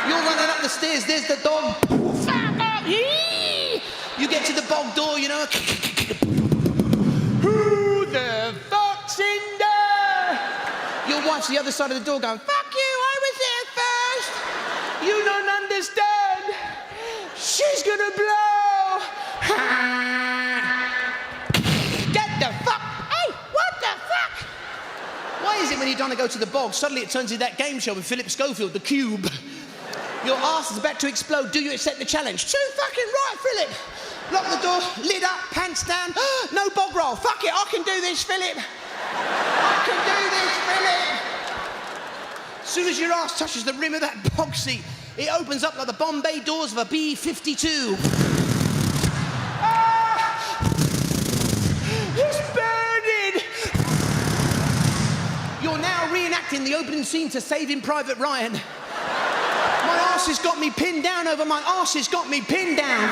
You're running up the stairs, there's the dog. Fucker! You get to the bog door, you know. Who the fuck's in there? Your wife's the other side of the door going, fuck you, I was there first. You don't understand. She's gonna blow. Get the fuck. Hey, what the fuck? Why is it when you don't want to go to the bog, suddenly it turns into that game show with Philip Schofield, The Cube? Your arse is about to explode. Do you accept the challenge? Too fucking right, Philip. Lock the door, lid up, pants down. No bog roll. Fuck it, I can do this, Philip. I can do this, Philip. As soon as your ass touches the rim of that bog seat, it opens up like the Bombay doors of a B-52. Ah! It's burning! You're now reenacting the opening scene to Saving Private Ryan. arse has got me pinned down over my arse has got me pinned down.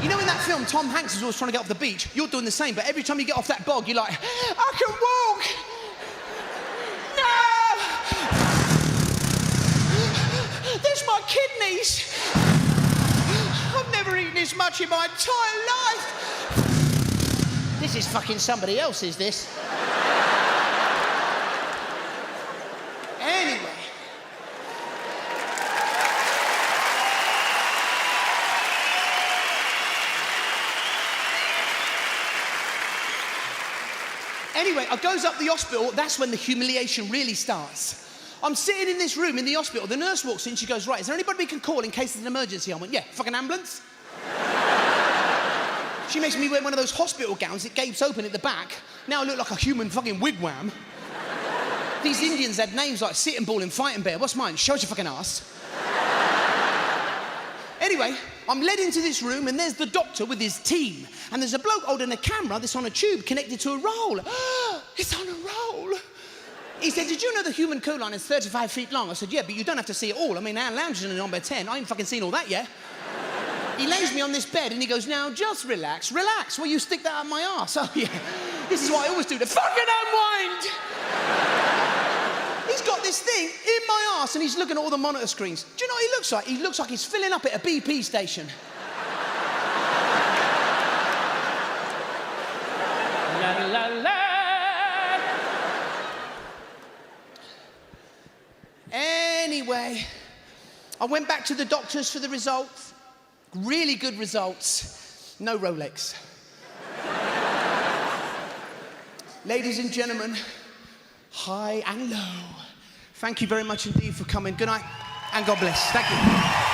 You know in that film, Tom Hanks is always trying to get off the beach. You're doing the same, but every time you get off that bog, you're like, I can walk. No! There's my kidneys. I've never eaten this much in my entire life. This is fucking somebody else's, this. Anyway, I goes up the hospital. That's when the humiliation really starts. I'm sitting in this room in the hospital. The nurse walks in. She goes, right, is there anybody we can call in case there's an emergency? I went, yeah, fucking ambulance. She makes me wear one of those hospital gowns that gapes open at the back. Now I look like a human fucking wigwam. These Indians had names like Sitting Bull and Fighting Bear. What's mine? Shows your fucking ass. Anyway, I'm led into this room and there's the doctor with his team. And there's a bloke holding a camera that's on a tube connected to a roll. It's on a roll. He said, did you know the human colon is 35 feet long? I said, yeah, but you don't have to see it all. I mean, our lounge is in number 10. I ain't fucking seen all that yet. He lays me on this bed and he goes, now just relax, relax. Well, you stick that up my arse. Oh, yeah. This is what I always do, to fucking unwind. He's got this thing in my arse and he's looking at all the monitor screens. Do you know what he looks like? He looks like he's filling up at a BP station. La la la. Anyway, I went back to the doctors for the results. Really good results. No Rolex. Ladies and gentlemen, high and low, thank you very much indeed for coming. Good night and God bless. Thank you.